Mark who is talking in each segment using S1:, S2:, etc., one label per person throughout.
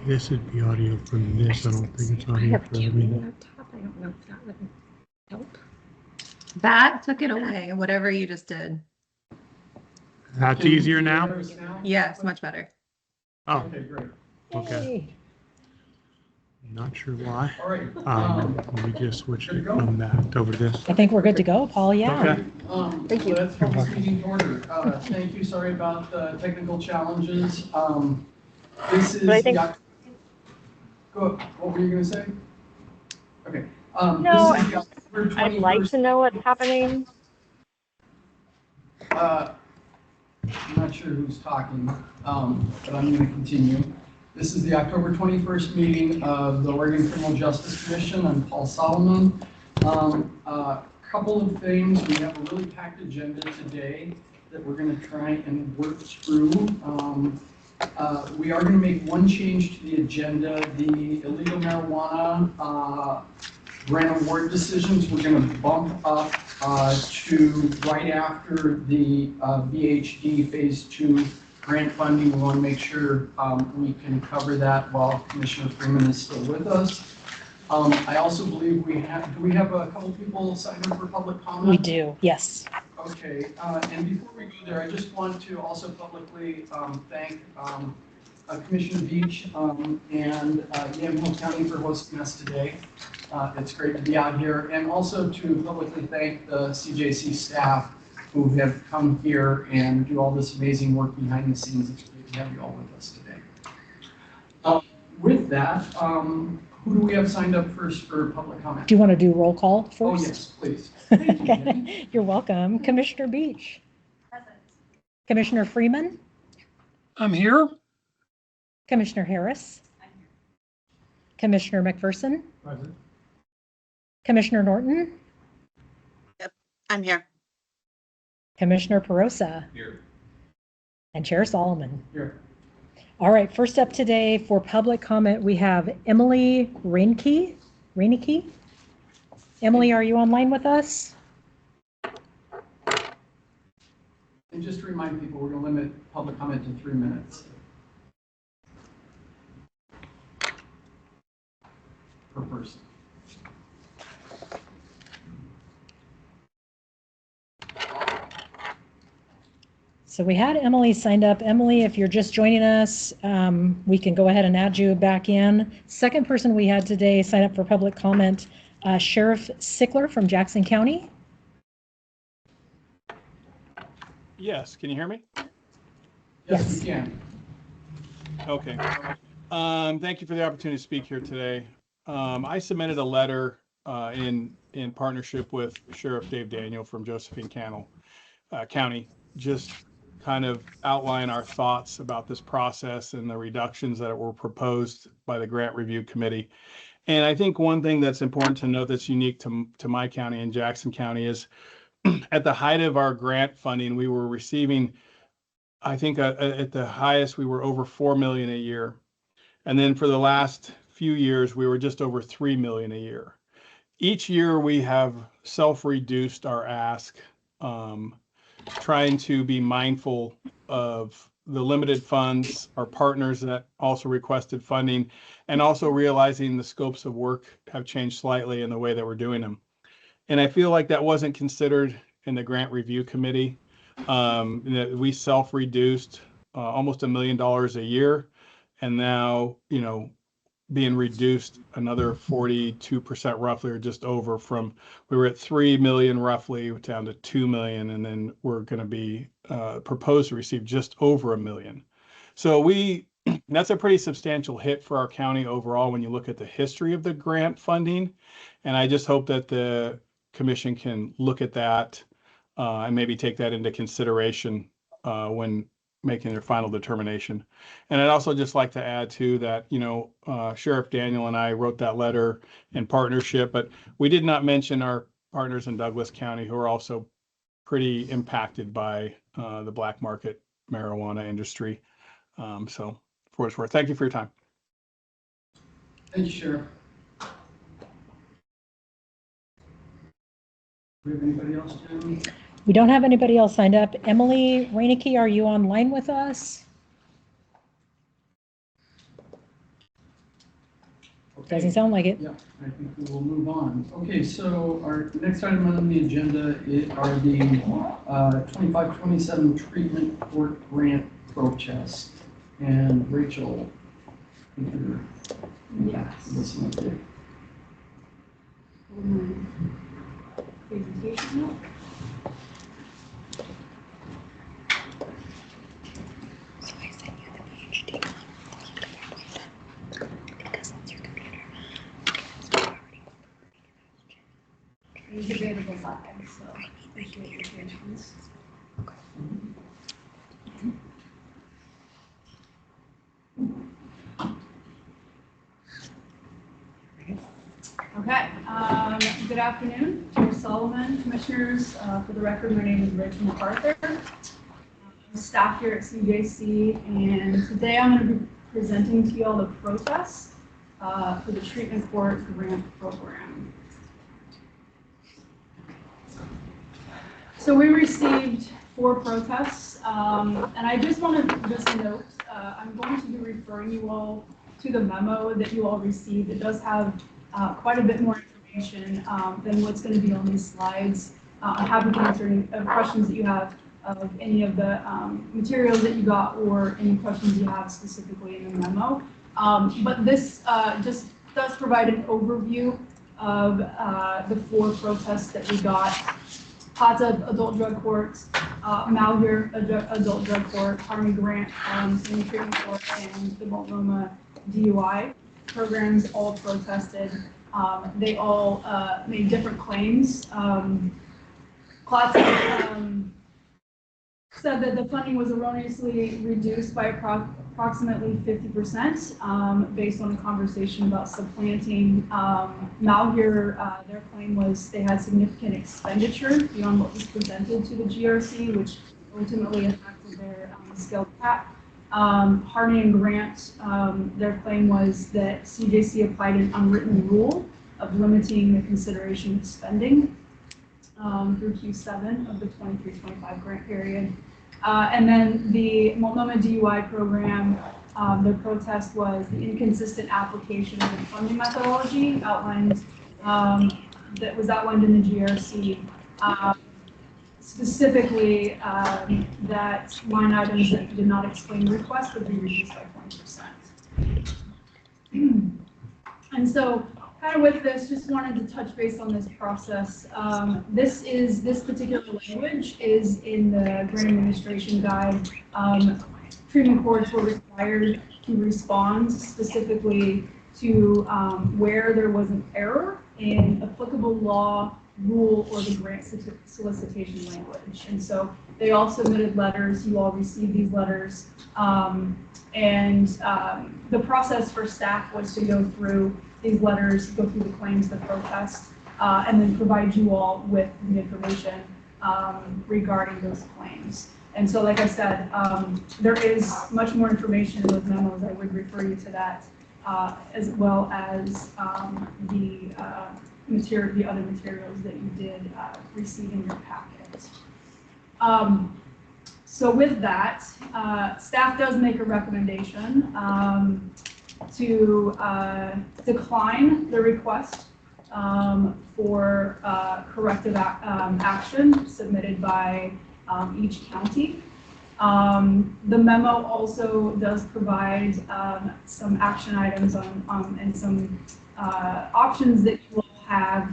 S1: This would be audio from this. I don't think it's
S2: I
S1: audio
S2: have
S1: for
S2: two
S1: everything.
S2: laptop. I don't know if that would help.
S3: That took it away, whatever you just did.
S1: That's easier now?
S3: Yes, much better.
S1: Oh,
S4: Okay, great.
S1: okay. Not sure why.
S4: All right.
S1: Let me just switch it from that over to this.
S5: I think we're good to go, Paul. Yeah.
S1: Okay.
S2: Thank you.
S4: Let's call this meeting to order. Thank you. Sorry about the technical challenges. This is
S6: But I think-
S4: Go. What were you going to say? Okay.
S6: No,
S4: this is the October
S6: I'd like
S4: 21st
S6: to know what's happening.
S4: I'm not sure who's talking, but I'm going to continue. This is the October 21st meeting of the Oregon Criminal Justice Commission. I'm Paul Solomon. Couple of things. We have a really packed agenda today that we're going to try and work through. We are going to make one change to the agenda. The illegal marijuana grant award decisions, we're going to bump up to right after the BHD Phase 2 grant funding. We want to make sure we can cover that while Commissioner Freeman is still with us. I also believe do we have a couple people signed up for public comment?
S5: We do, yes.
S4: Okay, and before we go there, I just want to also publicly thank Commissioner Beach and Yamhill County for hosting us today. It's great to be out here, and also to publicly thank the CJC staff who have come here and do all this amazing work behind the scenes. It's great to have you all with us today. With that, who do we have signed up first for public comment?
S5: Do you want to do roll call first?
S4: Oh, yes, please. Thank you, Jenny.
S5: You're welcome. Commissioner Beach. Present. Commissioner Freeman.
S7: I'm here.
S5: Commissioner Harris. I'm here. Commissioner McPherson.
S4: Present.
S5: Commissioner Norton.
S8: I'm here.
S5: Commissioner Perosa.
S4: Here.
S5: And Chair Solomon.
S4: Here.
S5: All right, first up today for public comment, we have Emily Reinke. Emily, are you online with us?
S4: And just to remind people, we're going to limit public comment to 3 minutes per person.
S5: So we had Emily signed up. Emily, if you're just joining us, we can go ahead and add you back in. Second person we had today sign up for public comment, Sheriff Sickler from Jackson County.
S7: Yes, can you hear me?
S4: Yes, we can.
S7: Okay. Thank you for the opportunity to speak here today. I submitted a letter in partnership with Sheriff Dave Daniel from Josephine County, just kind of outline our thoughts about this process and the reductions that were proposed by the Grant Review Committee. And I think one thing that's important to note that's unique to my county and Jackson County is at the height of our grant funding, we were receiving, I think at the highest, we were over $4 million a year. And then for the last few years, we were just over $3 million a year. Each year we have self-reduced our ask, trying to be mindful of the limited funds, our partners that also requested funding, and also realizing the scopes of work have changed slightly in the way that we're doing them. And I feel like that wasn't considered in the Grant Review Committee. We self-reduced almost $1 million a year, and now, being reduced another 42% roughly, or just over, from we were at 3 million roughly down to 2 million, and then we're going to be proposed to receive just over $1 million. So that's a pretty substantial hit for our county overall when you look at the history of the grant funding. And I just hope that the commission can look at that and maybe take that into consideration when making their final determination. And I'd also just like to add too that, Sheriff Daniel and I wrote that letter in partnership, but we did not mention our partners in Douglas County who are also pretty impacted by the black market marijuana industry. So for what it's worth, thank you for your time.
S4: Thank you, Sheriff. Do we have anybody else, Jen?
S5: We don't have anybody else signed up. Emily Reinke, are you online with us? Doesn't sound like it.
S4: Yeah, I think we will move on. Okay, so our next item on the agenda are the 2527 treatment court grant protest. And Rachel,
S9: Yes.
S4: listen up there.
S9: Presentation note.
S2: So I sent you the PhD one. Because that's your computer.
S9: It is available live, so appreciate your patience. Okay, good afternoon, Chair Solomon, Commissioners. For the record, my name is Rachel MacArthur. I'm staff here at CJC, and today I'm going to be presenting to you all the protest for the treatment court grant program. So we received 4 protests, and I just want to note, I'm going to be referring you all to the memo that you all received. It does have quite a bit more information than what's going to be on these slides. I'm happy to answer any questions that you have of any of the materials that you got or any questions you have specifically in the memo. But this just does provide an overview of the 4 protests that we got. PATA Adult Drug Court, Malheur Adult Drug Court, Harmony Grant Senior Treatment Court, and the Multnomah DUI programs all protested. They all made different claims. CLATSA said that the funding was erroneously reduced by approximately 50% based on a conversation about supplanting. Malheur, their claim was they had significant expenditure beyond what was presented to the GRC, which ultimately affected their scale cap. Harney and Grant, their claim was that CJC applied an unwritten rule of limiting the consideration of spending through Q7 of the 23-25 grant period. And then the Multnomah DUI program, their protest was the inconsistent application of the funding methodology outlined, that was outlined in the GRC. Specifically, that line items that did not explain the request would be reduced by 20%. And so, kind of with this, just wanted to touch base on this process. This particular language is in the grant administration guide. Treatment courts were required to respond specifically to where there was an error in applicable law, rule, or the grant solicitation language. And so they all submitted letters. You all received these letters. The process for staff was to go through these letters, go through the claims, the protest, and then provide you all with the information regarding those claims. And so, like I said, there is much more information in those memos. I would refer you to that, as well as the other materials that you did receive in your packet. So with that, staff does make a recommendation to decline the request for corrective action submitted by each county. The memo also does provide some action items and some options that you will have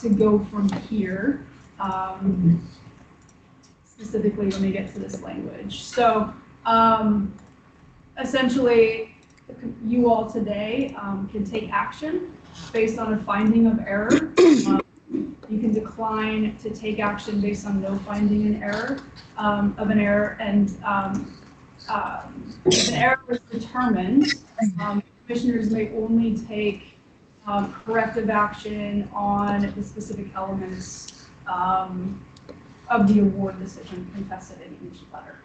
S9: to go from here, specifically when we get to this language. So essentially, you all today can take action based on a finding of error. You can decline to take action based on no finding of an error, and if an error was determined, commissioners may only take corrective action on the specific elements of the award decision contested in each letter.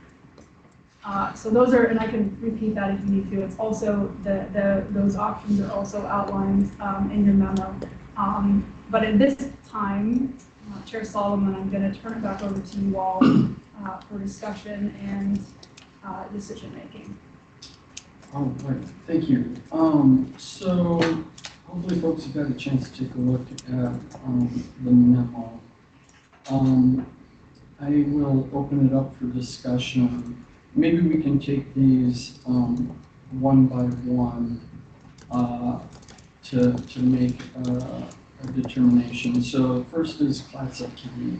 S9: So those are, and I can repeat that if you need to. It's also those options are also outlined in your memo. But at this time, Chair Solomon, I'm going to turn it back over to you all for discussion and decision making.
S4: All right, thank you. So hopefully folks have had a chance to take a look at the memo. I will open it up for discussion. Maybe we can take these one by one to make a determination. So first is Clatsop County.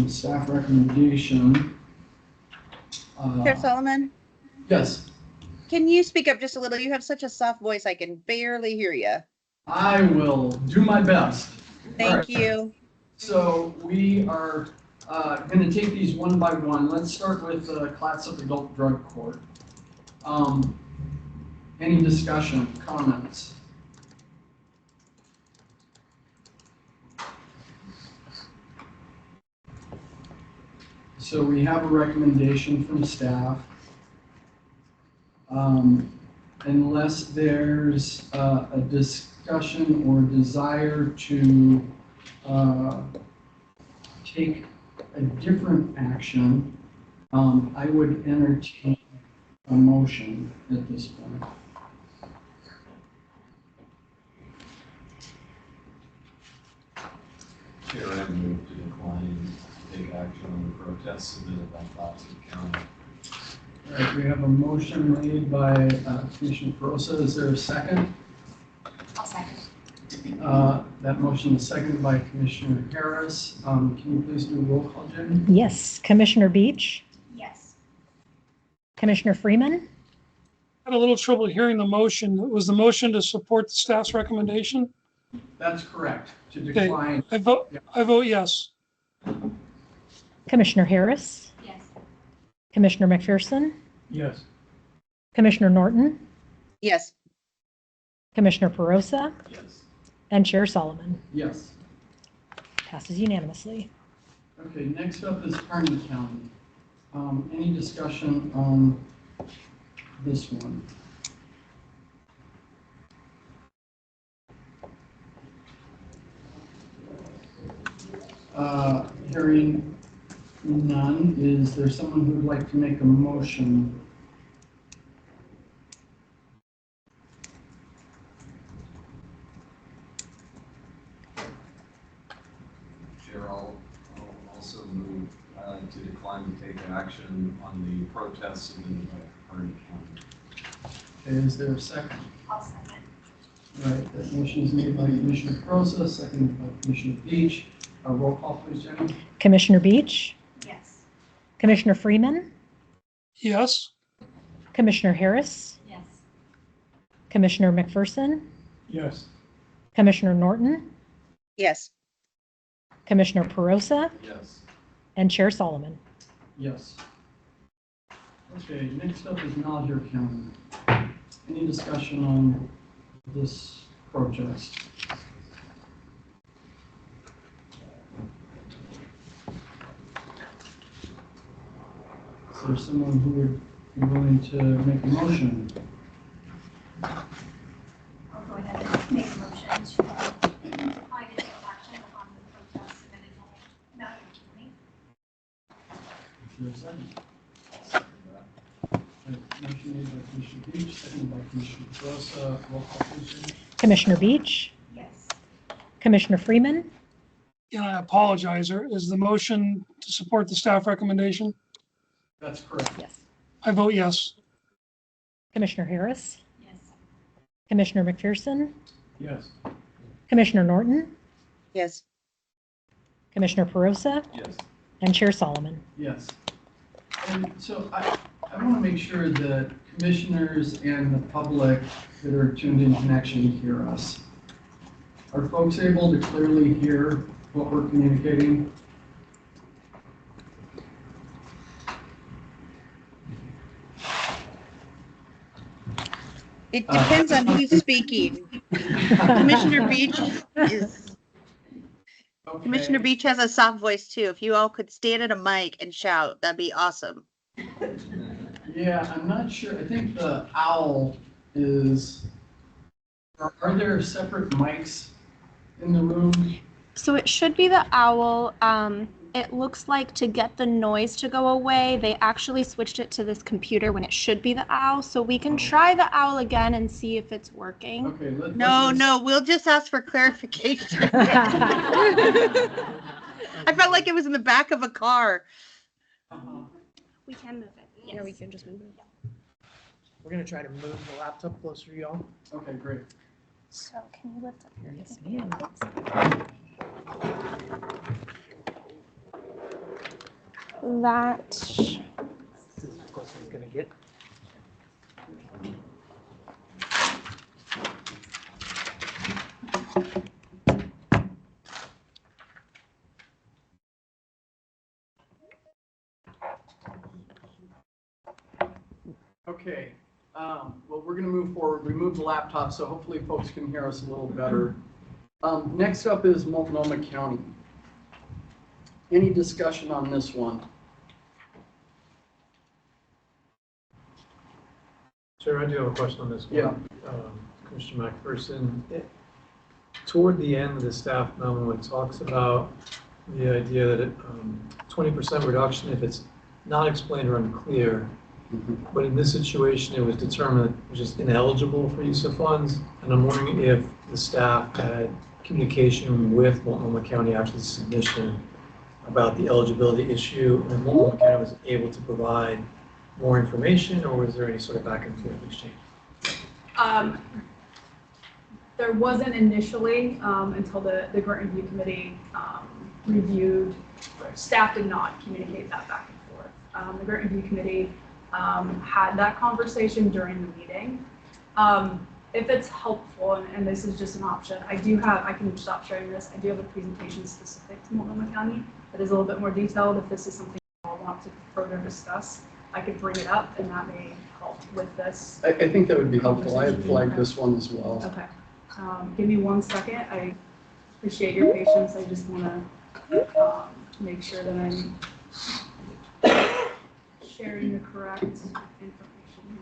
S4: Staff recommendation.
S8: Chair Solomon,
S4: Yes,
S8: can you speak up just a little? You have such a soft voice, I can barely hear you.
S4: I will do my best. All
S8: Thank
S4: right.
S8: you.
S4: So we are going to take these one by one. Let's start with Clatsop Adult Drug Court. Any discussion, comments? So we have a recommendation from staff. Unless there's a discussion or desire to take a different action, I would entertain a motion at this point.
S10: Chair, I move to decline to take action on the protest submitted by Clatsop County.
S4: All right, we have a motion made by Commissioner Perosa. Is there a second?
S2: I'll second.
S4: That motion is seconded by Commissioner Harris. Can you please do a roll call, Jenny?
S5: Yes. Commissioner Beach,
S2: Yes.
S5: Commissioner Freeman,
S11: Had a little trouble hearing the motion. Was the motion to support the staff's recommendation?
S4: That's correct, to decline.
S11: I vote yes.
S5: Commissioner Harris,
S2: Yes.
S5: Commissioner McPherson,
S1: Yes.
S5: Commissioner Norton,
S8: Yes.
S5: Commissioner Perosa,
S10: Yes.
S5: and Chair Solomon.
S4: Yes.
S5: Passes unanimously.
S4: Okay, next up is Kearney County. Any discussion on this one? Hearing none, is there someone who would like to make a motion?
S10: Chair, I'll also move to decline to take action on the protest submitted by Kearney County.
S4: Okay, is there a second?
S2: I'll second.
S4: All right, that motion is made by Commissioner Perosa, seconded by Commissioner Beach. Roll call, please, Jenny.
S5: Commissioner Beach,
S2: Yes.
S5: Commissioner Freeman,
S11: Yes.
S5: Commissioner Harris,
S2: Yes.
S5: Commissioner McPherson,
S1: Yes.
S5: Commissioner Norton,
S8: Yes.
S5: Commissioner Perosa,
S10: Yes.
S5: and Chair Solomon.
S4: Yes. Okay, next up is Malheur County. Any discussion on this protest? Is there someone who would be willing to make a motion?
S2: I'll go ahead and make a motion to decline to take action on the protest submitted by Malheur County.
S4: Is there a second? Motion made by Commissioner Beach, seconded by Commissioner Perosa. Roll call, please, Jenny.
S5: Commissioner Beach,
S2: Yes.
S5: Commissioner Freeman,
S11: Yeah, I apologize. Is the motion to support the staff recommendation?
S4: That's correct.
S5: yes.
S11: I vote yes.
S5: Commissioner Harris,
S2: Yes.
S5: Commissioner McPherson,
S4: Yes.
S5: Commissioner Norton,
S8: Yes.
S5: Commissioner Perosa,
S10: Yes.
S5: and Chair Solomon.
S4: Yes. And so I want to make sure that commissioners and the public that are tuned in can actually hear us. Are folks able to clearly hear what we're communicating?
S8: It depends on who's speaking. Commissioner Beach is,
S4: Okay.
S8: Commissioner Beach has a soft voice too. If you all could stand at a mic and shout, that'd be awesome.
S4: Yeah, I'm not sure. I think the owl is, are there separate mics in the room?
S6: So it should be the owl.
S12: it looks like to get the noise to go away, they actually switched it to this computer when it should be the owl. So we can try the owl again and see if it's working.
S4: Okay,
S8: No, we'll just ask for clarification. I felt like it was in the back of a car.
S12: We can move it.
S6: Yeah, we can just move it.
S13: We're gonna try to move the laptop closer to y'all.
S4: Okay, great.
S12: So can you lift up your
S5: Yes, ma'am.
S12: that?
S13: This is as close as it's gonna get.
S4: Okay, well, we're gonna move forward. We moved the laptop, so hopefully folks can hear us a little better. Next up is Multnomah County. Any discussion on this one?
S14: Chair, I do have a question on this one.
S4: Yeah.
S14: Commissioner McPherson, toward the end of the staff memo, it talks about the idea that 20% reduction if it's not explained or unclear. But in this situation, it was determined that it was just ineligible for use of funds. And I'm wondering if the staff had communication with Multnomah County after the submission about the eligibility issue, and Multnomah County was able to provide more information, or was there any sort of back and forth exchange?
S9: There wasn't initially until the grant review committee reviewed. Staff did not communicate that back and forth. The grant review committee had that conversation during the meeting. If it's helpful, and this is just an option, I can stop sharing this. I do have a presentation specific to Multnomah County that is a little bit more detailed. If this is something you all want to further discuss, I could bring it up, and that may help with this.
S4: I think that would be helpful. I had flagged this one as well.
S9: Okay. Give me 1 second. I appreciate your patience. I just want to make sure that I'm sharing the correct information here.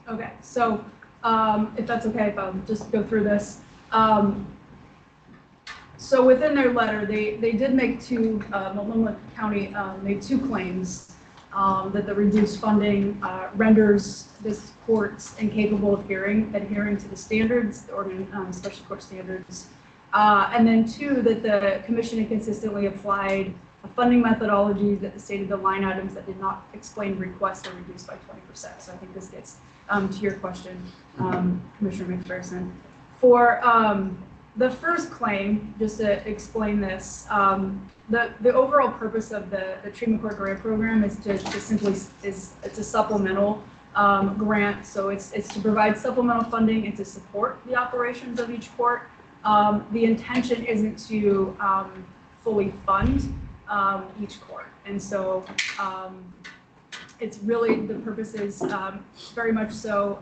S9: Okay, so if that's okay, if I'll just go through this. So within their letter, they did make Multnomah County made 2 claims that the reduced funding renders this court incapable of adhering to the standards, the Oregon Special Court standards. And then 2, that the commission inconsistently applied a funding methodology that stated the line items that did not explain requests are reduced by 20%. So I think this gets to your question, Commissioner McPherson. For the first claim, just to explain this, the overall purpose of the treatment court grant program is to simply it's a supplemental grant. So it's to provide supplemental funding and to support the operations of each court. The intention isn't to fully fund each court. And so it's really, the purpose is very much so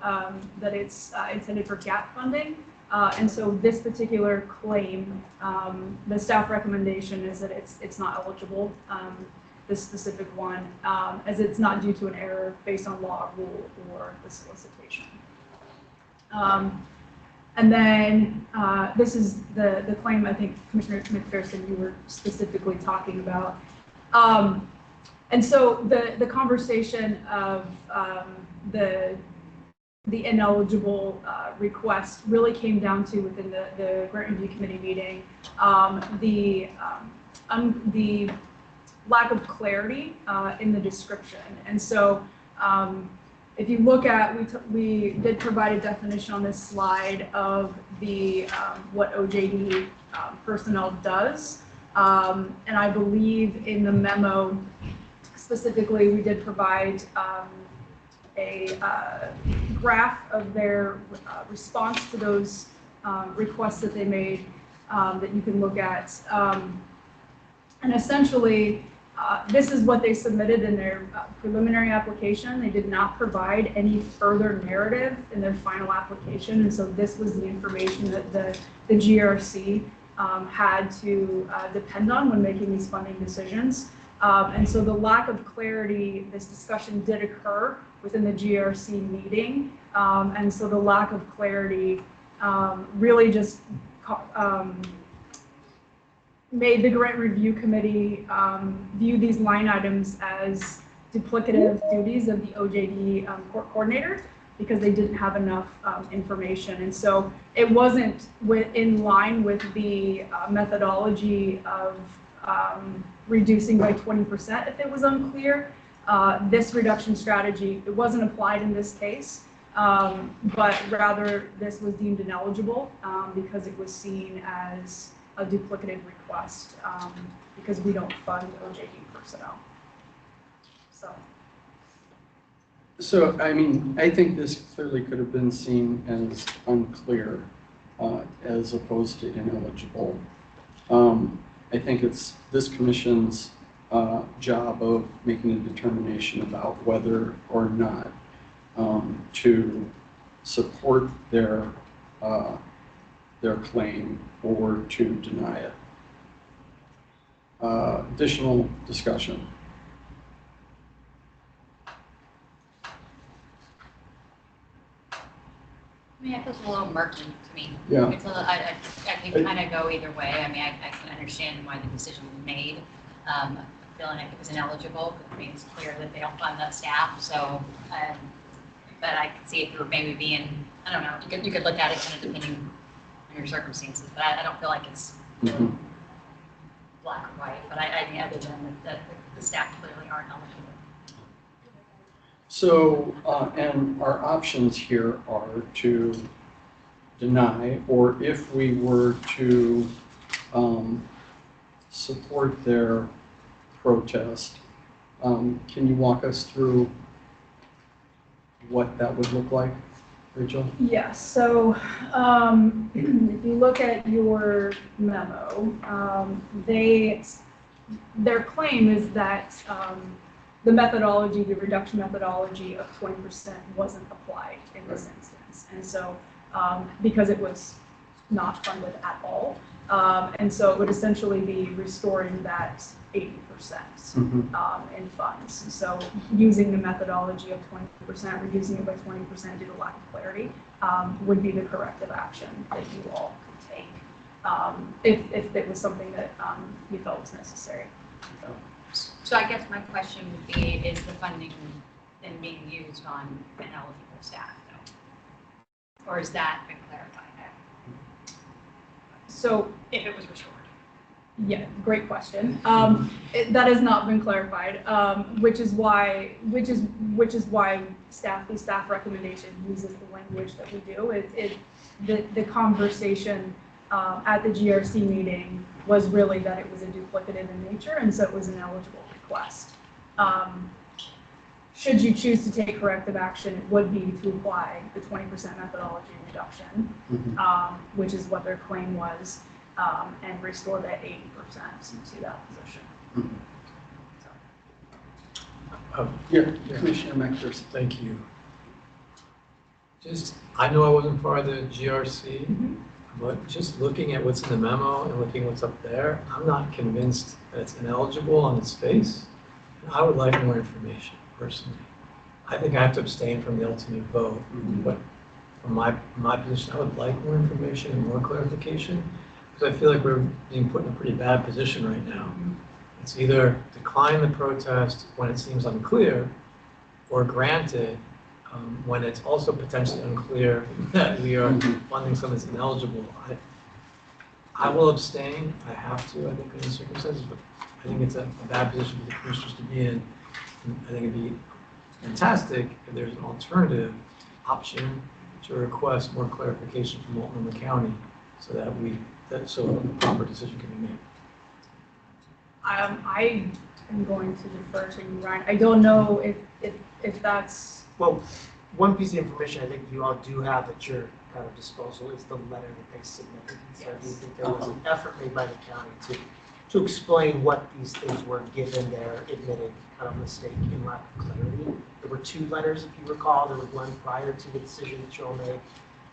S9: that it's intended for gap funding. And so this particular claim, the staff recommendation is that it's not eligible, this specific one, as it's not due to an error based on law, rule, or the solicitation. And then this is the claim I think Commissioner McPherson, you were specifically talking about. And so the conversation of the ineligible request really came down to, within the grant review committee meeting, the lack of clarity in the description. And so if you look at, we did provide a definition on this slide of the what OJD personnel does. And I believe in the memo, specifically, we did provide a graph of their response to those requests that they made that you can look at. And essentially, This is what they submitted in their preliminary application. They did not provide any further narrative in their final application, and so this was the information that the GRC had to depend on when making these funding decisions. And so the lack of clarity, this discussion did occur within the GRC meeting, and so the lack of clarity really just made the grant review committee view these line items as duplicative duties of the OJD court coordinator because they didn't have enough information. And so it wasn't in line with the methodology of reducing by 20% if it was unclear. This reduction strategy, it wasn't applied in this case, but rather this was deemed ineligible because it was seen as a duplicative request because we don't fund OJD personnel.
S4: So, I mean, I think this clearly could have been seen as unclear as opposed to ineligible. I think it's this commission's job of making a determination about whether or not to support their claim or to deny it. Additional discussion.
S15: I mean, it feels a little murky to me.
S4: Yeah.
S15: It's a little, I can kind of go either way. I mean, I can understand why the decision was made. Feeling like it was ineligible, because I mean, it's clear that they don't fund that staff. So, but I could see if you were maybe being, I don't know, you could look at it kind of depending on your circumstances. But I don't feel like it's black or white. But I mean, other than that, the staff clearly aren't eligible.
S4: So, and our options here are to deny, or if we were to support their protest, can you walk us through what that would look like, Rachel?
S9: Yes, so if you look at your memo, their claim is that the methodology, the reduction methodology of 20% wasn't applied in this instance. And so, because it was not funded at all. And so it would essentially be restoring that 80% in funds. So using the methodology of 20%, reducing it by 20% due to lack of clarity, would be the corrective action that you all could take if it was something that you felt was necessary.
S15: So I guess my question would be, is the funding then being used on ineligible staff, though? Or has that been clarified?
S9: So
S15: if it was restored?
S9: Yeah, great question. That has not been clarified, which is why the staff recommendation uses the language that we do. The conversation at the GRC meeting was really that it was a duplicative in nature, and so it was an eligible request. Should you choose to take corrective action, it would be to apply the 20% methodology reduction, which is what their claim was, and restore that 80% to that position.
S4: Commissioner McPherson.
S14: Thank you. I know I wasn't part of the GRC, but just looking at what's in the memo and looking what's up there, I'm not convinced that it's ineligible on its face. I would like more information, personally. I think I have to abstain from the ultimate vote, but from my position, I would like more information and more clarification, because I feel like we're being put in a pretty bad position right now. It's either decline the protest when it seems unclear, or grant it when it's also potentially unclear that we are funding something that's ineligible. I will abstain. I have to, I think, in the circumstances, but I think it's a bad position for the commissioners to be in. And I think it'd be fantastic if there's an alternative option to request more clarification from Multnomah County so that so a proper decision can be made.
S9: I am going to defer to you, Ryan. I don't know if that's...
S13: Well, one piece of information I think you all do have at your kind of disposal is the letter that they submitted. So I do think there was an effort made by the county to to explain what these things were, given their admitted kind of mistake in lack of clarity. There were two letters, if you recall. There was one prior to the decision that Joel made,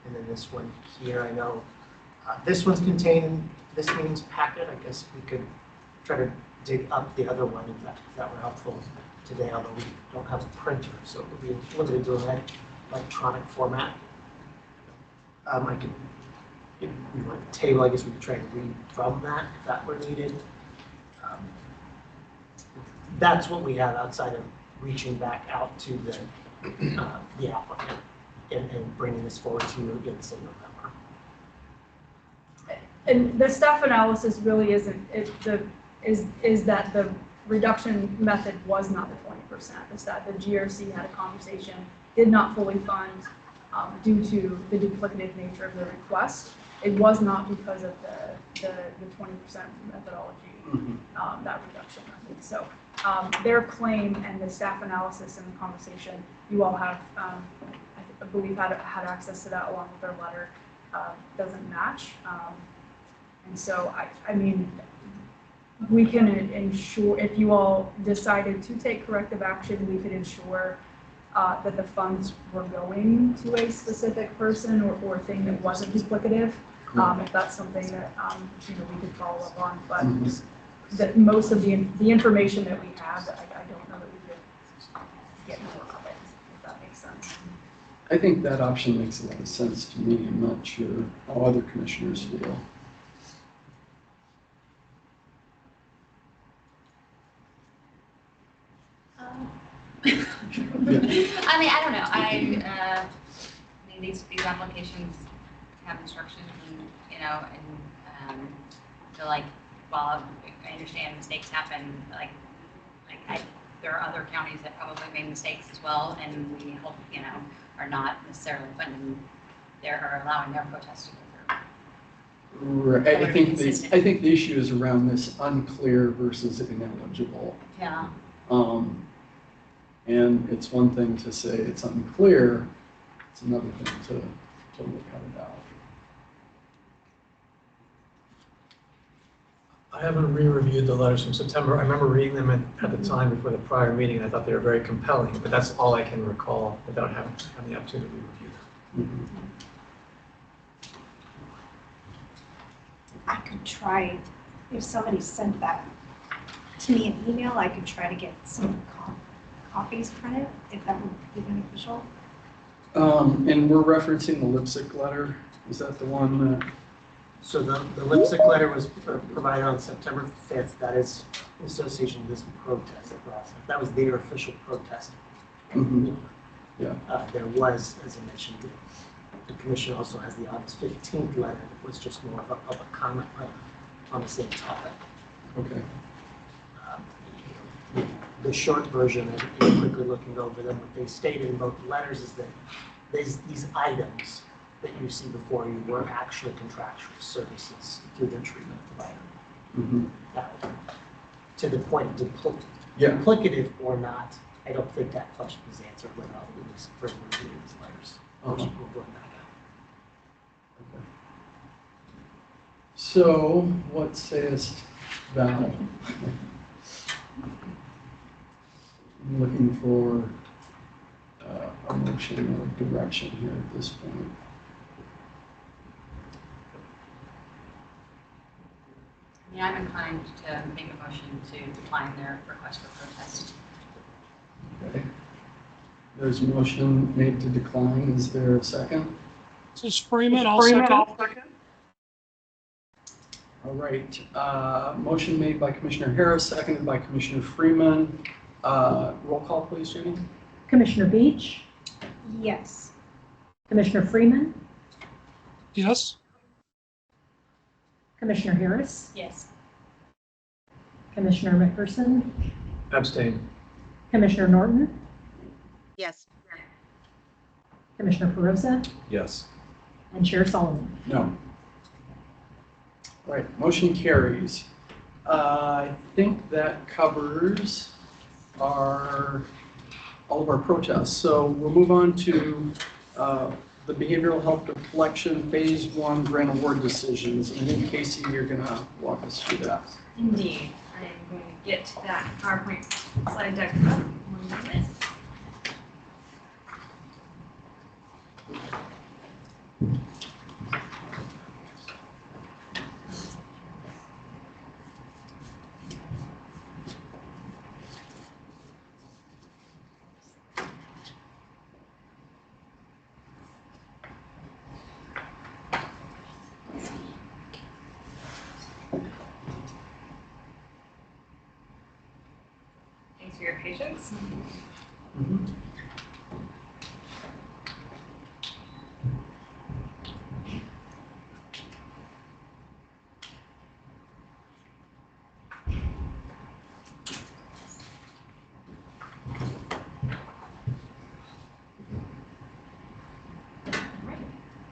S13: and then this one here. I know this one's contained in this meeting's packet. I guess we could try to dig up the other one if that were helpful today, although we don't have a printer, so it would be limited to an electronic format. I could, if we want the table, I guess we could try to read from that if that were needed. That's what we have outside of reaching back out to the applicant and bringing this forward to you again in November.
S9: And the staff analysis really isn't, is that the reduction method was not the 20%. It's that the GRC had a conversation, did not fully fund due to the duplicative nature of the request. It was not because of the 20% methodology, that reduction method. So their claim and the staff analysis and the conversation, you all have, I believe, had access to that along with their letter, doesn't match. And so, I mean, we can ensure, if you all decided to take corrective action, we could ensure that the funds were going to a specific person or thing that wasn't duplicative. If that's something that we could follow up on, but that most of the information that we have, I don't know that we could get more of it, if that makes sense.
S4: I think that option makes a lot of sense to me. I'm not sure how other commissioners feel.
S15: I mean, I don't know. I mean, these applications have instructions, and feel like, while I understand mistakes happen, there are other counties that probably made mistakes as well, and we hope, are not necessarily funding or allowing their protests to go through.
S4: Right. I think the issue is around this unclear versus ineligible.
S15: Yeah.
S4: And it's one thing to say it's unclear, it's another thing to look at it out.
S14: I haven't re-reviewed the letters from September. I remember reading them at the time before the prior meeting, and I thought they were very compelling, but that's all I can recall without having the opportunity to review them.
S2: I could try, if somebody sent that to me in email, I could try to get some copies printed, if that would be beneficial.
S4: And we're referencing the Lipsick letter. Is that the one that?
S13: So the Lipsick letter was provided on September 5th. That is in association with this protest. That was their official protest.
S4: Yeah.
S13: There was, as I mentioned, the commission also has the August 15th letter that was just more of a public comment on the same topic.
S4: Okay.
S13: The short version, and quickly looking over them, what they stated in both letters is that these items that you see before you were actually contractual services through their treatment provider. To the point of duplicative or not, I don't think that question was answered without at least further reviewing these letters. We'll go back out.
S4: Okay. So, what sayest thou? I'm looking for a motion or direction here at this point.
S15: Yeah, I'm inclined to make a motion to decline their request for protest.
S4: Okay. There's a motion made to decline. Is there a second?
S11: This is Freeman, I'll second.
S4: All right. Motion made by Commissioner Harris, seconded by Commissioner Freeman. Roll call, please, Jenny.
S5: Commissioner Beach,
S2: Yes.
S5: Commissioner Freeman,
S11: Yes.
S5: Commissioner Harris,
S15: Yes.
S5: Commissioner McPherson,
S14: Abstain.
S5: Commissioner Norton,
S8: Yes.
S5: Commissioner Perosa,
S10: Yes.
S5: and Chair Solomon.
S4: No. All right, motion carries. I think that covers all of our protests. So we'll move on to the behavioral health reflection phase 1 grant award decisions. And I think Casey, you're gonna walk us through that.
S16: Indeed. I am going to get that PowerPoint slide deck up. 1 moment. Thanks for your patience.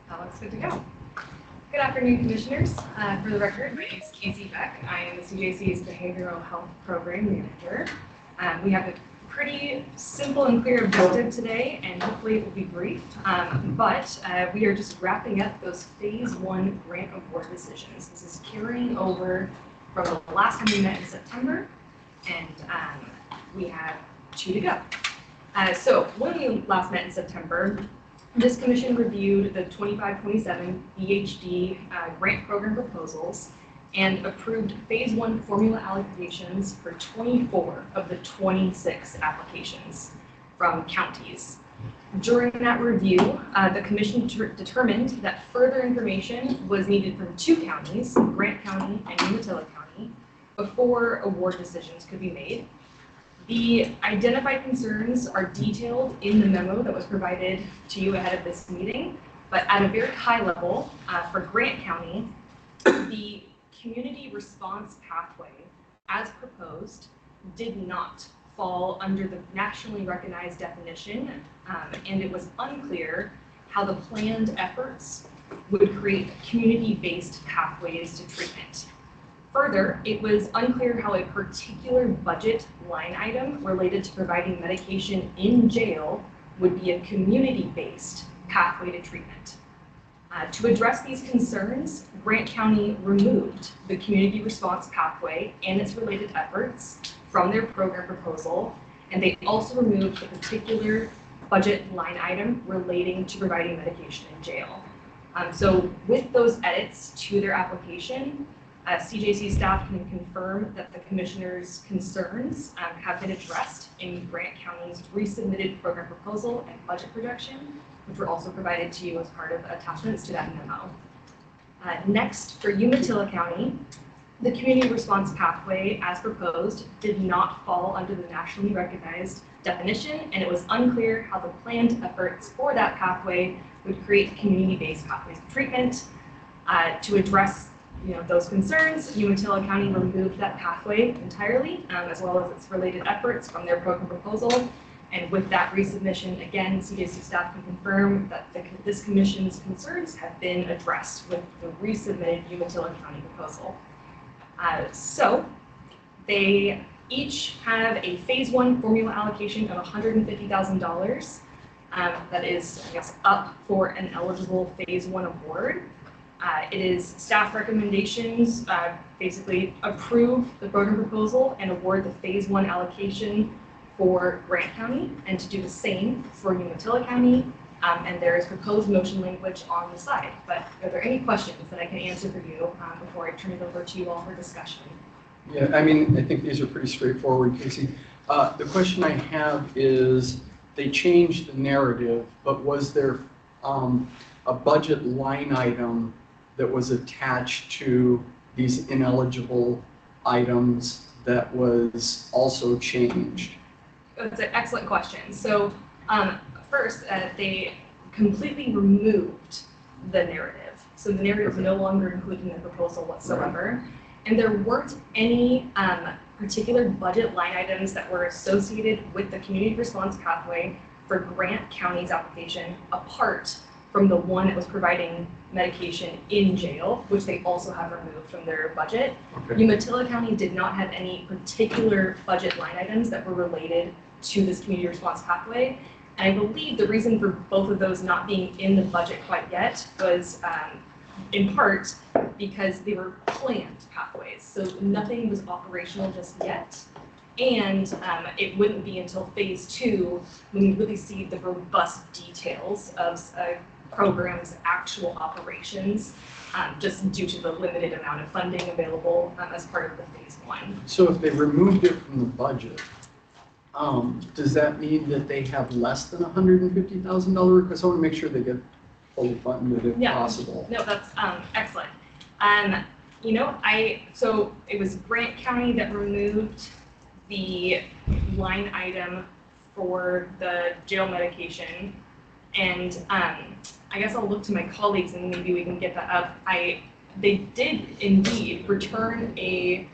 S16: That looks good to go. Good afternoon, Commissioners. For the record, my name is Casey Beck. I am the CJC's Behavioral Health Program Manager. We have a pretty simple and clear objective today, and hopefully it will be brief. But we are just wrapping up those phase 1 grant award decisions. This is carrying over from the last time we met in September, and we have 2 to go. So when we last met in September, this commission reviewed the 25-27 BHD grant program proposals and approved phase 1 formula allocations for 24 of the 26 applications from counties. During that review, the commission determined that further information was needed from 2 counties, Grant County and Umatilla County, before award decisions could be made. The identified concerns are detailed in the memo that was provided to you ahead of this meeting, but at a very high level, for Grant County, the community response pathway, as proposed, did not fall under the nationally recognized definition, and it was unclear how the planned efforts would create community-based pathways to treatment. Further, it was unclear how a particular budget line item related to providing medication in jail would be a community-based pathway to treatment. To address these concerns, Grant County removed the community response pathway and its related efforts from their program proposal, and they also removed the particular budget line item relating to providing medication in jail. So with those edits to their application, CJC staff can confirm that the commissioner's concerns have been addressed in Grant County's resubmitted program proposal and budget projection, which were also provided to you as part of attachments to that memo. Next, for Umatilla County, the community response pathway, as proposed, did not fall under the nationally recognized definition, and it was unclear how the planned efforts for that pathway would create community-based pathways of treatment. To address those concerns, Umatilla County removed that pathway entirely, as well as its related efforts from their program proposal. And with that resubmission, again, CJC staff can confirm that this commission's concerns have been addressed with the resubmitted Umatilla County proposal. So they each have a phase 1 formula allocation of $150,000 that is, I guess, up for an eligible phase 1 award. It is staff recommendations, basically approve the program proposal and award the phase 1 allocation for Grant County, and to do the same for Umatilla County. And there is proposed motion language on the side. But are there any questions that I can answer for you before I turn it over to you all for discussion?
S4: Yeah, I mean, I think these are pretty straightforward, Casey. The question I have is, they changed the narrative, but was there a budget line item that was attached to these ineligible items that was also changed?
S16: That's an excellent question. So first, they completely removed the narrative. So the narrative is no longer included in the proposal whatsoever. Right. And there weren't any particular budget line items that were associated with the community response pathway for Grant County's application, apart from the one that was providing medication in jail, which they also have removed from their budget. Okay. Umatilla County did not have any particular budget line items that were related to this community response pathway. And I believe the reason for both of those not being in the budget quite yet was in part because they were planned pathways. So nothing was operational just yet. And it wouldn't be until phase 2 when we really see the robust details of a program's actual operations, just due to the limited amount of funding available as part of the phase 1.
S4: So if they removed it from the budget, does that mean that they have less than $150,000 request? I want to make sure they get fully funded if possible.
S16: No, that's excellent. You know, so it was Grant County that removed the line item for the jail medication, and I guess I'll look to my colleagues and maybe we can get that up. They did indeed return a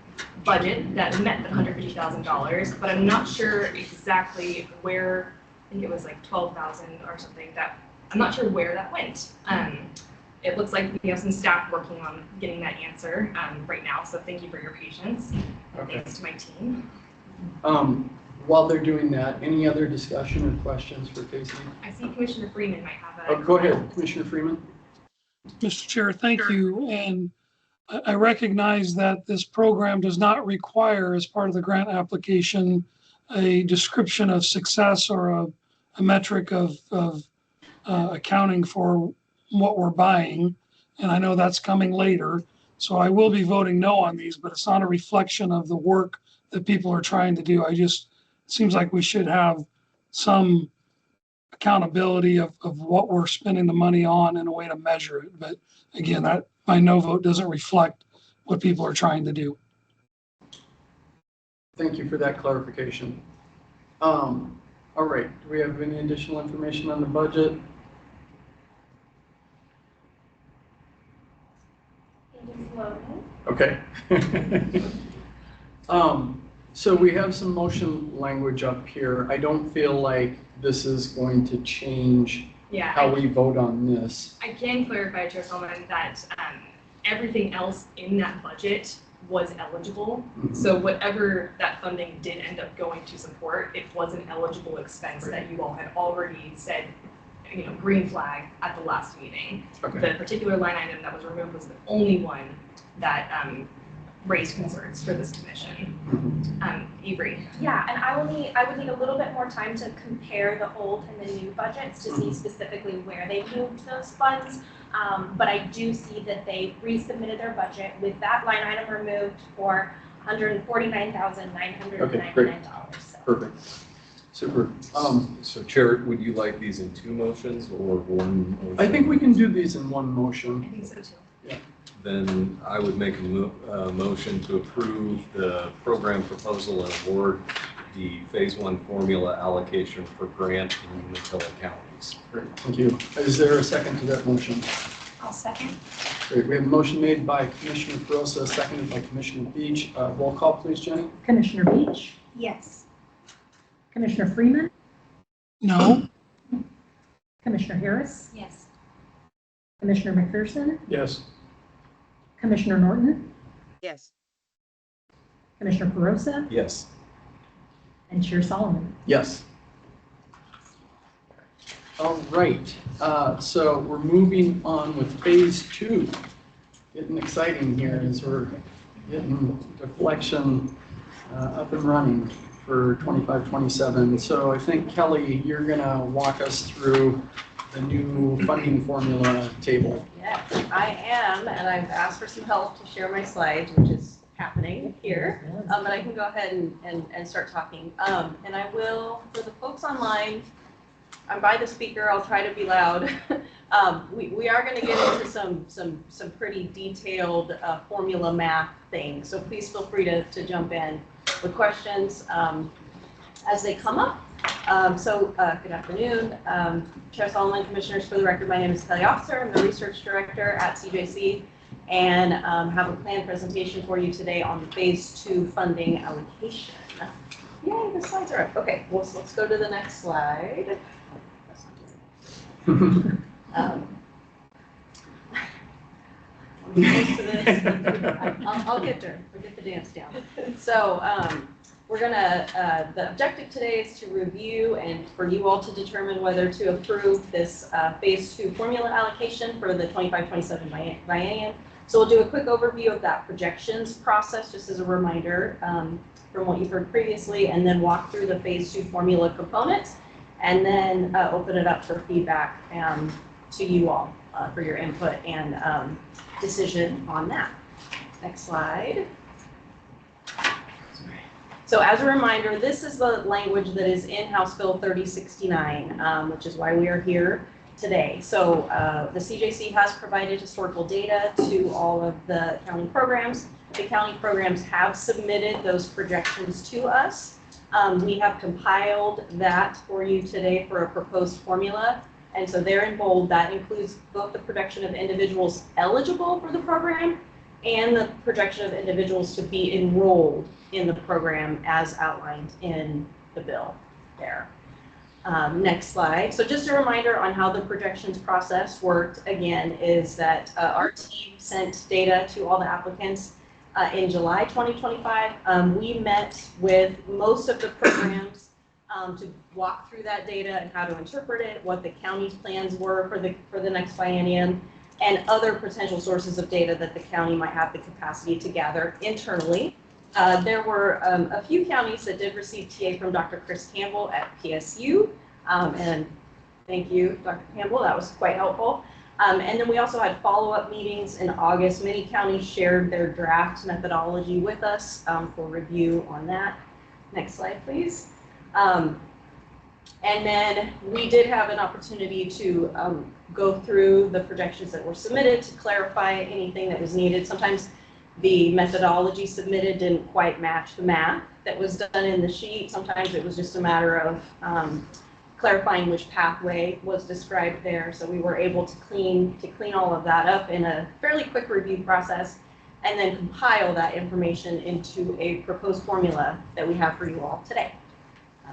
S16: budget that met the $150,000, but I'm not sure exactly where. I think it was like 12,000 or something. That I'm not sure where that went. It looks like we have some staff working on getting that answer right now. So thank you for your patience.
S4: Okay.
S16: Thanks to my team.
S4: While they're doing that, any other discussion or questions for Casey?
S16: I see Commissioner Freeman might have a.
S4: Oh, go ahead, Commissioner Freeman.
S11: Mr. Chair, thank you. And I recognize that this program does not require, as part of the grant application, a description of success or a metric of accounting for what we're buying. And I know that's coming later. So I will be voting no on these, but it's not a reflection of the work that people are trying to do. It seems like we should have some accountability of what we're spending the money on and a way to measure it. But again, that my no vote doesn't reflect what people are trying to do.
S4: Thank you for that clarification. All right, do we have any additional information on the budget? Okay. So we have some motion language up here. I don't feel like this is going to change how we vote on this.
S16: I can clarify, Chair Solomon, that everything else in that budget was eligible. So whatever that funding did end up going to support, it was an eligible expense that you all had already said, you know, green flag at the last meeting.
S4: Okay.
S16: The particular line item that was removed was the only one that raised concerns for this commission. Avery.
S12: Yeah, and I would need a little bit more time to compare the old and the new budgets to see specifically where they moved those funds. But I do see that they resubmitted their budget with that line item removed for $149,999.
S4: Okay, great. Perfect. Super.
S10: So Chair, would you like these in 2 motions or 1 motion?
S4: I think we can do these in 1 motion.
S16: I think so too.
S4: Yeah.
S10: Then I would make a motion to approve the program proposal and award the phase 1 formula allocation for Grant and Umatilla counties.
S4: Great, thank you. Is there a second to that motion?
S2: I'll second.
S4: Great, we have a motion made by Commissioner Perosa, seconded by Commissioner Beach. Roll call, please, Jenny.
S5: Commissioner Beach,
S2: Yes.
S5: Commissioner Freeman,
S11: No.
S5: Commissioner Harris,
S2: Yes.
S5: Commissioner McPherson,
S14: Yes.
S5: Commissioner Norton,
S8: Yes.
S5: Commissioner Perosa,
S10: Yes.
S5: and Chair Solomon.
S4: Yes. All right, so we're moving on with phase 2. Getting exciting here as we're getting deflection up and running for 25-27. So I think, Kelly, you're gonna walk us through the new funding formula table.
S17: Yes, I am, and I've asked for some help to share my slides, which is happening here. But I can go ahead and start talking. And I will, for the folks online, I'm by the speaker, I'll try to be loud. We are going to get into some pretty detailed formula math things, so please feel free to jump in with questions as they come up. Good afternoon. Chair Solomon, Commissioners, for the record, my name is Kelly Officer. I'm the Research Director at CJC and have a planned presentation for you today on the Phase 2 funding allocation. Yay, the slides are up. Okay, well, so let's go to the next slide. I'll get there. We'll get the dance down. So The objective today is to review and for you all to determine whether to approve this phase 2 formula allocation for the 25-27 biennium. So we'll do a quick overview of that projections process, just as a reminder from what you've heard previously, and then walk through the phase 2 formula components, and then open it up for feedback to you all for your input and decision on that. Next slide. So as a reminder, this is the language that is in House Bill 3069, which is why we are here today. So the CJC has provided historical data to all of the county programs. The county programs have submitted those projections to us. We have compiled that for you today for a proposed formula. And so there in bold, that includes both the projection of individuals eligible for the program and the projection of individuals to be enrolled in the program as outlined in the bill there. Next slide. So just a reminder on how the projections process worked, again, is that our team sent data to all the applicants in July 2025. We met with most of the programs to walk through that data and how to interpret it, what the county's plans were for the next biennium, and other potential sources of data that the county might have the capacity to gather internally. There were a few counties that did receive TA from Dr. Chris Campbell at PSU, and thank you, Dr. Campbell, that was quite helpful. And then we also had follow-up meetings in August. Many counties shared their draft methodology with us for review on that. Next slide, please. And then we did have an opportunity to go through the projections that were submitted to clarify anything that was needed. Sometimes the methodology submitted didn't quite match the math that was done in the sheet. Sometimes it was just a matter of clarifying which pathway was described there. So we were able to clean all of that up in a fairly quick review process and then compile that information into a proposed formula that we have for you all today.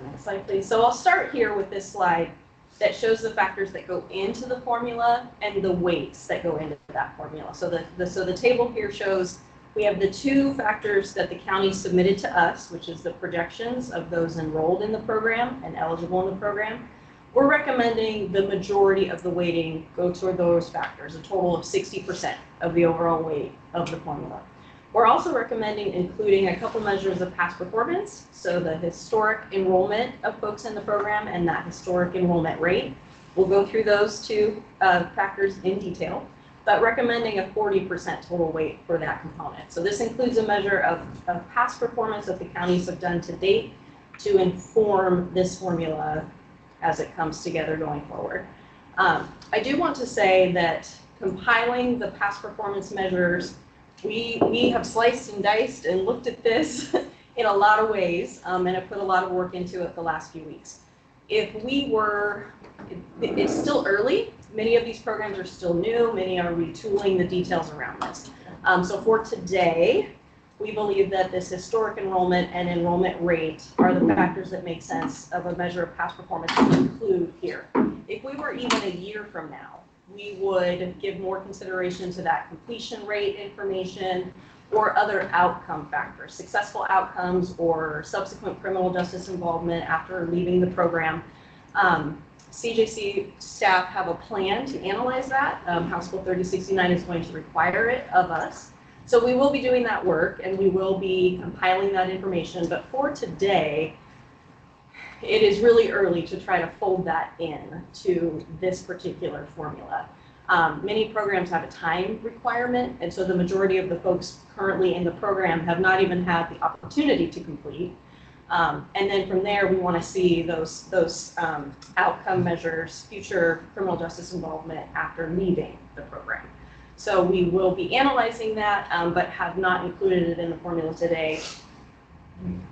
S17: Next slide, please. So I'll start here with this slide that shows the factors that go into the formula and the weights that go into that formula. So the table here shows we have the two factors that the county submitted to us, which is the projections of those enrolled in the program and eligible in the program. We're recommending the majority of the weighting go toward those factors, a total of 60% of the overall weight of the formula. We're also recommending including a couple measures of past performance, so the historic enrollment of folks in the program and that historic enrollment rate. We'll go through those two factors in detail, but recommending a 40% total weight for that component. So this includes a measure of past performance that the counties have done to date to inform this formula as it comes together going forward. I do want to say that compiling the past performance measures, we have sliced and diced and looked at this in a lot of ways and have put a lot of work into it the last few weeks. It's still early. Many of these programs are still new. Many are retooling the details around this. So for today, we believe that this historic enrollment and enrollment rate are the factors that make sense of a measure of past performance to include here. If we were even a year from now, we would give more consideration to that completion rate information or other outcome factors, successful outcomes or subsequent criminal justice involvement after leaving the program. CJC staff have a plan to analyze that. House Bill 3069 is going to require it of us. So we will be doing that work and we will be compiling that information. But for today, it is really early to try to fold that in to this particular formula. Many programs have a time requirement, and so the majority of the folks currently in the program have not even had the opportunity to complete. And then from there, we want to see those outcome measures, future criminal justice involvement after leaving the program. So we will be analyzing that, but have not included it in the formula today,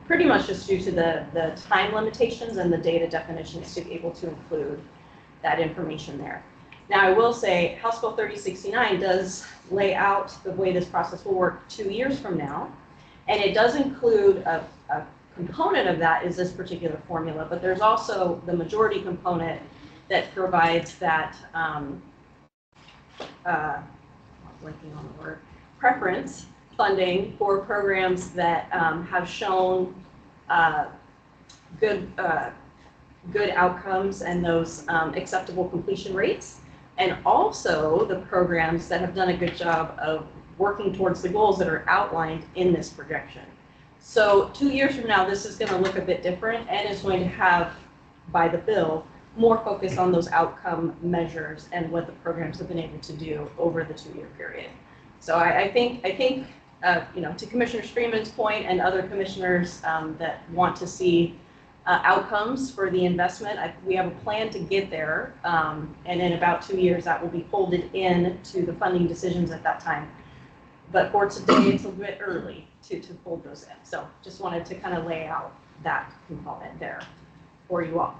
S17: pretty much just due to the time limitations and the data definitions to be able to include that information there. Now, I will say House Bill 3069 does lay out the way this process will work 2 years from now, and it does include a component of that is this particular formula, but there's also the majority component that provides that, blanking on the word, preference funding for programs that have shown good outcomes and those acceptable completion rates, and also the programs that have done a good job of working towards the goals that are outlined in this projection. So 2 years from now, this is going to look a bit different and is going to have, by the bill, more focus on those outcome measures and what the programs have been able to do over the 2-year period. So I think to Commissioner Freeman's point and other commissioners that want to see outcomes for the investment, we have a plan to get there, and in about 2 years that will be folded in to the funding decisions at that time. But for today, it's a bit early to fold those in. So just wanted to kind of lay out that component there for you all.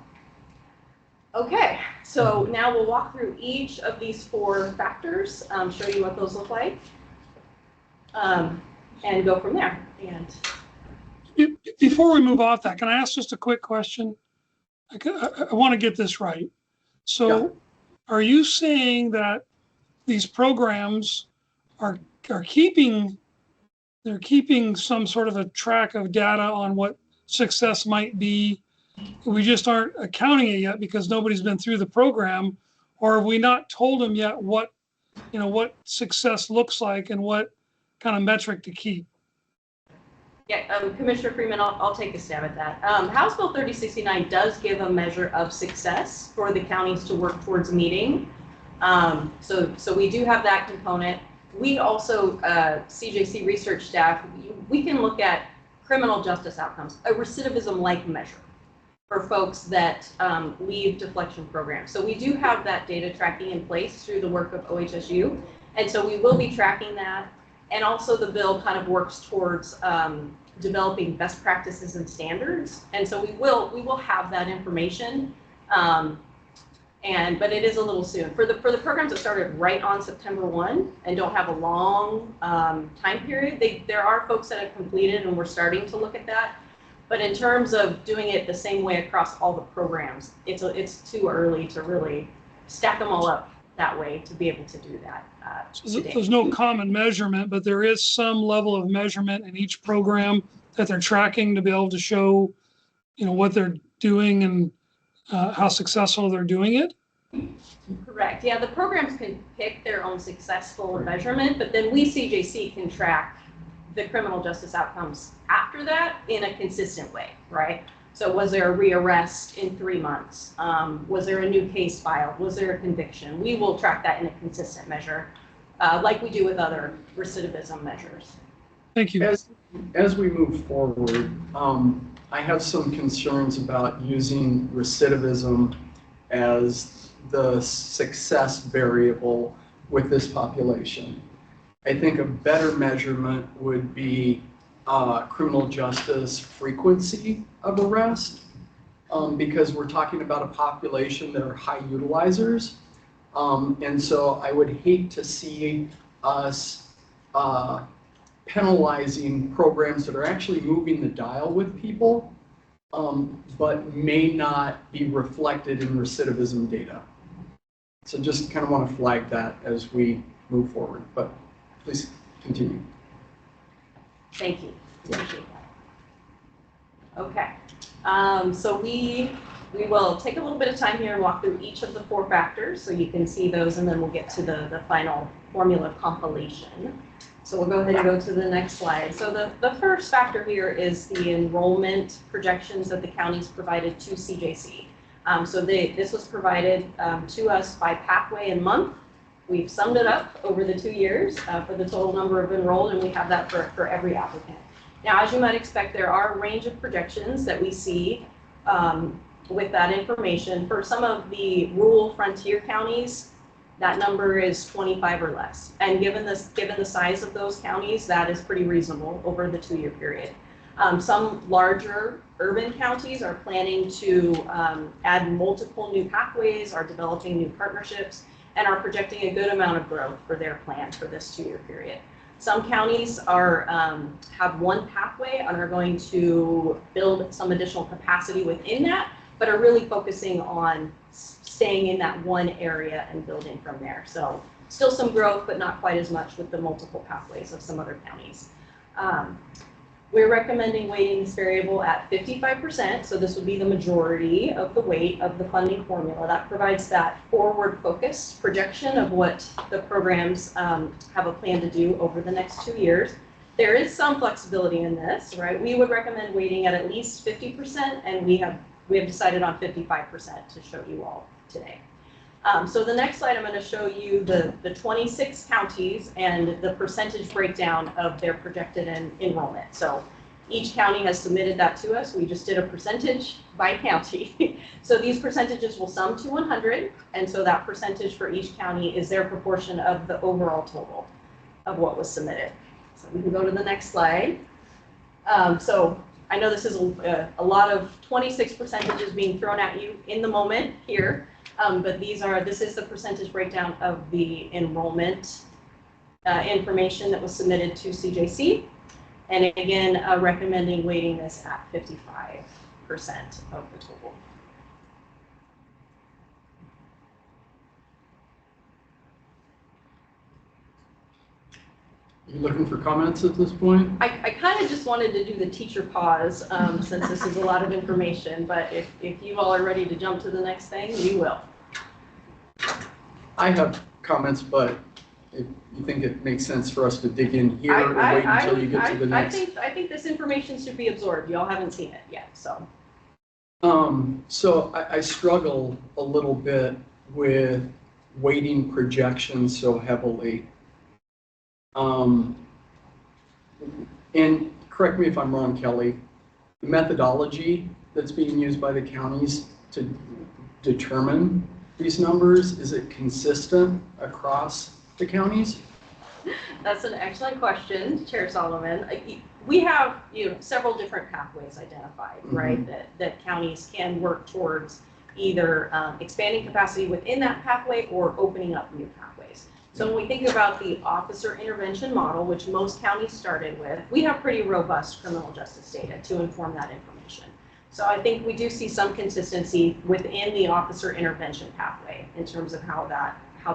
S17: Okay, so now we'll walk through each of these 4 factors, show you what those look like, and go from there. And
S11: before we move off that, can I ask just a quick question? I want to get this right. So are you saying that these programs are keeping some sort of a track of data on what success might be? We just aren't accounting it yet because nobody's been through the program, or have we not told them yet what success looks like and what kind of metric to keep?
S17: Yeah, Commissioner Freeman, I'll take a stab at that. House Bill 3069 does give a measure of success for the counties to work towards meeting. So we do have that component. We also, CJC research staff, we can look at criminal justice outcomes, a recidivism-like measure for folks that leave deflection programs. So we do have that data tracking in place through the work of OHSU. And so we will be tracking that. And also the bill kind of works towards developing best practices and standards. And so we will have that information. But it is a little soon. For the programs that started right on September 1 and don't have a long time period, there are folks that have completed and we're starting to look at that. But in terms of doing it the same way across all the programs, it's too early to really stack them all up that way to be able to do that.
S11: So there's no common measurement, but there is some level of measurement in each program that they're tracking to be able to show, what they're doing and how successful they're doing it.
S17: Correct. Yeah, the programs can pick their own successful measurement, but then we CJC can track the criminal justice outcomes after that in a consistent way, right? So was there a rearrest in 3 months? Was there a new case filed? Was there a conviction? We will track that in a consistent measure, like we do with other recidivism measures.
S11: Thank you.
S4: As we move forward, I have some concerns about using recidivism as the success variable with this population. I think a better measurement would be criminal justice frequency of arrest, because we're talking about a population that are high utilizers. And so I would hate to see us penalizing programs that are actually moving the dial with people, but may not be reflected in recidivism data. So just kind of want to flag that as we move forward, but please continue.
S17: Thank you. Appreciate that. Okay. So we will take a little bit of time here and walk through each of the 4 factors so you can see those, and then we'll get to the final formula compilation. So we'll go ahead and go to the next slide. So the first factor here is the enrollment projections that the counties provided to CJC. This was provided to us by pathway and month. We've summed it up over the 2 years for the total number of enrolled, and we have that for every applicant. Now, as you might expect, there are a range of projections that we see with that information. For some of the rural frontier counties, that number is 25 or less. And given the size of those counties, that is pretty reasonable over the 2-year period. Some larger urban counties are planning to add multiple new pathways, are developing new partnerships, and are projecting a good amount of growth for their plan for this 2-year period. Some counties are have one pathway and are going to build some additional capacity within that, but are really focusing on staying in that one area and building from there. So still some growth, but not quite as much with the multiple pathways of some other counties. We're recommending weighting this variable at 55%, so this would be the majority of the weight of the funding formula. That provides that forward focus projection of what the programs have a plan to do over the next 2 years. There is some flexibility in this, right? We would recommend weighting at least 50%, and we have decided on 55% to show you all today. So the next slide, I'm going to show you the 26 counties and the percentage breakdown of their projected enrollment. So each county has submitted that to us. We just did a percentage by county. So these percentages will sum to 100, and so that percentage for each county is their proportion of the overall total of what was submitted. So we can go to the next slide. So I know this is a lot of 26 percentages being thrown at you in the moment here. But this is the percentage breakdown of the enrollment information that was submitted to CJC. And again, recommending weighting this at 55% of the total.
S4: You looking for comments at this point?
S17: I kind of just wanted to do the teacher pause since this is a lot of information, but if you all are ready to jump to the next thing, we will.
S4: I have comments, but if you think it makes sense for us to dig in here or wait until you get to the next.
S17: I think this information should be absorbed. Y'all haven't seen it yet, so.
S4: So I struggle a little bit with weighting projections so heavily. And correct me if I'm wrong, Kelly, the methodology that's being used by the counties to determine these numbers, is it consistent across the counties?
S17: That's an excellent question, Chair Solomon. We have several different pathways identified, right, that counties can work towards either expanding capacity within that pathway or opening up new pathways. So when we think about the officer intervention model, which most counties started with, we have pretty robust criminal justice data to inform that information. So I think we do see some consistency within the officer intervention pathway in terms of how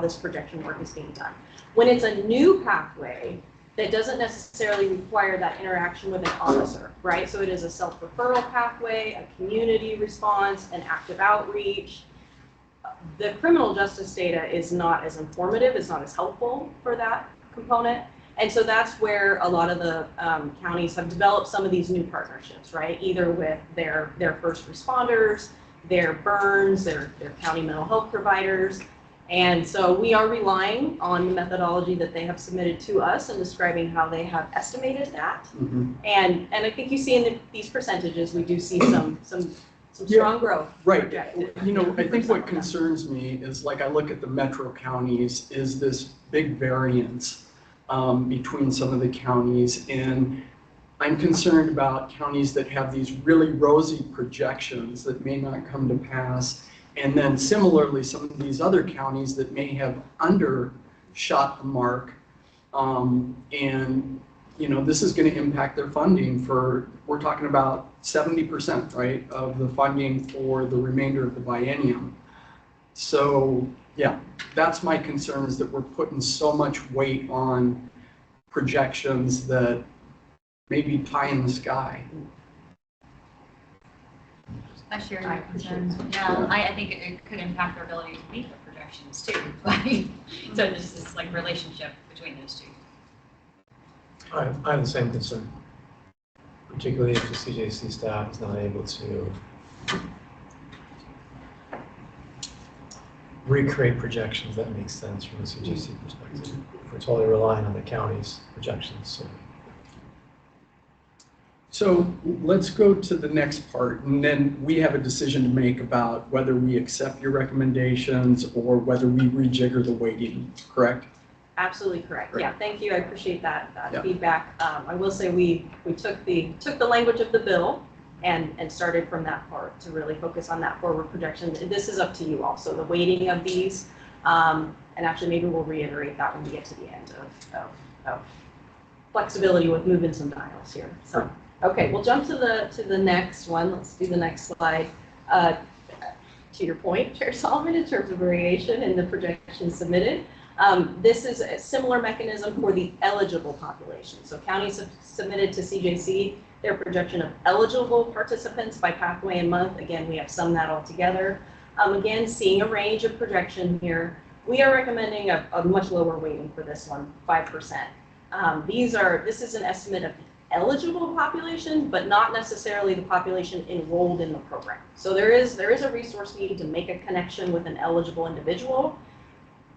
S17: this projection work is being done. When it's a new pathway that doesn't necessarily require that interaction with an officer, right? So it is a self-referral pathway, a community response, an active outreach. The criminal justice data is not as informative, it's not as helpful for that component. And so that's where a lot of the counties have developed some of these new partnerships, right? Either with their first responders, their burns, their county mental health providers. And so we are relying on the methodology that they have submitted to us and describing how they have estimated that. And I think you see in these percentages, we do see some strong growth.
S4: Right. I think what concerns me is, like, I look at the metro counties, is this big variance between some of the counties, and I'm concerned about counties that have these really rosy projections that may not come to pass, and then similarly some of these other counties that may have undershot the mark, and this is going to impact their funding we're talking about 70%, right, of the funding for the remainder of the biennium. So yeah, that's my concern, is that we're putting so much weight on projections that may be pie in the sky.
S15: I share your concerns. Yeah, I think it could impact our ability to meet the projections too. So there's this relationship between those two.
S14: I have the same concern, particularly if the CJC staff is not able to recreate projections that make sense from a CJC perspective. If we're totally relying on the county's projections.
S4: So let's go to the next part, and then we have a decision to make about whether we accept your recommendations or whether we rejigger the weighting, correct?
S17: Absolutely correct.
S4: Right.
S17: Yeah, thank you. I appreciate that feedback. I will say we took the language of the bill and started from that part to really focus on that forward projection. This is up to you all. So the weighting of these, and actually maybe we'll reiterate that when we get to the end of flexibility with moving some dials here. So okay, we'll jump to the next one. Let's do the next slide. To your point, Chair Solomon, in terms of variation in the projections submitted. This is a similar mechanism for the eligible population. So counties have submitted to CJC their projection of eligible participants by pathway and month. Again, we have summed that all together. Again, seeing a range of projection here. We are recommending a much lower weighting for this one, 5%. This is an estimate of the eligible population, but not necessarily the population enrolled in the program. So there is a resource needed to make a connection with an eligible individual,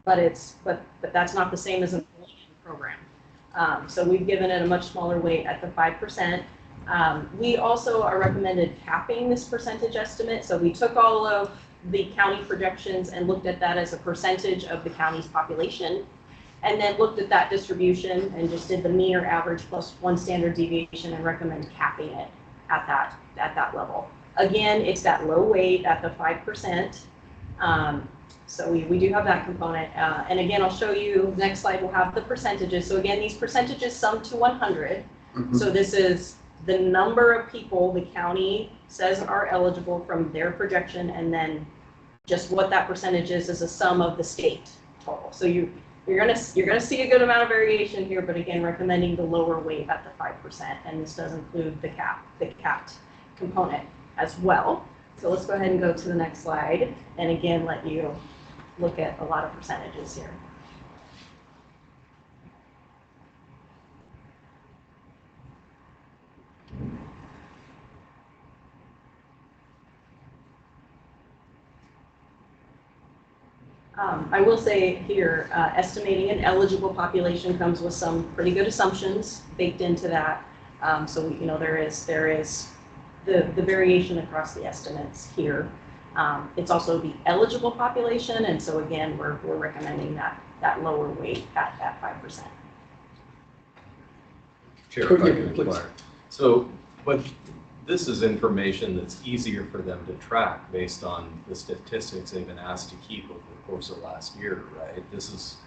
S17: but that's not the same as an program. So we've given it a much smaller weight at the 5%. We also are recommended capping this percentage estimate. So we took all of the county projections and looked at that as a percentage of the county's population, and then looked at that distribution and just did the mean or average plus 1 standard deviation and recommend capping it at that level. Again, it's that low weight at the 5%. So we do have that component. And again, I'll show you, next slide will have the percentages. So again, these percentages sum to 100. So this is the number of people the county says are eligible from their projection, and then just what that percentage is a sum of the state total. So you're gonna see a good amount of variation here, but again, recommending the lower weight at the 5%, and this does include the capped component as well. So let's go ahead and go to the next slide, and again, let you look at a lot of percentages here. I will say here, estimating an eligible population comes with some pretty good assumptions baked into that. So there is the variation across the estimates here. It's also the eligible population, and so again, we're recommending that lower weight at 5%.
S10: Chair, if I can inquire. So, but this is information that's easier for them to track based on the statistics they've been asked to keep over the course of last year, right? This is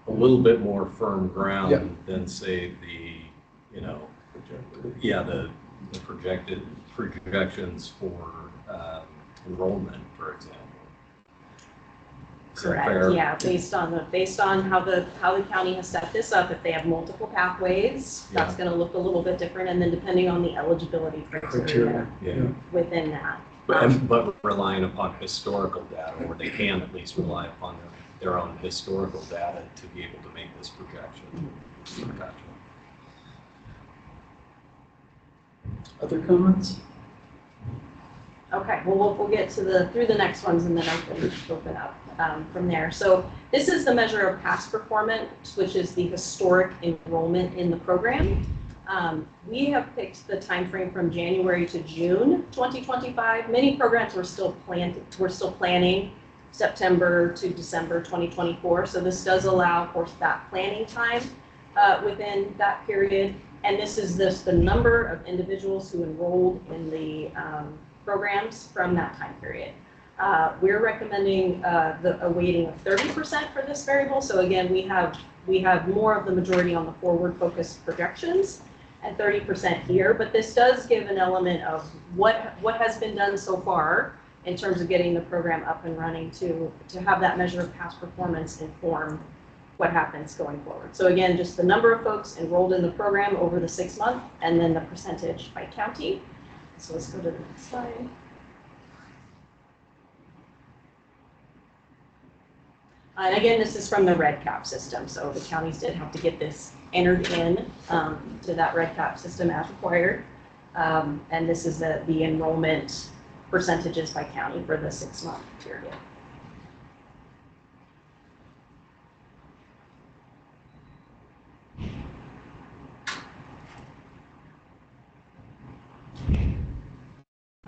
S10: a little bit more firm ground than, say, the projected projections for enrollment, for example.
S17: Correct. Yeah, based on how the county has set this up, if they have multiple pathways, that's going to look a little bit different, and then depending on the eligibility criteria within that.
S10: But relying upon historical data, or they can at least rely upon their own historical data to be able to make this projection. Gotcha.
S4: Other comments?
S17: Okay, well, we'll get to through the next ones and then open up from there. So this is the measure of past performance, which is the historic enrollment in the program. We have picked the time frame from January to June 2025. Many programs were still planning September to December 2024. So this does allow, of course, that planning time within that period. And this is the number of individuals who enrolled in the programs from that time period. We're recommending a weighting of 30% for this variable. So again, we have more of the majority on the forward-focused projections and 30% here. But this does give an element of what has been done so far in terms of getting the program up and running to have that measure of past performance inform what happens going forward. So again, just the number of folks enrolled in the program over the 6 month, and then the percentage by county. So let's go to the next slide. And again, this is from the REDCap system. So the counties did have to get this entered in to that REDCap system as required. And this is the enrollment percentages by county for the 6 month period.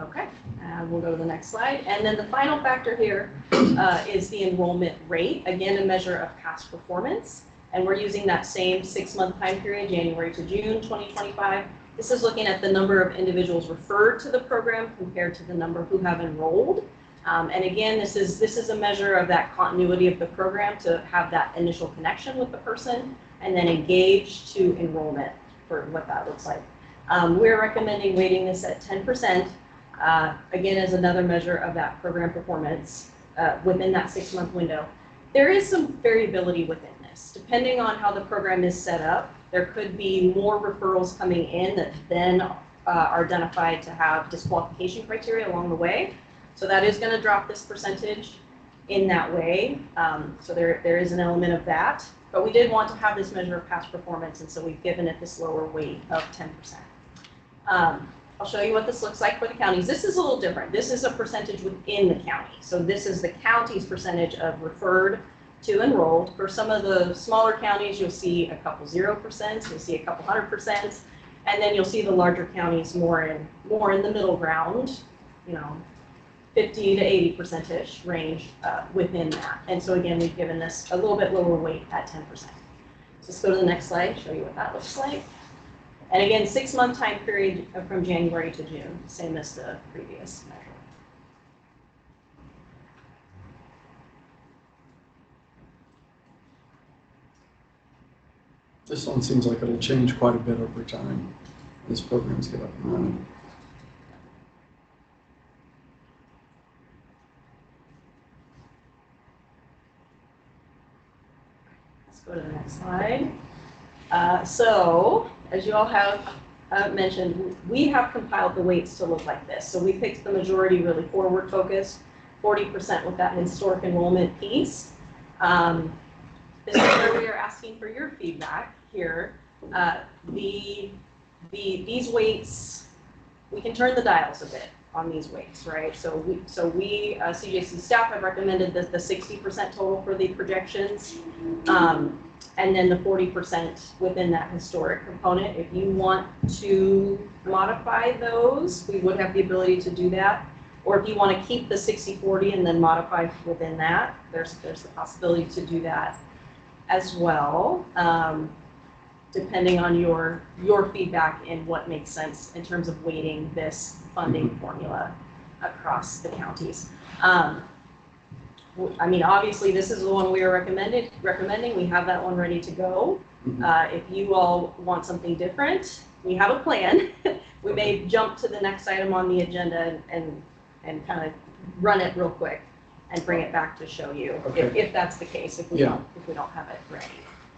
S17: Okay, we'll go to the next slide. And then the final factor here is the enrollment rate, again, a measure of past performance. And we're using that same 6 month time period, January to June 2025. This is looking at the number of individuals referred to the program compared to the number who have enrolled. And again, this is a measure of that continuity of the program to have that initial connection with the person and then engage to enrollment for what that looks like. We're recommending weighting this at 10%. Again, as another measure of that program performance within that 6 month window. There is some variability within this. Depending on how the program is set up, there could be more referrals coming in that then are identified to have disqualification criteria along the way. So that is going to drop this percentage in that way. So there is an element of that. But we did want to have this measure of past performance, and so we've given it this lower weight of 10%. I'll show you what this looks like for the counties. This is a little different. This is a percentage within the county. So this is the county's percentage of referred to enrolled. For some of the smaller counties, you'll see a couple 0%, you'll see a couple 100%, and then you'll see the larger counties more in the middle ground, 50 to 80% range within that. And so again, we've given this a little bit lower weight at 10%. So let's go to the next slide, show you what that looks like. And again, 6-month time period from January to June, same as the previous measure.
S4: This one seems like it'll change quite a bit over time as programs get up and running.
S17: Let's go to the next slide. So, as you all have mentioned, we have compiled the weights to look like this. So we picked the majority really forward focused, 40% with that historic enrollment piece. This is where we are asking for your feedback here. These weights, we can turn the dials a bit on these weights, right? So we CJC staff have recommended the 60% total for the projections, and then the 40% within that historic component. If you want to modify those, we would have the ability to do that. Or if you want to keep the 60-40 and then modify within that, there's the possibility to do that as well, depending on your feedback and what makes sense in terms of weighting this funding formula across the counties. I mean, obviously, this is the one we are recommending. We have that one ready to go. If you all want something different, we have a plan. We may jump to the next item on the agenda and kind of run it real quick and bring it back to show you, if that's the case, if we don't have it ready.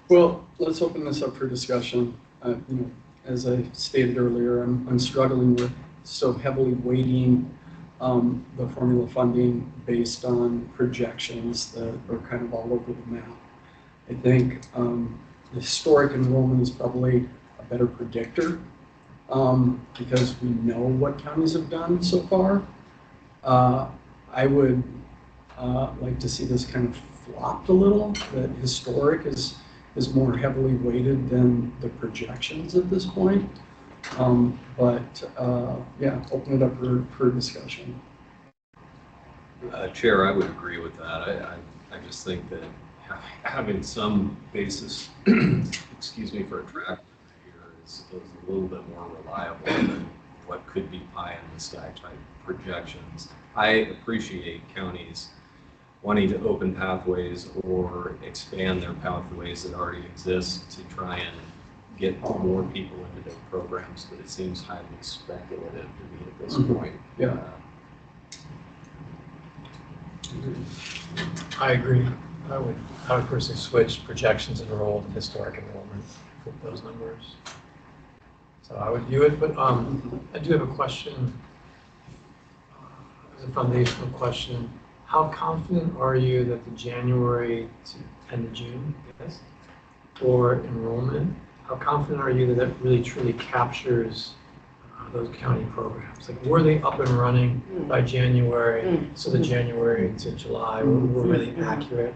S4: Well, let's open this up for discussion. As I stated earlier, I'm struggling with so heavily weighting the formula funding based on projections that are kind of all over the map. I think historic enrollment is probably a better predictor because we know what counties have done so far. I would like to see this kind of flopped a little, that historic is more heavily weighted than the projections at this point. Yeah, open it up for discussion.
S10: Chair, I would agree with that. I just think that having some basis, excuse me, for a track here is a little bit more reliable than what could be pie in the sky type projections. I appreciate counties wanting to open pathways or expand their pathways that already exist to try and get more people into their programs, but it seems highly speculative to me at this point.
S4: Yeah.
S14: I agree. I would personally switch projections enrolled and historic enrollment for those numbers. So I would view it, but I do have a question, as a foundational question. How confident are you that the January to end of June, for enrollment, how confident are you that that really truly captures those county programs? Like, were they up and running by January, so the January to July were really accurate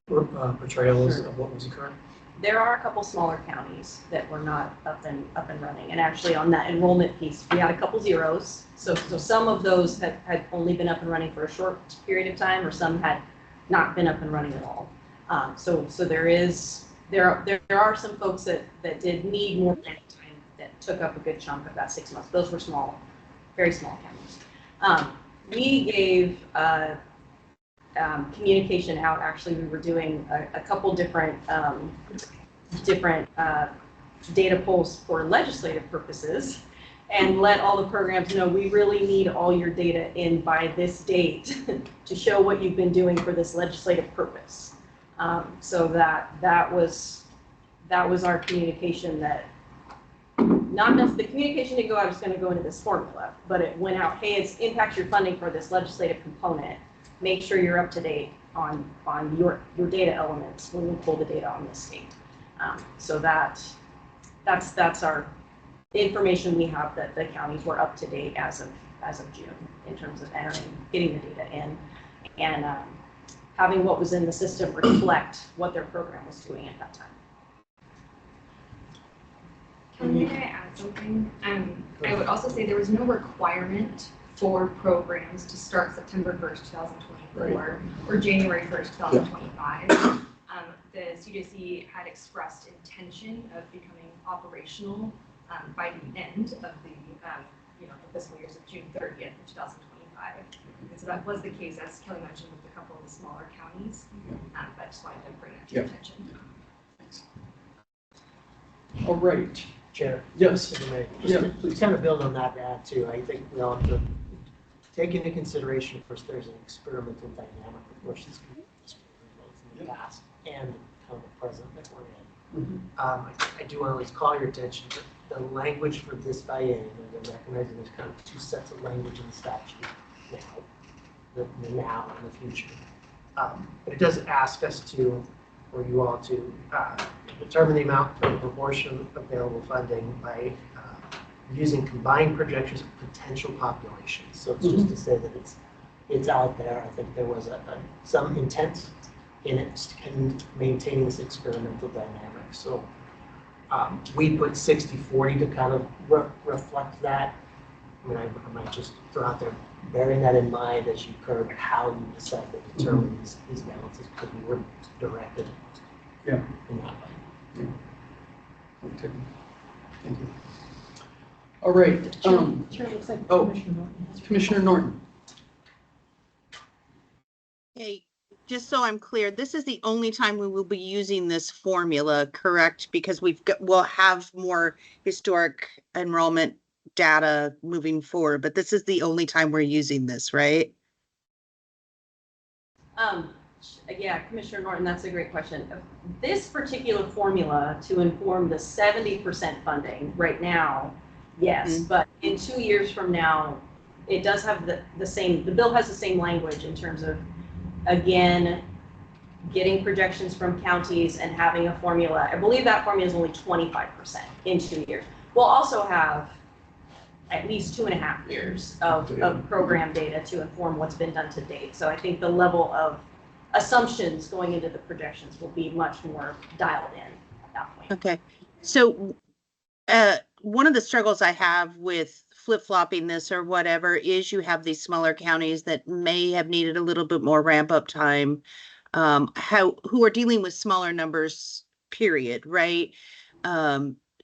S14: portrayals of what was occurring?
S17: There are a couple smaller counties that were not up and running, and actually on that enrollment piece, we had a couple zeros. So some of those had only been up and running for a short period of time, or some had not been up and running at all. So there are some folks that did need more time that took up a good chunk of that 6 months. Those were small, very small counties. We gave communication out. Actually, we were doing a couple different data polls for legislative purposes, and let all the programs know we really need all your data in by this date to show what you've been doing for this legislative purpose. So that was our communication, that not necessarily, the communication didn't go out, it's gonna go into this formula, but it went out, hey, it's impacts your funding for this legislative component. Make sure you're up to date on your data elements when you pull the data on this state. So that's our information we have, that the counties were up to date as of June in terms of getting the data in, and having what was in the system reflect what their program was doing at that time.
S16: Can I add something? I would also say there was no requirement for programs to start September 1st, 2024 or January 1st, 2025. The CJC had expressed intention of becoming operational by the end of the fiscal years of June 30th, 2025. And so that was the case, as Kelly mentioned, with a couple of the smaller counties. But I just wanted to bring that to your attention.
S4: All right.
S13: Chair.
S4: Yes.
S13: If I may.
S4: Yeah,
S13: Just to kind of build on that, add too, I think we all have to take into consideration, of course, there's an experimental dynamic, of course, this can be in the past and kind of the present that we're in. I do want to always call your attention to the language for this biennium, and I'm recognizing there's kind of two sets of language in the statute now, the now and the future. But it does ask us to, or you all to, determine the amount or the proportion of available funding by using combined projections of potential populations. So it's just to say that it's out there. I think there was some intent in it and maintaining this experimental dynamic. So we put 60-40 to kind of reflect that. I mean, I might just throw out there, bearing that in mind as you curve how you decide to determine these balances, because we were directed in that way.
S4: Okay. Thank you. All right.
S5: Chair, looks like Commissioner Norton has-
S4: Commissioner Norton.
S8: Hey, just so I'm clear, this is the only time we will be using this formula, correct? Because we'll have more historic enrollment data moving forward, but this is the only time we're using this, right?
S17: Yeah, Commissioner Norton, that's a great question. This particular formula to inform the 70% funding right now, yes, but in 2 years from now, it does have the same, the bill has the same language in terms of, again, getting projections from counties and having a formula. I believe that formula is only 25% in 2 years. We'll also have at least 2.5 years of program data to inform what's been done to date. So I think the level of assumptions going into the projections will be much more dialed in at that point.
S8: Okay. So one of the struggles I have with flip-flopping this or whatever is you have these smaller counties that may have needed a little bit more ramp up time, who are dealing with smaller numbers, period, right?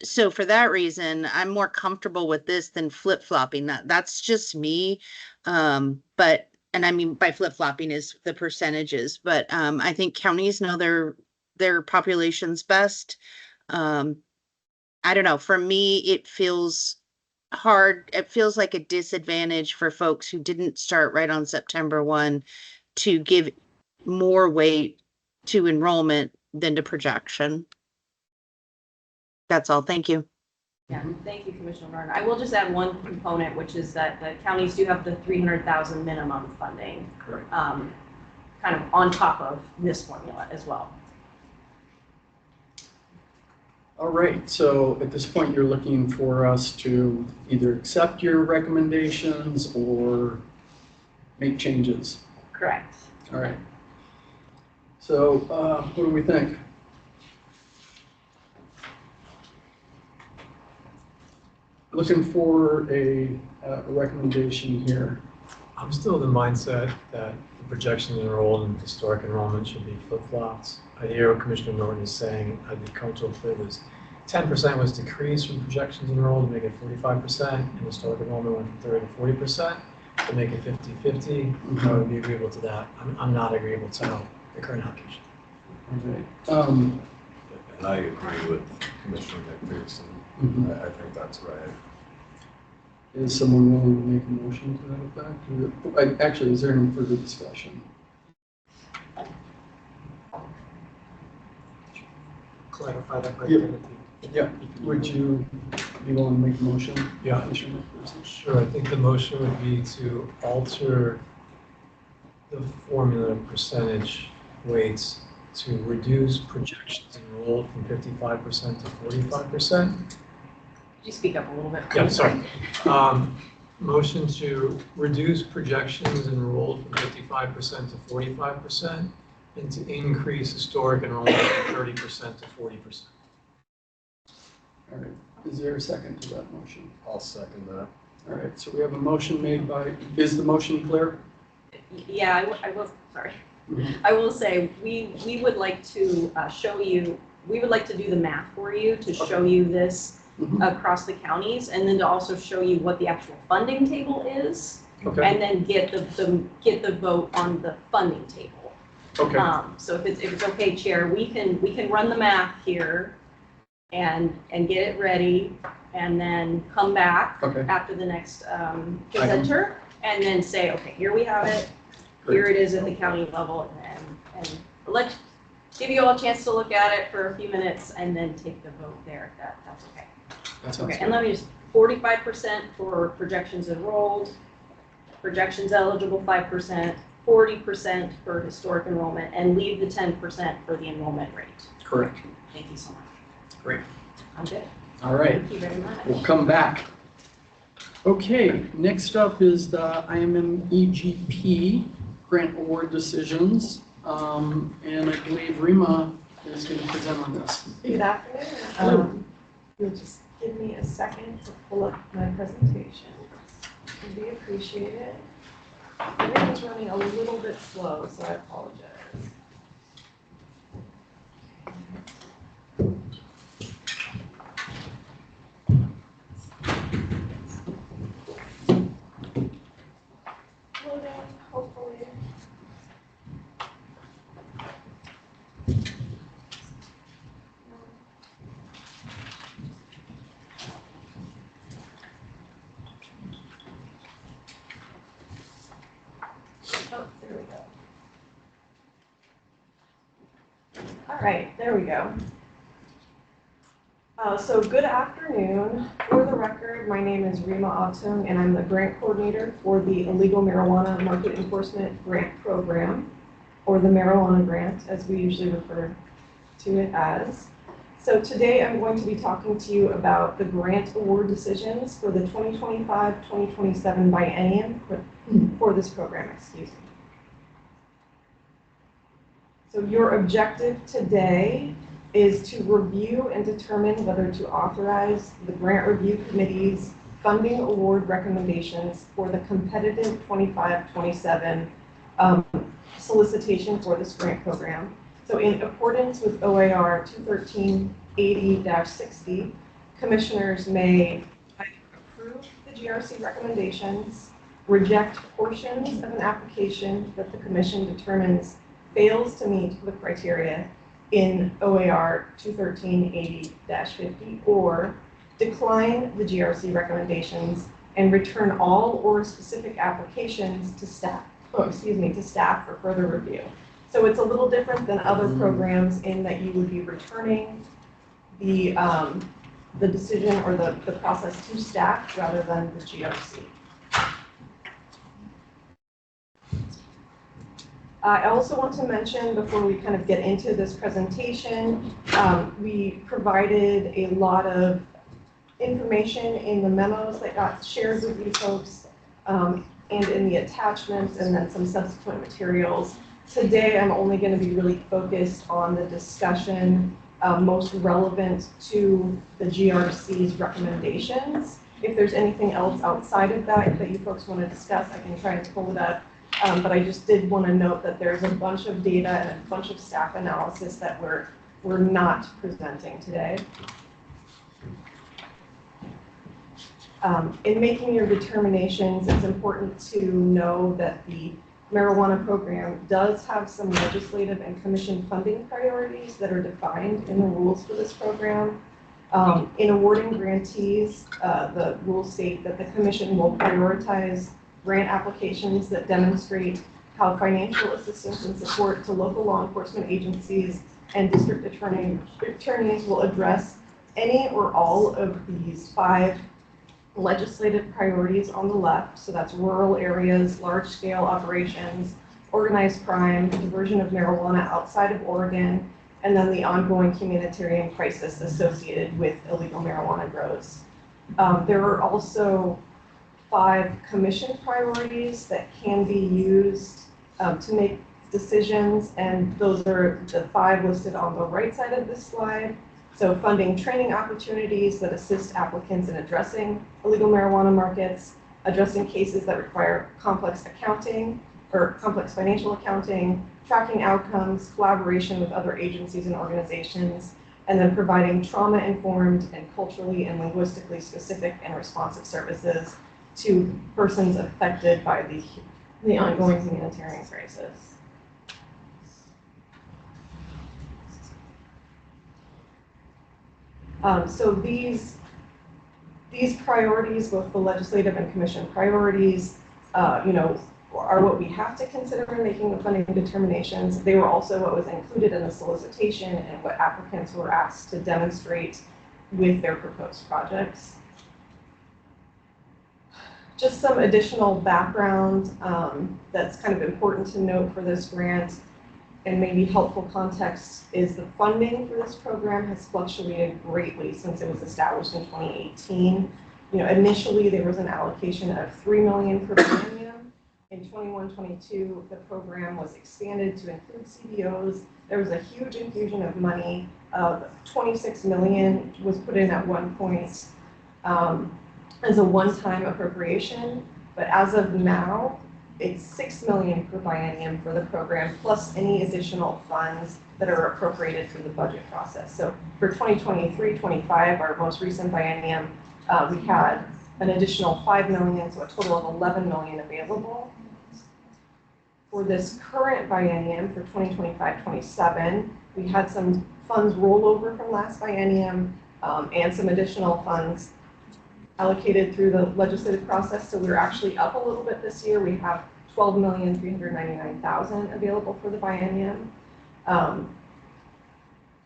S8: So for that reason, I'm more comfortable with this than flip-flopping. That's just me. And I mean by flip-flopping is the percentages, but I think counties know their populations best. I don't know. For me, it feels hard. It feels like a disadvantage for folks who didn't start right on September 1 to give more weight to enrollment than to projection. That's all. Thank you.
S17: Yeah, thank you, Commissioner Norton. I will just add one component, which is that the counties do have the 300,000 minimum funding, kind of on top of this formula as well.
S4: All right, so at this point, you're looking for us to either accept your recommendations or make changes.
S17: Correct.
S4: All right. So what do we think? Looking for a recommendation here.
S14: I'm still of the mindset that the projections enrolled and historic enrollment should be flip-flopped. I hear what Commissioner Norton is saying. I'd be comfortable if it was 10% was decreased from projections enrolled to make it 45%, and historic enrollment went from 30 to 40% to make it 50-50. I would be agreeable to that. I'm not agreeable to the current allocation.
S4: Okay.
S10: And I agree with Commissioner McPherson. I think that's right.
S4: Is someone willing to make a motion to that effect? Actually, is there any further discussion?
S13: Clarify that.
S4: Yeah. Yeah. Would you You want to make a motion?
S14: Yeah.
S4: Commissioner McPherson?
S14: Sure, I think the motion would be to alter the formula percentage weights to reduce projections enrolled from 55% to 45%.
S17: Could you speak up a little bit?
S14: Yeah, sorry. Motion to reduce projections enrolled from 55% to 45% and to increase historic enrollment from 30% to 40%.
S4: All right, is there a second to that motion?
S10: I'll second that.
S4: All right, so we have a motion made by, is the motion clear?
S17: Yeah, I will, sorry. I will say, we would like to show you, we would like to do the math for you to show you this across the counties, and then to also show you what the actual funding table is, and then get the vote on the funding table.
S4: Okay.
S17: So if it's okay, Chair, we can run the math here and get it ready, and then come back after the next presenter, and then say, okay, here we have it, here it is at the county level, and give you all a chance to look at it for a few minutes, and then take the vote there, if that's okay. Okay, and let me just, 45% for projections enrolled, projections eligible 5%, 40% for historic enrollment, and leave the 10% for the enrollment rate.
S4: Correct.
S17: Thank you so much.
S4: Great.
S17: I'm good.
S4: All right.
S17: Thank you very much.
S4: We'll come back. Okay, next up is the IMMEGP grant award decisions. And I believe Rima is going to present on this.
S6: Good afternoon. You'll just give me a second to pull up my presentation. It'd be appreciated. Everything's running a little bit slow, so I apologize. Loading, hopefully. Oh, there we go. All right, there we go. So good afternoon. For the record, my name is Rima Atung, and I'm the grant coordinator for the Illegal Marijuana Market Enforcement Grant Program, or the Marijuana Grant, as we usually refer to it as. So today I'm going to be talking to you about the grant award decisions for the 2025-2027 biennium for this program, excuse me. So your objective today is to review and determine whether to authorize the Grant Review Committee's funding award recommendations for the competitive 25-27 solicitation for this grant program. So in accordance with OAR 213-80-60, commissioners may either approve the GRC recommendations, reject portions of an application that the commission determines fails to meet the criteria in OAR 213-80-50, or decline the GRC recommendations and return all or specific applications to staff, to staff for further review. So it's a little different than other programs in that you would be returning the decision or the process to staff rather than the GRC. I also want to mention, before we kind of get into this presentation, we provided a lot of information in the memos that got shared with you folks, and in the attachments, and then some subsequent materials. Today, I'm only going to be really focused on the discussion most relevant to the GRC's recommendations. If there's anything else outside of that that you folks want to discuss, I can try and pull it up. But I just did want to note that there's a bunch of data and a bunch of staff analysis that we're not presenting today. In making your determinations, it's important to know that the marijuana program does have some legislative and commission funding priorities that are defined in the rules for this program. In awarding grantees, the rules state that the commission will prioritize grant applications that demonstrate how financial assistance and support to local law enforcement agencies and district attorneys will address any or all of these 5 legislative priorities on the left, so that's rural areas, large-scale operations, organized crime, diversion of marijuana outside of Oregon, and then the ongoing humanitarian crisis associated with illegal marijuana grows. There are also 5 commission priorities that can be used to make decisions, and those are the 5 listed on the right side of this slide. So funding training opportunities that assist applicants in addressing illegal marijuana markets, addressing cases that require complex accounting or complex financial accounting, tracking outcomes, collaboration with other agencies and organizations, and then providing trauma-informed and culturally and linguistically specific and responsive services to persons affected by the ongoing humanitarian crisis. So these priorities, both the legislative and commission priorities, are what we have to consider in making the funding determinations. They were also what was included in the solicitation and what applicants were asked to demonstrate with their proposed projects. Just some additional background that's kind of important to note for this grant and maybe helpful context is the funding for this program has fluctuated greatly since it was established in 2018. Initially there was an allocation of $3 million per biennium. In 21-22, the program was expanded to include CBOs. There was a huge infusion of money. $26 million was put in at one point as a one-time appropriation, but as of now, it's $6 million per biennium for the program, plus any additional funds that are appropriated through the budget process. So for 2023-25, our most recent biennium, we had an additional $5 million, so a total of $11 million available. For this current biennium, for 2025-27, we had some funds roll over from last biennium and some additional funds allocated through the legislative process. So we're actually up a little bit this year. We have $12,399,000 available for the biennium.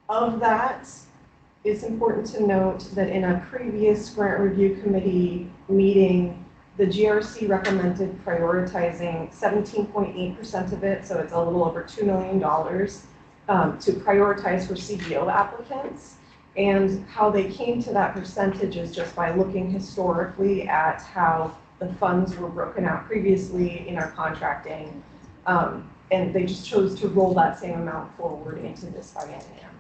S6: Of that, it's important to note that in a previous grant review committee meeting, the GRC recommended prioritizing 17.8% of it, so it's a little over $2 million, to prioritize for CBO applicants. And how they came to that percentage is just by looking historically at how the funds were broken out previously in our contracting, and they just chose to roll that same amount forward into this biennium.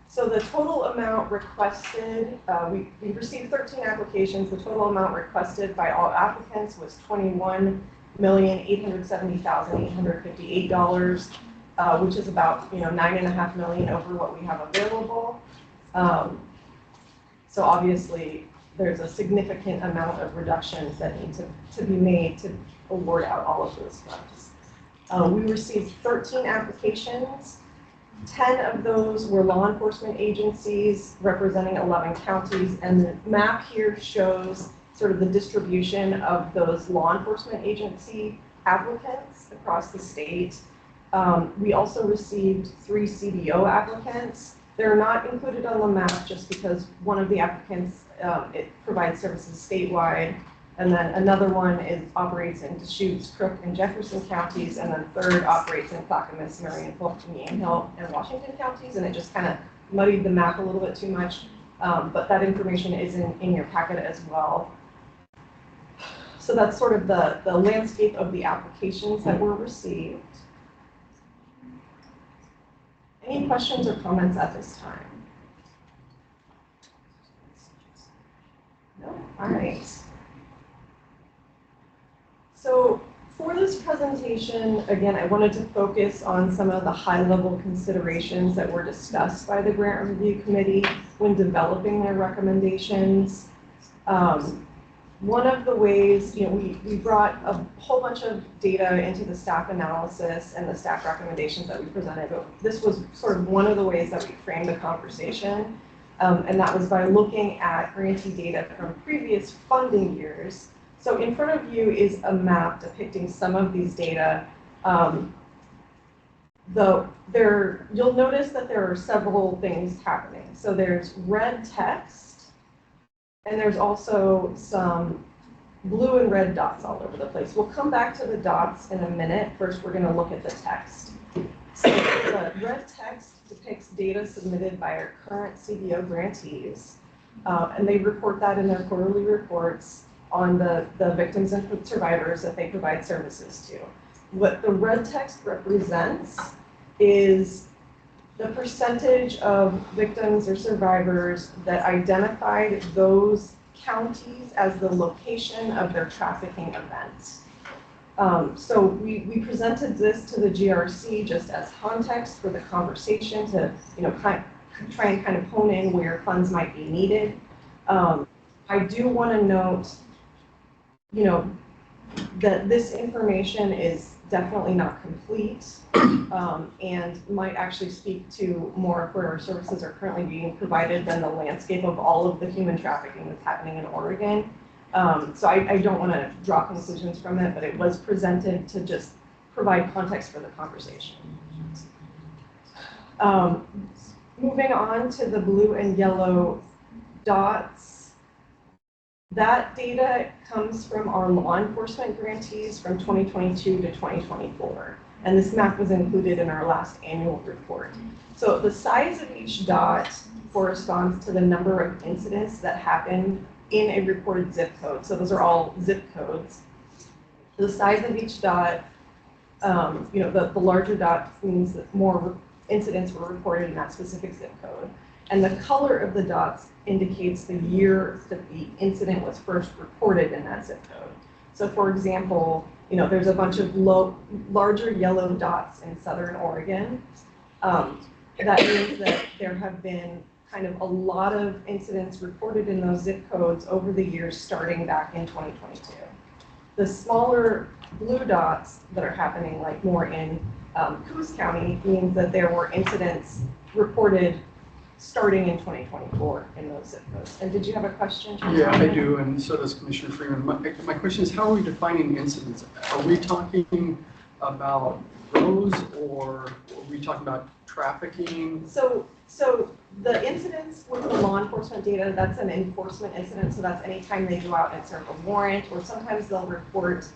S6: So the total amount requested, we received 13 applications. The total amount requested by all applicants was $21,870,858, which is about $9.5 million over what we have available. So obviously, there's a significant amount of reductions that need to be made to award out all of those funds. We received 13 applications. 10 of those were law enforcement agencies representing 11 counties, and the map here shows sort of the distribution of those law enforcement agency applicants across the state. We also received 3 CBO applicants. They're not included on the map just because one of the applicants, it provides services statewide, and then another one operates in Deschutes, Crook, and Jefferson counties, and then third operates in Clackamas, Marion, Polk, Yamhill, and Washington counties, and it just kind of muddied the map a little bit too much, but that information is in your packet as well. So that's sort of the landscape of the applications that were received. Any questions or comments at this time? No? All right. So for this presentation, again, I wanted to focus on some of the high-level considerations that were discussed by the Grant Review Committee when developing their recommendations. One of the ways, we brought a whole bunch of data into the staff analysis and the staff recommendations that we presented, but this was sort of one of the ways that we framed the conversation, and that was by looking at grantee data from previous funding years. So in front of you is a map depicting some of these data. you'll notice that there are several things happening. So there's red text, and there's also some blue and red dots all over the place. We'll come back to the dots in a minute. First, we're going to look at the text. So the red text depicts data submitted by our current CBO grantees, and they report that in their quarterly reports on the victims and survivors that they provide services to. What the red text represents is the percentage of victims or survivors that identified those counties as the location of their trafficking events. So we presented this to the GRC just as context for the conversation to, try and kind of hone in where funds might be needed. I do want to note, that this information is definitely not complete and might actually speak to more of where our services are currently being provided than the landscape of all of the human trafficking that's happening in Oregon. So I don't want to draw conclusions from it, but it was presented to just provide context for the conversation. Moving on to the blue and yellow dots. That data comes from our law enforcement grantees from 2022 to 2024. And this map was included in our last annual report. So the size of each dot corresponds to the number of incidents that happened in a reported zip code. So those are all zip codes. The size of each dot, the larger dot means that more incidents were reported in that specific zip code. And the color of the dots indicates the year that the incident was first reported in that zip code. So for example, there's a bunch of larger yellow dots in Southern Oregon. That means that there have been kind of a lot of incidents reported in those zip codes over the years starting back in 2022. The smaller blue dots that are happening like more in Coos County means that there were incidents reported starting in 2024 in those zip codes. And did you have a question?
S4: Yeah, I do, and so does Commissioner Freeman. My question is, how are we defining incidents? Are we talking about those, or are we talking about trafficking?
S6: So the incidents with the law enforcement data, that's an enforcement incident, so that's anytime they go out and serve a warrant, or sometimes they'll report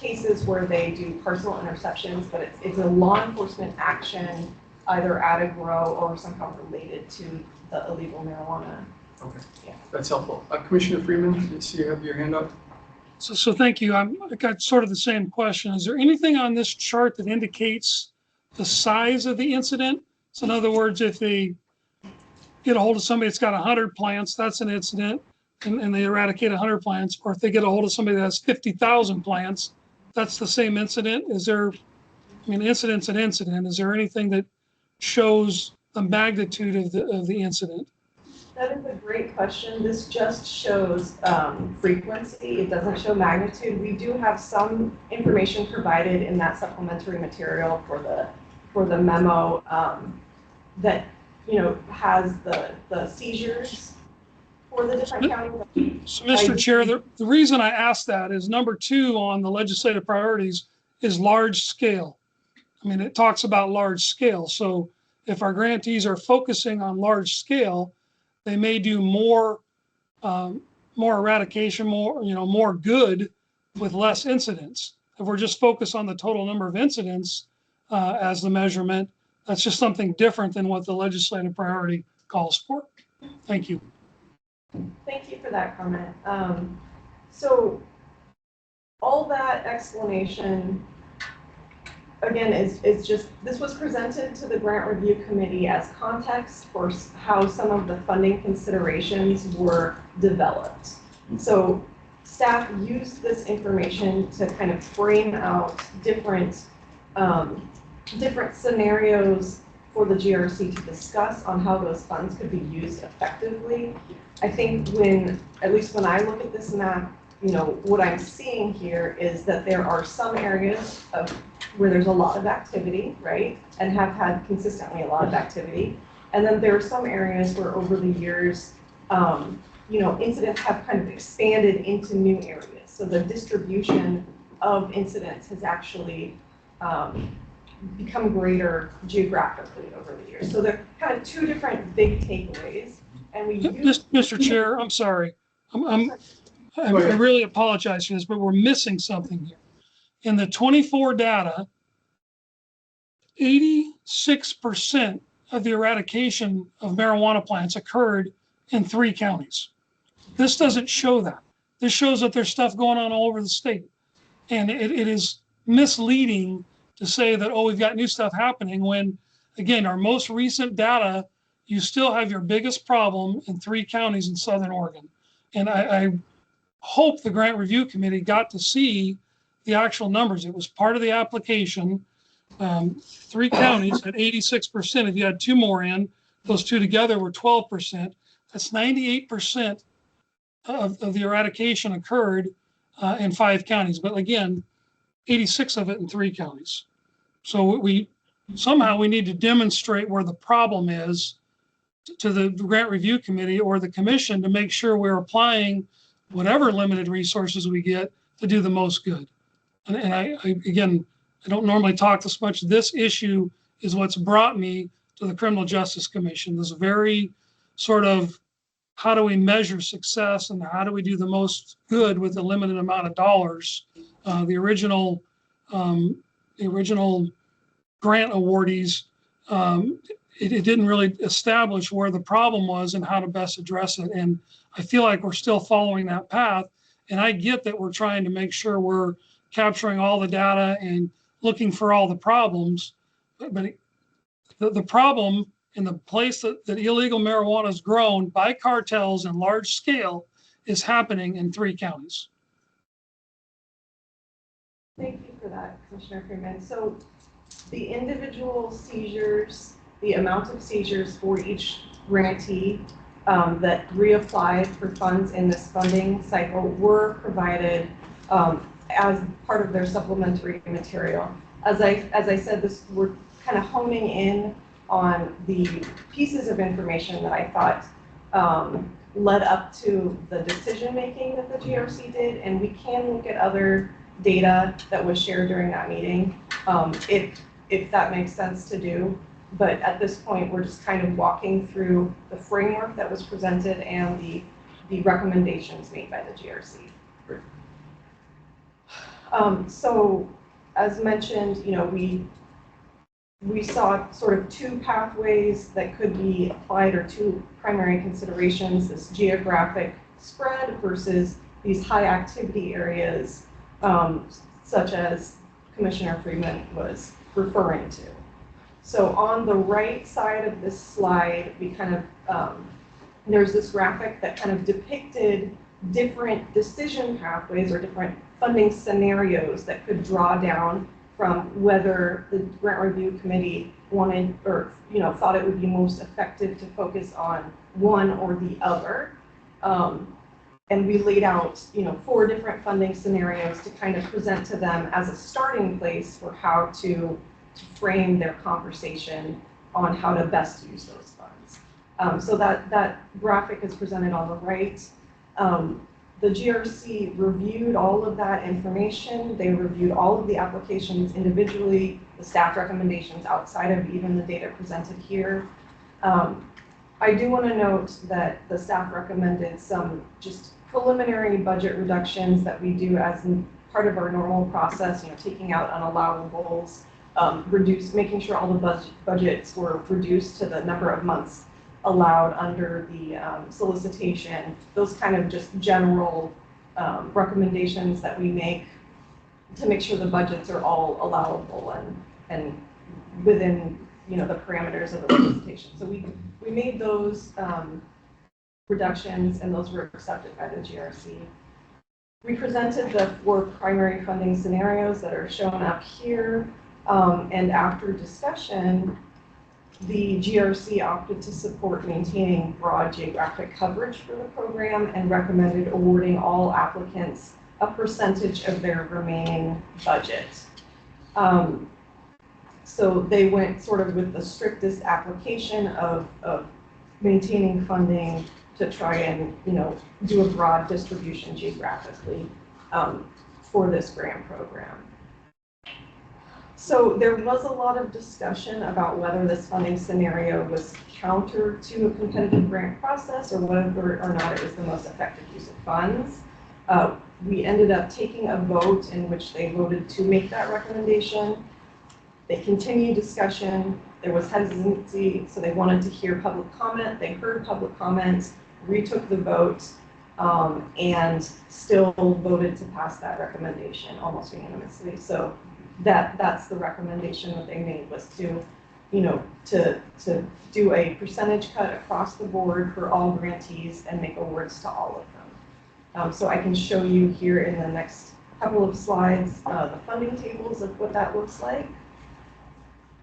S6: cases where they do parcel interceptions, but it's a law enforcement action either at a grow or somehow related to the illegal marijuana.
S4: Okay,
S6: yeah.
S4: That's helpful. Commissioner Freeman, I see you have your hand up.
S11: So thank you. I got sort of the same question. Is there anything on this chart that indicates the size of the incident? So in other words, if they get a hold of somebody that's got 100 plants, that's an incident, and they eradicate 100 plants. Or if they get a hold of somebody that has 50,000 plants, that's the same incident. Is there, incident's an incident. Is there anything that shows the magnitude of the incident?
S6: That is a great question. This just shows frequency. It doesn't show magnitude. We do have some information provided in that supplementary material for the memo that has the seizures for the different counties.
S11: So, Mr. Chair, the reason I asked that is number 2 on the legislative priorities is large scale. It talks about large scale. So if our grantees are focusing on large scale, they may do more eradication, more good with less incidents. If we're just focused on the total number of incidents as the measurement, that's just something different than what the legislative priority calls for. Thank you.
S6: Thank you for that comment. So all that explanation, again, is just, this was presented to the Grant Review Committee as context for how some of the funding considerations were developed. So staff used this information to kind of frame out different scenarios for the GRC to discuss on how those funds could be used effectively. I think at least when I look at this map, what I'm seeing here is that there are some areas where there's a lot of activity, right? And have had consistently a lot of activity. And then there are some areas where over the years, incidents have kind of expanded into new areas. So the distribution of incidents has actually become greater geographically over the years. So they're kind of two different big takeaways. And we
S11: Mr. Chair, I'm sorry. I really apologize for this, but we're missing something here. In the 24 data, 86% of the eradication of marijuana plants occurred in 3 counties. This doesn't show that. This shows that there's stuff going on all over the state. And it is misleading to say that, oh, we've got new stuff happening when, again, our most recent data, you still have your biggest problem in 3 counties in Southern Oregon. And I hope the Grant Review Committee got to see the actual numbers. It was part of the application. 3 counties at 86%. If you had 2 more in, those 2 together were 12%. That's 98% of the eradication occurred in 5 counties. But again, 86 of it in 3 counties. So we somehow we need to demonstrate where the problem is to the Grant Review Committee or the Commission to make sure we're applying whatever limited resources we get to do the most good. And I again, I don't normally talk this much. This issue is what's brought me to the Criminal Justice Commission. This very sort of how do we measure success and how do we do the most good with a limited amount of dollars. The original grant awardees, it didn't really establish where the problem was and how to best address it. And I feel like we're still following that path. And I get that we're trying to make sure we're capturing all the data and looking for all the problems. But the problem in the place that illegal marijuana is grown by cartels in large scale is happening in 3 counties.
S6: Thank you for that, Commissioner Freeman. So the individual seizures, the amount of seizures for each grantee that reapplied for funds in this funding cycle were provided as part of their supplementary material. As I said, we're kind of honing in on the pieces of information that I thought led up to the decision making that the GRC did, and we can look at other data that was shared during that meeting if that makes sense to do. But at this point, we're just kind of walking through the framework that was presented and the recommendations made by the GRC. So as mentioned, you know, we saw sort of 2 pathways that could be applied, or 2 primary considerations: this geographic spread versus these high activity areas, such as Commissioner Freeman was referring to. So on the right side of this slide, we kind of, there's this graphic that kind of depicted different decision pathways or different funding scenarios that could draw down from whether the Grant Review Committee wanted, or thought it would be most effective to focus on one or the other. And we laid out 4 different funding scenarios to kind of present to them as a starting place for how to frame their conversation on how to best use those funds. So that graphic is presented on the right. The GRC reviewed all of that information. They reviewed all of the applications individually, the staff recommendations outside of even the data presented here. I do want to note that the staff recommended some just preliminary budget reductions that we do as part of our normal process, taking out unallowables, making sure all the budgets were reduced to the number of months allowed under the solicitation, those kind of just general recommendations that we make to make sure the budgets are all allowable and within the parameters of the solicitation. So we made those reductions, and those were accepted by the GRC. We presented the 4 primary funding scenarios that are shown up here, and after discussion, the GRC opted to support maintaining broad geographic coverage for the program and recommended awarding all applicants a percentage of their remaining budget. So they went sort of with the strictest application of maintaining funding to try and do a broad distribution geographically for this grant program. So there was a lot of discussion about whether this funding scenario was counter to a competitive grant process or whether or not it was the most effective use of funds. We ended up taking a vote in which they voted to make that recommendation. They continued discussion. There was hesitancy, so they wanted to hear public comment. They heard public comments, retook the vote, and still voted to pass that recommendation almost unanimously. So that's the recommendation that they made, was to, to do a percentage cut across the board for all grantees and make awards to all of them. So I can show you here in the next couple of slides the funding tables of what that looks like.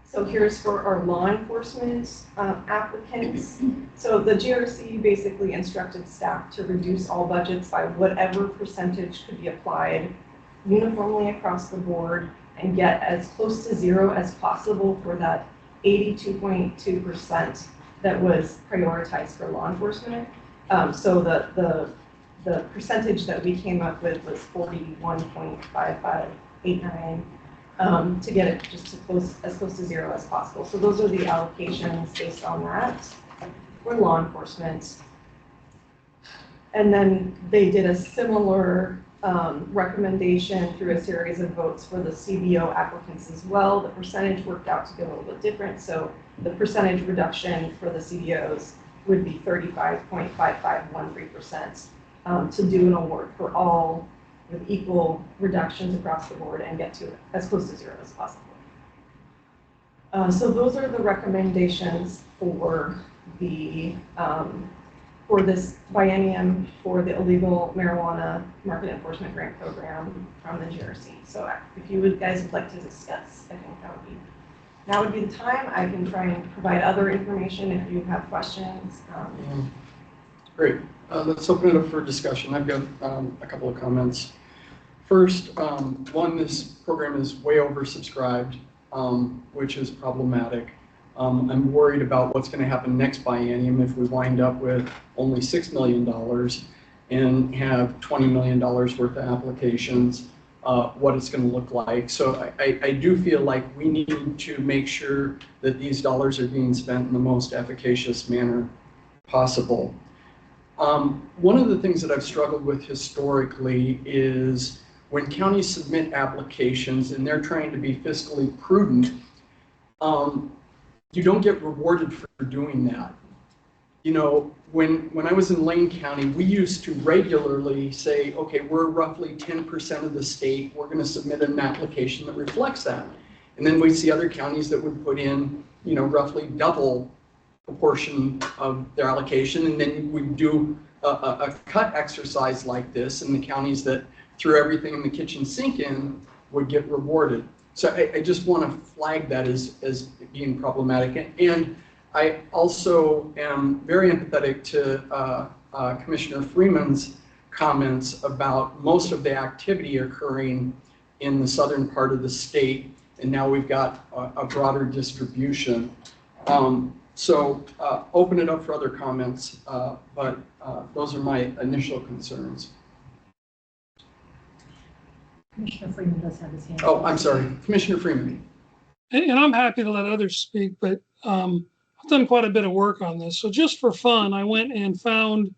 S6: So here's for our law enforcement applicants. So the GRC basically instructed staff to reduce all budgets by whatever percentage could be applied uniformly across the board and get as close to zero as possible for that 82.2% that was prioritized for law enforcement. So the percentage that we came up with was 41.5589 to get it just as close to zero as possible. So those are the allocations based on that for law enforcement. And then they did a similar recommendation through a series of votes for the CBO applicants as well. The percentage worked out to be a little bit different. So the percentage reduction for the CBOs would be 35.5513%. To do an award for all with equal reductions across the board and get to as close to zero as possible. So those are the recommendations for the for this biennium for the illegal marijuana market enforcement grant program from the GRC. So if you guys would like to discuss, I think that would be the time. I can try and provide other information if you have questions.
S4: Great. Let's open it up for discussion. I've got a couple of comments. First, one, this program is way oversubscribed, which is problematic. I'm worried about what's going to happen next biennium if we wind up with only $6 million and have $20 million worth of applications, what it's going to look like. So I do feel like we need to make sure that these dollars are being spent in the most efficacious manner possible. One of the things that I've struggled with historically is when counties submit applications and they're trying to be fiscally prudent, you don't get rewarded for doing that. When I was in Lane County, we used to regularly say, okay, we're roughly 10% of the state, we're going to submit an application that reflects that. And then we see other counties that would put in, roughly double proportion of their allocation, and then we do a cut exercise like this, and the counties that threw everything in the kitchen sink in would get rewarded. So I just want to flag that as being problematic. And I also am very empathetic to Commissioner Freeman's comments about most of the activity occurring in the southern part of the state, and now we've got a broader distribution. So open it up for other comments, but those are my initial concerns.
S5: Commissioner Freeman does have his hand.
S4: Oh, I'm sorry, Commissioner Freeman.
S11: And I'm happy to let others speak, but I've done quite a bit of work on this. So just for fun, I went and found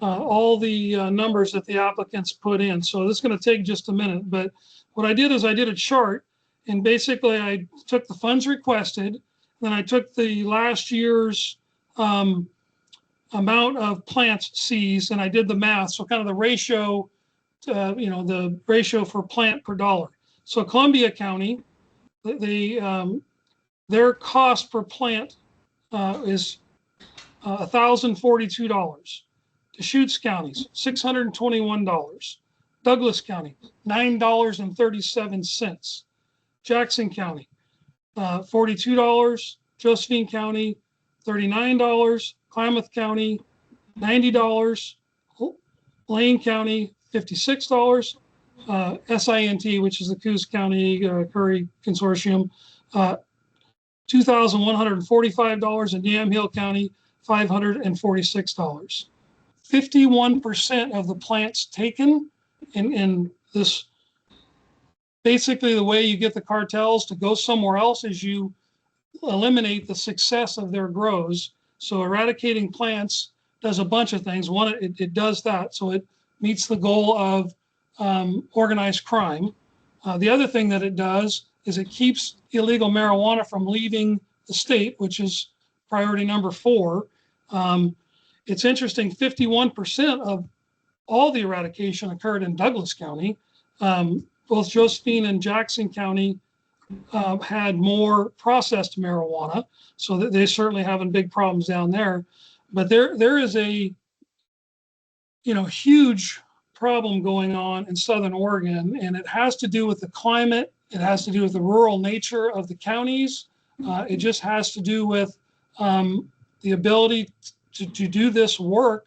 S11: all the numbers that the applicants put in. So this is going to take just a minute, but what I did is I did a chart, and basically I took the funds requested. Then I took the last year's amount of plants seized, and I did the math. So kind of the ratio, the ratio for plant per dollar. So Columbia County, their cost per plant is $1,042. Deschutes County, $621. Douglas County, $9.37. Jackson County, $42, Josephine County, $39, Klamath County, $90, Lane County, $56, SINT, which is the Coos County Curry Consortium, $2,145, and Yamhill County, $546. 51% of the plants taken in this basically the way you get the cartels to go somewhere else is you eliminate the success of their grows. So eradicating plants does a bunch of things. One, it does that. So it meets the goal of organized crime. The other thing that it does is it keeps illegal marijuana from leaving the state, which is priority number 4. It's interesting, 51% of all the eradication occurred in Douglas County. Both Josephine and Jackson County had more processed marijuana, so that they certainly having big problems down there. But there is a huge problem going on in Southern Oregon, and it has to do with the climate. It has to do with the rural nature of the counties. It just has to do with the ability to do this work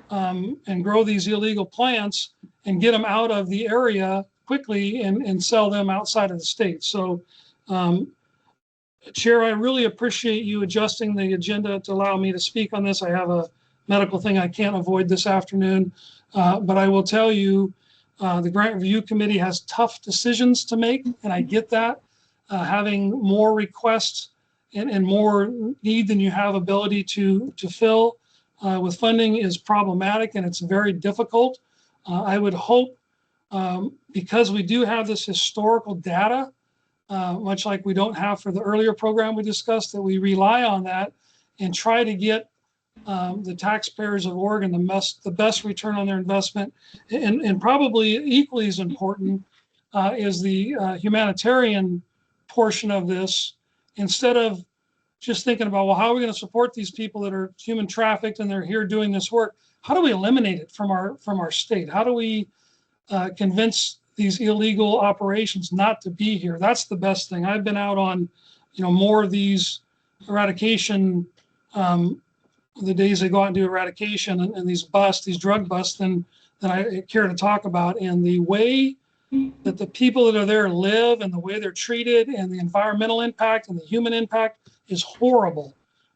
S11: and grow these illegal plants and get them out of the area quickly and sell them outside of the state. So, Chair, I really appreciate you adjusting the agenda to allow me to speak on this. I have a medical thing I can't avoid this afternoon, but I will tell you, the Grant Review Committee has tough decisions to make, and I get that. Having more requests and more need than you have ability to fill with funding is problematic, and it's very difficult. I would hope, because we do have this historical data, much like we don't have for the earlier program we discussed, that we rely on that and try to get the taxpayers of Oregon the best return on their investment. And probably equally as important is the humanitarian portion of this. Instead of just thinking about, well, how are we going to support these people that are human trafficked and they're here doing this work? How do we eliminate it from our state? How do we convince these illegal operations not to be here? That's the best thing. I've been out on, more of these eradication, the days they go out and do eradication and these drug busts than I care to talk about. And the way that the people that are there live and the way they're treated and the environmental impact and the human impact is horrible.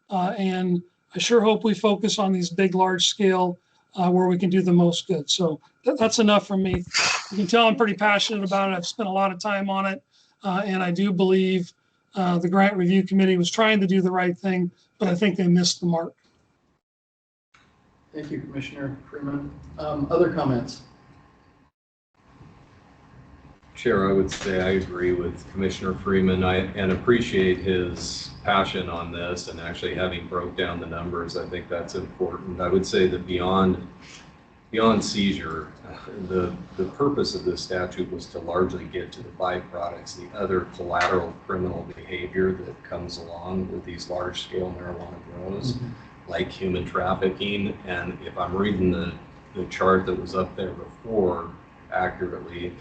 S11: And I sure hope we focus on these big, large scale where we can do the most good. So that's enough from me. You can tell I'm pretty passionate about it. I've spent a lot of time on it. And I do believe the Grant Review Committee was trying to do the right thing, but I think they missed the mark.
S4: Thank you, Commissioner Freeman. Other comments?
S10: Chair, I would say I agree with Commissioner Freeman and appreciate his passion on this and actually having broke down the numbers. I think that's important. I would say that beyond seizure, the purpose of this statute was to largely get to the byproducts, the other collateral criminal behavior that comes along with these large-scale marijuana grows, like human trafficking. And if I'm reading the chart that was up there before accurately,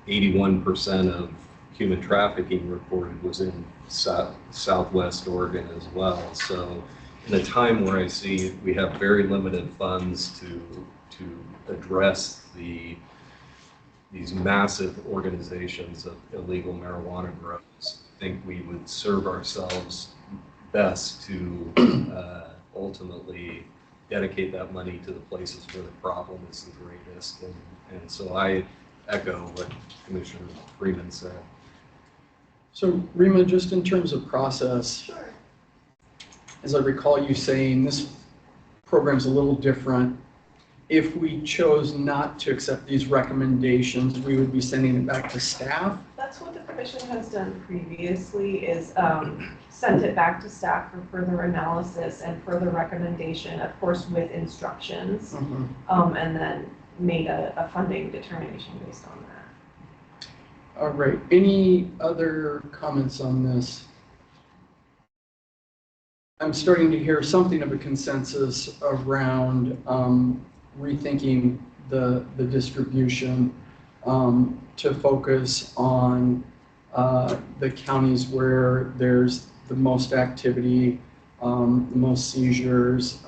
S10: 81% of human trafficking reported was in Southwest Oregon as well. So in a time where I see we have very limited funds to address these massive organizations of illegal marijuana grows, I think we would serve ourselves best to ultimately dedicate that money to the places where the problem is the greatest. And so I echo what Commissioner Freeman said.
S4: So Rima, just in terms of process, as I recall you saying, this program's a little different. If we chose not to accept these recommendations, we would be sending it back to staff?
S6: That's what the commission has done previously, is sent it back to staff for further analysis and further recommendation, of course with instructions, and then made a funding determination based on that.
S4: All right, any other comments on this? I'm starting to hear something of a consensus around rethinking the distribution to focus on the counties where there's the most activity, the most seizures,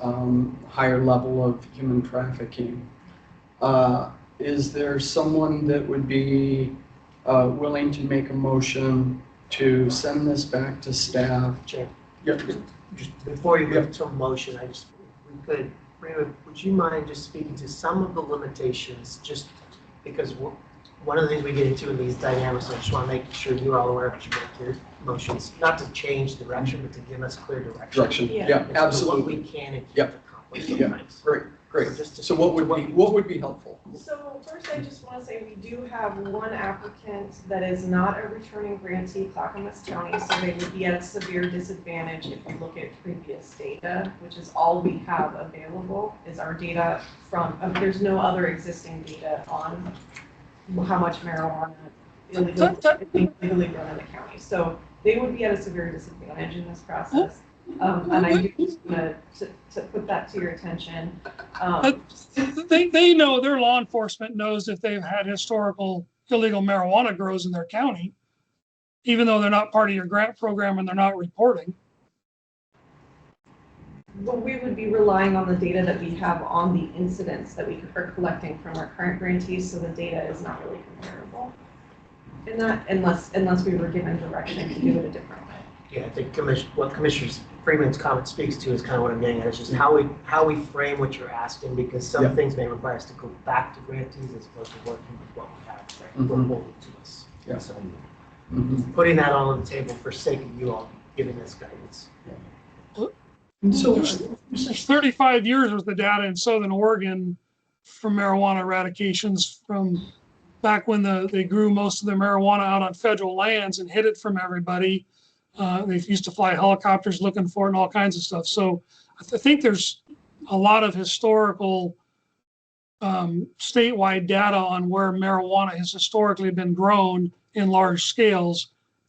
S4: higher level of human trafficking. Is there someone that would be willing to make a motion to send this back to staff?
S13: Chair.
S4: Yep.
S13: Just before you move to a motion, would you mind just speaking to some of the limitations, just because one of the things we get into in these dynamics, I just want to make sure you're all aware of your motions, not to change direction, but to give us clear direction.
S4: Direction, yeah,
S13: As to
S4: absolutely.
S13: What we can and
S4: Yep.
S13: can't accomplish.
S4: Yeah, great, great. So what would be helpful?
S6: So first, I just want to say we do have one applicant that is not a returning grantee, Clackamas County, so they would be at a severe disadvantage if you look at previous data, which is all we have available is our data from, there's no other existing data on how much marijuana illegally grown in the county. So they would be at a severe disadvantage in this process. And I do just want to put that to your attention.
S11: They know, their law enforcement knows if they've had historical illegal marijuana grows in their county, even though they're not part of your grant program and they're not reporting.
S6: But we would be relying on the data that we have on the incidents that we are collecting from our current grantees, so the data is not really comparable. In that, unless we were given direction to do it a different way.
S13: Yeah, I think what Commissioner Freeman's comment speaks to is kind of what I'm getting at, is just how we frame what you're asking, because some things may require us to go back to grantees as opposed to working with what we have available to us.
S4: Yeah.
S13: So putting that all on the table for sake of you all giving us guidance.
S11: So there's 35 years worth of data in Southern Oregon for marijuana eradications from back when they grew most of their marijuana out on federal lands and hid it from everybody. They used to fly helicopters looking for it and all kinds of stuff. So I think there's a lot of historical statewide data on where marijuana has historically been grown in large scales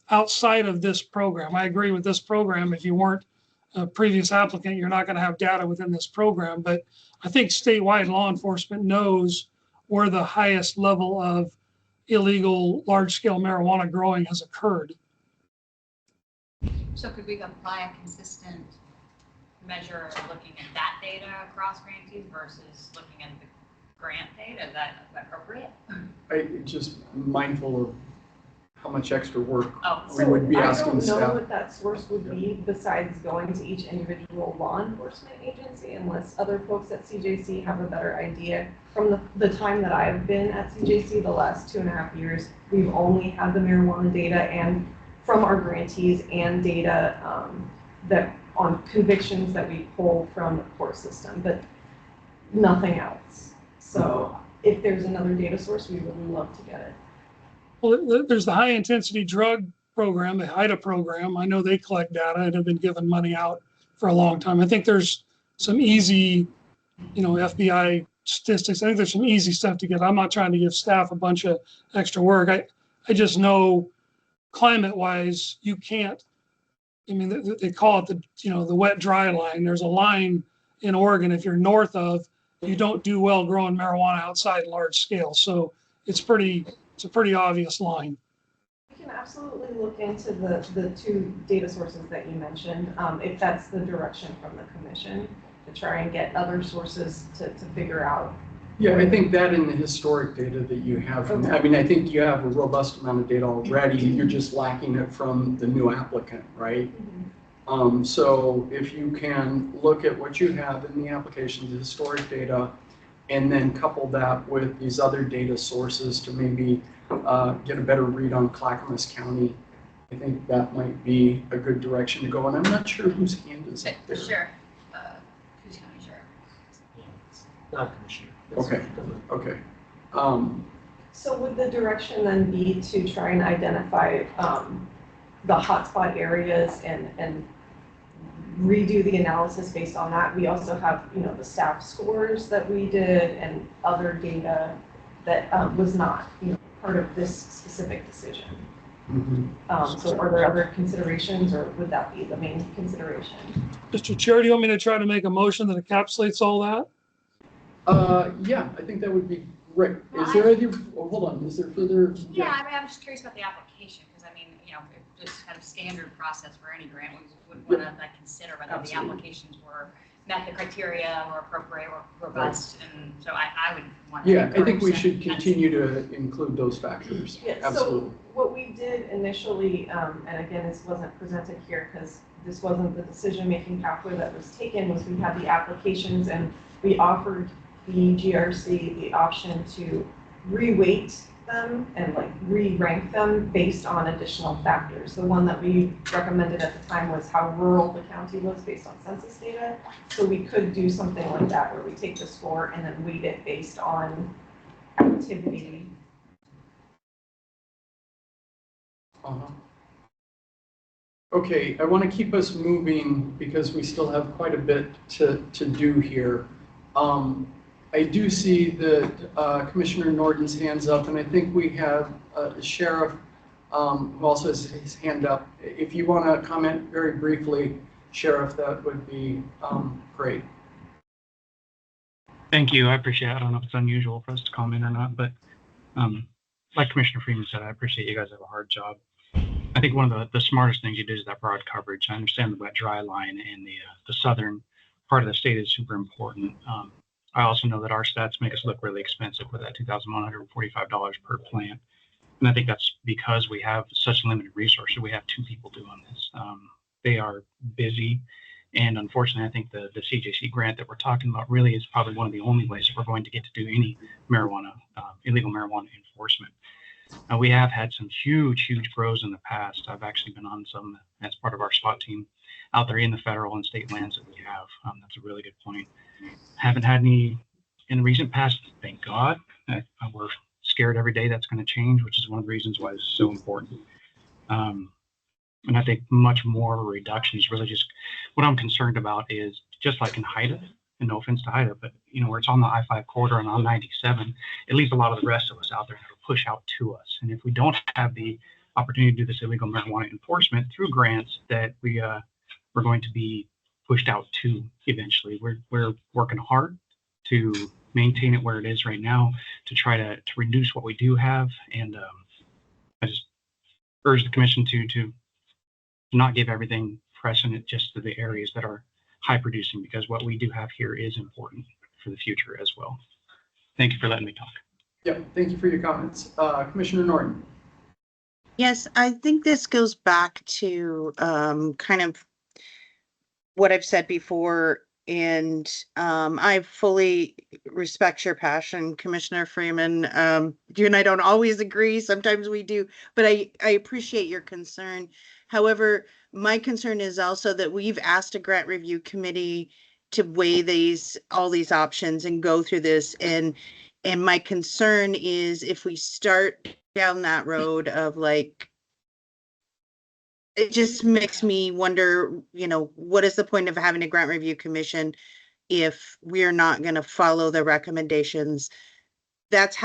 S11: outside of this program. I agree with this program. If you weren't a previous applicant, you're not going to have data within this program. But I think statewide law enforcement knows where the highest level of illegal large-scale marijuana growing has occurred.
S15: So could we apply a consistent measure of looking at that data across grantees versus looking at the grant data? Is that appropriate?
S4: I just mindful of how much extra work we
S6: So
S4: would be asking
S6: I don't know
S4: staff.
S6: what that source would be besides going to each individual law enforcement agency, unless other folks at CJC have a better idea. From the time that I've been at CJC, the last 2.5 years, we've only had the marijuana data and from our grantees and data that on convictions that we pull from the court system, but nothing else. So if there's another data source, we would love to get it.
S11: Well, there's the high intensity drug program, the HIDA program. I know they collect data and have been giving money out for a long time. I think there's some easy, FBI statistics. I think there's some easy stuff to get. I'm not trying to give staff a bunch of extra work. I just know climate wise, you can't, they call it the wet dry line. There's a line in Oregon, if you're north of, you don't do well growing marijuana outside large scale. So it's a pretty obvious line.
S6: We can absolutely look into the two data sources that you mentioned, if that's the direction from the commission, to try and get other sources to figure out.
S4: Yeah, I think that in the historic data that you have, I think you have a robust amount of data already. You're just lacking it from the new applicant, right? So if you can look at what you have in the application, the historic data, and then couple that with these other data sources to maybe get a better read on Clackamas County, I think that might be a good direction to go. And I'm not sure whose hand is up there.
S15: Sure. Who's county sheriff?
S13: Not commissioner.
S4: Okay.
S6: So would the direction then be to try and identify the hotspot areas and redo the analysis based on that? We also have, the staff scores that we did and other data that was not, part of this specific decision. So are there other considerations, or would that be the main consideration?
S11: Mr. Chair, do you want me to try to make a motion that encapsulates all that?
S4: Yeah, I think that would be great. Is there any, hold on, is there further?
S15: Yeah, I'm just curious about the application, because just kind of standard process for any grant, we would want to consider whether the applications met the criteria, or appropriate, or robust, and so I would want to.
S4: Yeah, I think we should continue to include those factors.
S6: Yeah,
S4: absolutely.
S6: So what we did initially, and again, this wasn't presented here because this wasn't the decision-making pathway that was taken, was we had the applications and we offered the GRC the option to reweight them and like re-rank them based on additional factors. The one that we recommended at the time was how rural the county was based on census data. So we could do something like that where we take the score and then weight it based on activity.
S4: Okay, I want to keep us moving because we still have quite a bit to do here. I do see that Commissioner Norton's hand's up, and I think we have a sheriff who also has his hand up. If you want to comment very briefly, Sheriff, that would be great.
S18: Thank you. I appreciate it. I don't know if it's unusual for us to comment or not, but like Commissioner Freeman said, I appreciate you guys have a hard job. I think one of the smartest things you do is that broad coverage. I understand the wet dry line and the southern part of the state is super important. I also know that our stats make us look really expensive with that $2,145 per plant. And I think that's because we have such limited resources. We have 2 people doing this. They are busy. And unfortunately, I think the CJC grant that we're talking about really is probably one of the only ways that we're going to get to do any marijuana, illegal marijuana enforcement. We have had some huge grows in the past. I've actually been on some as part of our SWAT team out there in the federal and state lands that we have. That's a really good point. Haven't had any in the recent past, thank God. We're scared every day that's going to change, which is one of the reasons why it's so important. And I think much more of a reduction is really just what I'm concerned about is just like in Haida, and no offense to Haida, but you know, where it's on the I-5 corridor and on 97, it leaves a lot of the rest of us out there to push out to us. And if we don't have the opportunity to do this illegal marijuana enforcement through grants that we're going to be pushed out to eventually. We're working hard to maintain it where it is right now, to try to reduce what we do have. And I just urge the commission to not give everything precedent just to the areas that are high producing, because what we do have here is important for the future as well. Thank you for letting me talk.
S4: Yeah, thank you for your comments. Commissioner Norton.
S8: Yes, I think this goes back to kind of what I've said before, and I fully respect your passion, Commissioner Freeman. You and I don't always agree. Sometimes we do, but I appreciate your concern. However, my concern is also that we've asked a grant review committee to weigh all these options and go through this. And my concern is if we start down that road of like, it just makes me wonder, you know, what is the point of having a grant review commission if we're not going to follow the recommendations? That's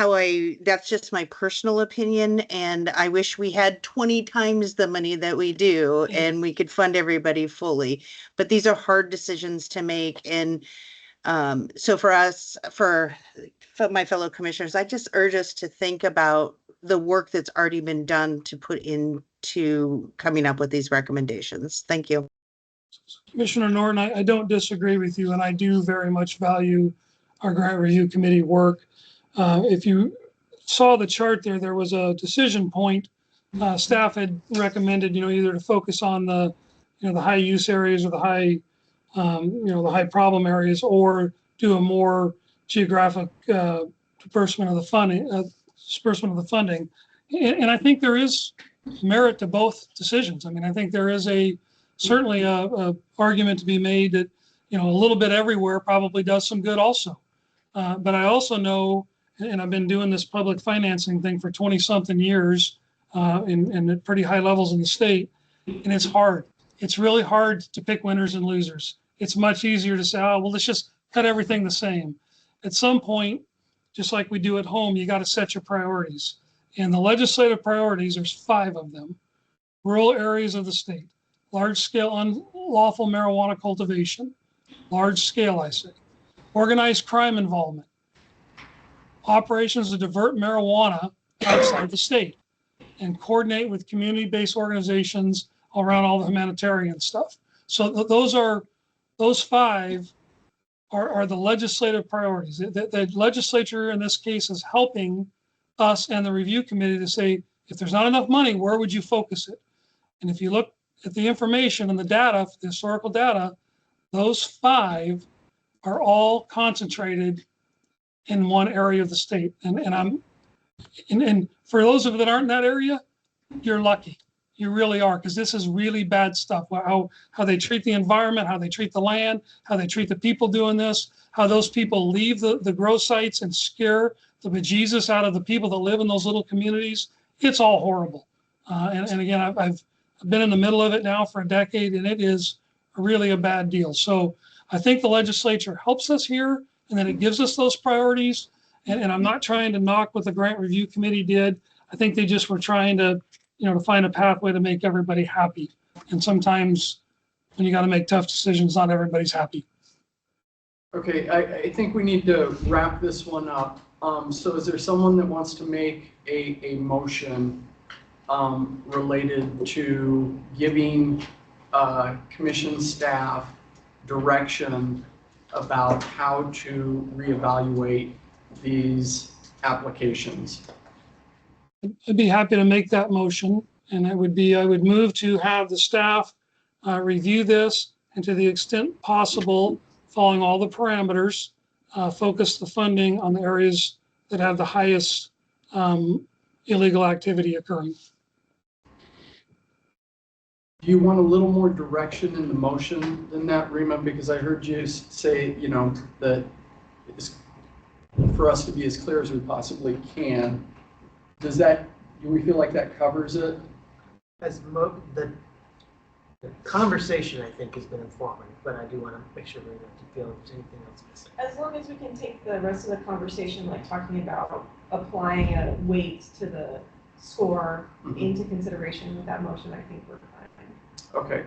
S8: just my personal opinion. And I wish we had 20 times the money that we do and we could fund everybody fully. But these are hard decisions to make. And so for us, for my fellow commissioners, I just urge us to think about the work that's already been done to put into coming up with these recommendations. Thank you.
S11: Commissioner Norton, I don't disagree with you, and I do very much value our grant review committee work. If you saw the chart there was a decision point. Staff had recommended, either to focus on the high use areas or the high, the high problem areas, or do a more geographic disbursement of the funding. And I think there is merit to both decisions. I mean, I think there is certainly a argument to be made that, a little bit everywhere probably does some good also. But I also know, and I've been doing this public financing thing for 20 something years and at pretty high levels in the state, and it's hard. It's really hard to pick winners and losers. It's much easier to say, oh, well, let's just cut everything the same. At some point, just like we do at home, you got to set your priorities. And the legislative priorities, there's 5 of them. Rural areas of the state, large scale unlawful marijuana cultivation, large scale, I say, organized crime involvement, operations to divert marijuana outside the state, and coordinate with community-based organizations around all the humanitarian stuff. So those 5 are the legislative priorities. The legislature in this case is helping us and the review committee to say, if there's not enough money, where would you focus it? And if you look at the information and the data, the historical data, those 5 are all concentrated in one area of the state. And And for those of you that aren't in that area, you're lucky. You really are, because this is really bad stuff. How they treat the environment, how they treat the land, how they treat the people doing this, how those people leave the grow sites and scare the bejesus out of the people that live in those little communities. It's all horrible. And again, I've been in the middle of it now for a decade, and it is really a bad deal. So I think the legislature helps us here, and then it gives us those priorities. And I'm not trying to knock what the grant review committee did. I think they just were trying to, to find a pathway to make everybody happy. And sometimes when you got to make tough decisions, not everybody's happy.
S4: Okay, I think we need to wrap this one up. So is there someone that wants to make a motion related to giving commission staff direction about how to reevaluate these applications?
S11: I'd be happy to make that motion, and it would be, I would move to have the staff review this, and to the extent possible, following all the parameters, focus the funding on the areas that have the highest illegal activity occurring.
S4: Do you want a little more direction in the motion than that, Rima? Because I heard you say, that it's for us to be as clear as we possibly can. Do we feel like that covers it?
S13: As the conversation, I think, has been informative, but I do want to make sure we don't feel if there's anything else missing.
S6: As long as we can take the rest of the conversation, like talking about applying a weight to the score into consideration with that motion, I think we're fine.
S4: Okay.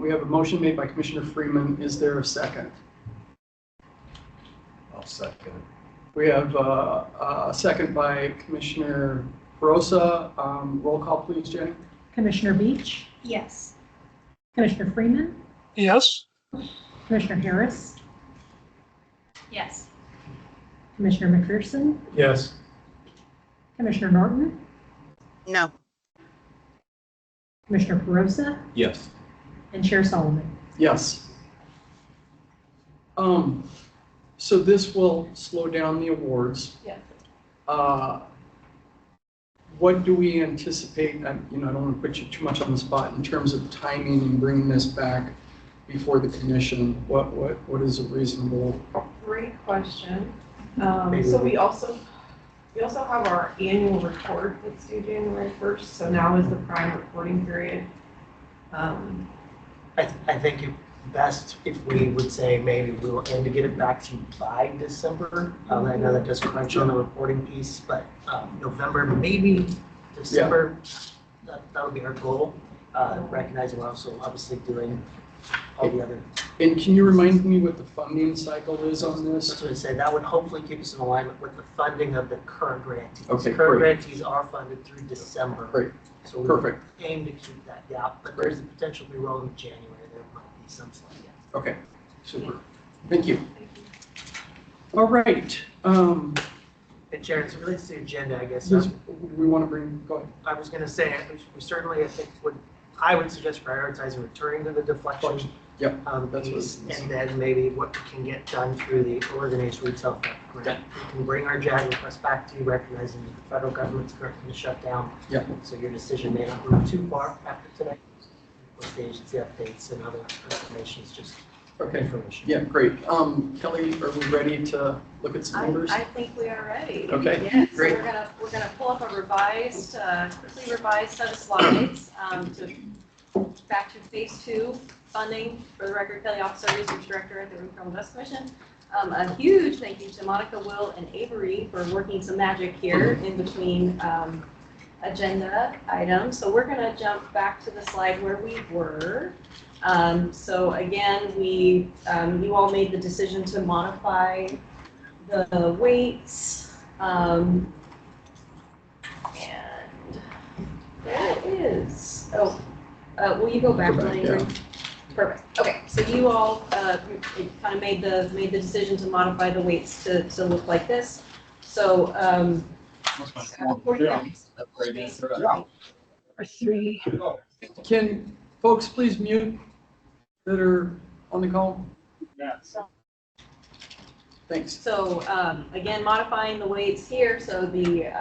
S4: We have a motion made by Commissioner Freeman. Is there a second?
S10: I'll second.
S4: We have a second by Commissioner Perosa. Roll call, please, Jenny.
S5: Commissioner Beach,
S12: Yes.
S5: Commissioner Freeman,
S11: Yes?
S5: Commissioner Harris,
S15: Yes.
S5: Commissioner McPherson,
S14: Yes.
S5: Commissioner Norton,
S8: No.
S5: Commissioner Perosa,
S10: Yes.
S5: and Chair Solomon.
S4: Yes. So this will slow down the awards.
S6: Yeah.
S4: What do we anticipate? I don't want to put you too much on the spot in terms of timing and bringing this back before the commission. What is a reasonable?
S6: Great question. So we also have our annual report that's due January 1st. So now is the prime reporting period.
S13: I think best if we would say maybe we will aim to get it back to you by December. I know that does crunch on the reporting piece, but November, maybe December, that would be our goal. Recognizing we're also obviously doing all the other.
S4: And can you remind me what the funding cycle is on this?
S13: That's what I said. That would hopefully keep us in alignment with the funding of the current grantees.
S4: Okay,
S13: current
S4: great.
S13: grantees are funded through December.
S4: Great.
S13: So we
S4: Perfect.
S13: aim to keep that gap, but there's the potential to be rolling in January. There might be some slight gap.
S4: Okay, super. Thank you. All right.
S13: And Chair, as it relates to the agenda, I guess.
S4: We want to go ahead.
S13: I was going to say, we certainly, I think, I would suggest prioritizing returning to the deflection.
S4: Yep, that's
S13: piece, and then maybe what can get done through the organized retail theft grant. We can bring our JAG request back to you, recognizing that the federal government's currently shut down.
S4: Yeah.
S13: So your decision may not move too far after today. With the agency updates and other information is just information.
S4: Yeah, great. Kelly, are we ready to look at some numbers?
S17: I think we are ready.
S4: Okay,
S17: Yes,
S4: great.
S17: So we're gonna pull up a revised, quickly revised set of slides back to phase 2 funding. For the record, Kelly Officer, Research Director at the Urban Criminal Justice Commission. A huge thank you to Monica, Will, and Avery for working some magic here in between agenda items. So we're gonna jump back to the slide where we were. So again, you all made the decision to modify the weights. And there it is. Oh, will you go back, Lenny?
S4: Yeah.
S17: Perfect. Okay, so you all kind of made the decision to modify the weights to look like this. So
S4: Can folks please mute that are on the call? Thanks.
S17: So, again, modifying the weights here, so the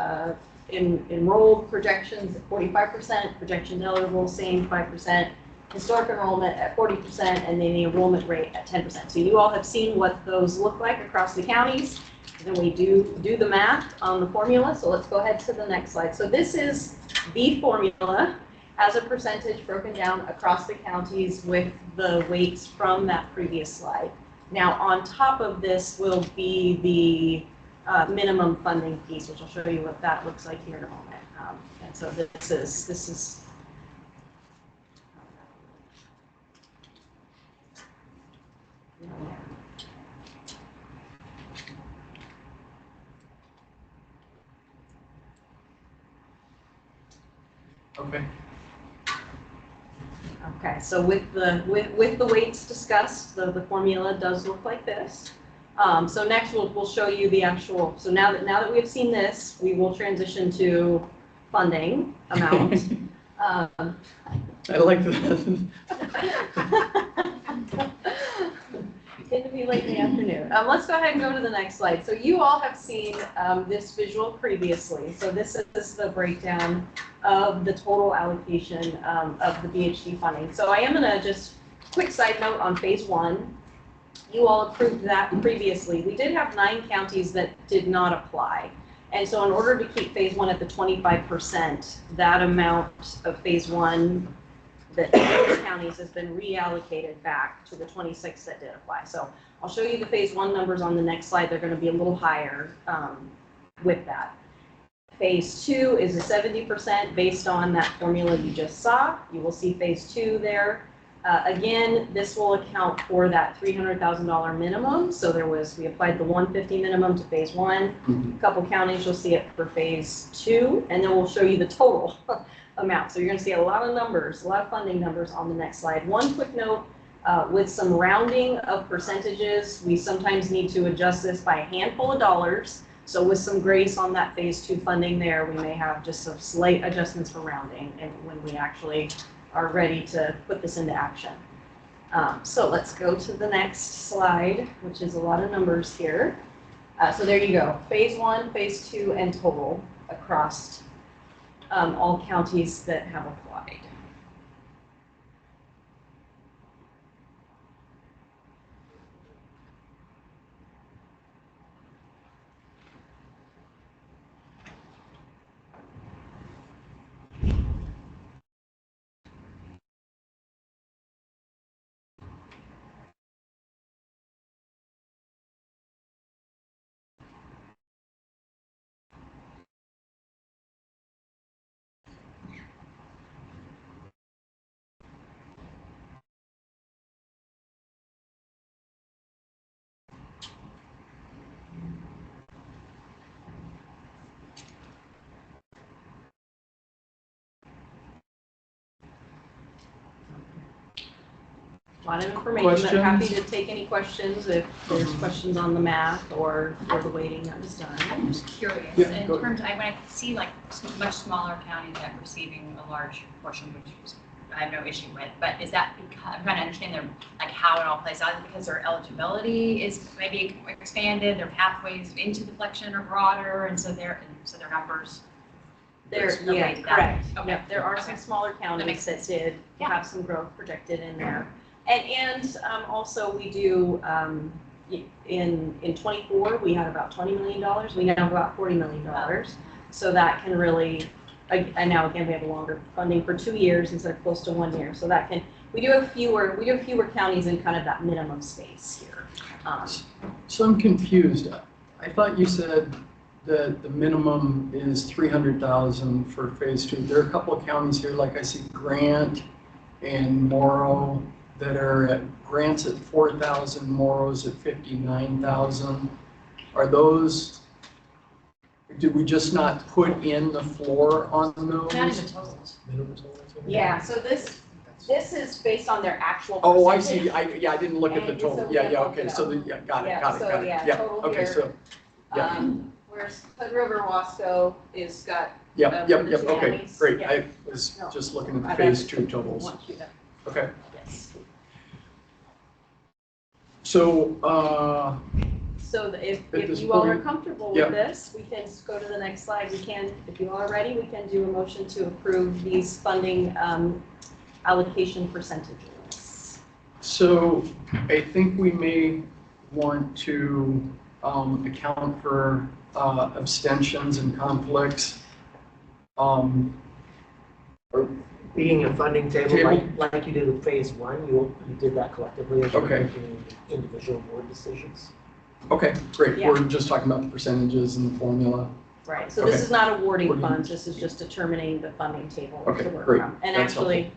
S17: enrolled projections at 45%, projections eligible, same 5%, historic enrollment at 40%, and then the enrollment rate at 10%. So you all have seen what those look like across the counties. Then we do the math on the formula, so let's go ahead to the next slide. So this is the formula as a percentage broken down across the counties with the weights from that previous slide. Now, on top of this will be the minimum funding piece, which I'll show you what that looks like here in a moment. And so this is
S4: Okay.
S17: Okay, so with the weights discussed, the formula does look like this. So next we'll show you the actual. So now that we have seen this, we will transition to funding amount.
S4: I like that.
S17: Going to be late in the afternoon. Let's go ahead and go to the next slide. So you all have seen this visual previously. So this is the breakdown of the total allocation of the BHD funding. So I am going to just quick side note on phase 1. You all approved that previously. We did have 9 counties that did not apply. And so in order to keep phase 1 at the 25%, that amount of phase 1 that those counties has been reallocated back to the 26 that did apply. So I'll show you the phase 1 numbers on the next slide. They're going to be a little higher with that. Phase 2 is a 70% based on that formula you just saw. You will see phase 2 there. Again, this will account for that $300,000 minimum. So we applied the 150 minimum to phase 1. A couple counties, you'll see it for phase 2, and then we'll show you the total amount. So you're going to see a lot of numbers, a lot of funding numbers on the next slide. One quick note, with some rounding of percentages, we sometimes need to adjust this by a handful of dollars. So with some grace on that phase 2 funding there, we may have just some slight adjustments for rounding and when we actually are ready to put this into action. So let's go to the next slide, which is a lot of numbers here. So there you go, phase 1, phase 2, and total across all counties that have applied. A lot of information. I'm happy to take any questions if there's questions on the math or the weighting that was done.
S15: I'm just curious,
S4: Yeah,
S15: in
S4: go
S15: terms, when I see like much smaller counties that receiving a large portion, which I have no issue with, but is that because, I'm trying to understand their, like how it all plays out, because their eligibility is maybe expanded, their pathways into the flexion are broader, and so their numbers.
S17: Yeah, correct.
S15: Okay.
S17: Yeah, there are some smaller counties that did have some growth projected in there. And also we do, in 24, we had about $20 million. We now have about $40 million. So that can really, and now again, we have a longer funding for 2 years instead of close to 1 year. So that can, we do have fewer counties in kind of that minimum space here.
S4: So I'm confused. I thought you said that the minimum is $300,000 for phase 2. There are a couple of counties here, like I see Grant and Morrow, that are at Grants at 4,000, Morrow's at 59,000. Are those, did we just not put in the floor on those?
S15: Not even totals.
S17: Yeah, so this is based on their actual
S4: Oh, I see.
S17: percentage.
S4: I didn't look at the
S17: And
S4: total.
S17: so
S4: Yeah,
S17: we
S4: okay.
S17: have
S4: So
S17: to
S4: got it.
S17: total
S4: Okay,
S17: here.
S4: so yeah.
S17: Whereas Hood River Wasco is got.
S4: Yep.
S17: the
S4: Okay,
S17: counties.
S4: great.
S17: Yeah.
S4: I was
S17: No.
S4: just looking at the
S17: I
S4: phase
S17: don't
S4: 2 totals.
S17: want you to-
S4: Okay.
S17: Yes.
S4: So
S17: So if
S4: At this
S17: you all are
S4: point,
S17: comfortable
S4: yeah.
S17: with this, we can just go to the next slide. We can, if you all are ready, we can do a motion to approve these funding allocation percentages.
S4: So I think we may want to account for abstentions and conflicts.
S13: Being a funding table,
S4: Table?
S13: like you did with phase one, you did that collectively as you were
S4: Okay.
S13: making individual board decisions.
S4: Okay, great.
S17: Yeah.
S4: We're just talking about the percentages and the formula.
S17: Right, so this
S4: Okay.
S17: is not awarding
S4: Awarding.
S17: funds, this is just determining the funding table
S4: Okay,
S17: to work
S4: great.
S17: from. And
S4: That's
S17: actually,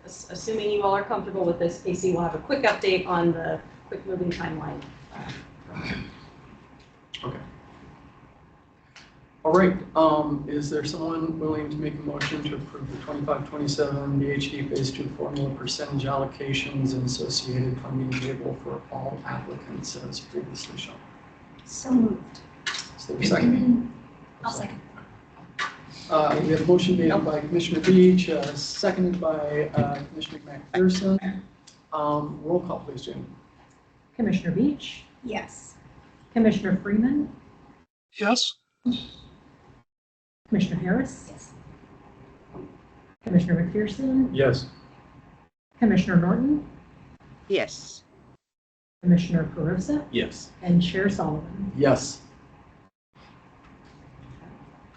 S17: assuming you all are comfortable with this, Casey will have a quick update on the quick moving timeline.
S4: Okay. All right, is there someone willing to make a motion to approve the 25-27 BHD Phase 2 formula percentage allocations and associated funding table for all applicants as previously shown?
S2: So moved.
S4: Is there a second?
S2: I'll second.
S4: We have a motion made by Commissioner Beach, seconded by Commissioner McPherson. Roll call, please, Jane.
S5: Commissioner Beach,
S2: Yes.
S5: Commissioner Freeman,
S11: Yes?
S5: Commissioner Harris,
S2: Yes.
S5: Commissioner McPherson,
S14: Yes.
S5: Commissioner Norton,
S8: Yes.
S5: Commissioner Perosa,
S10: Yes.
S5: and Chair Solomon.
S4: Yes.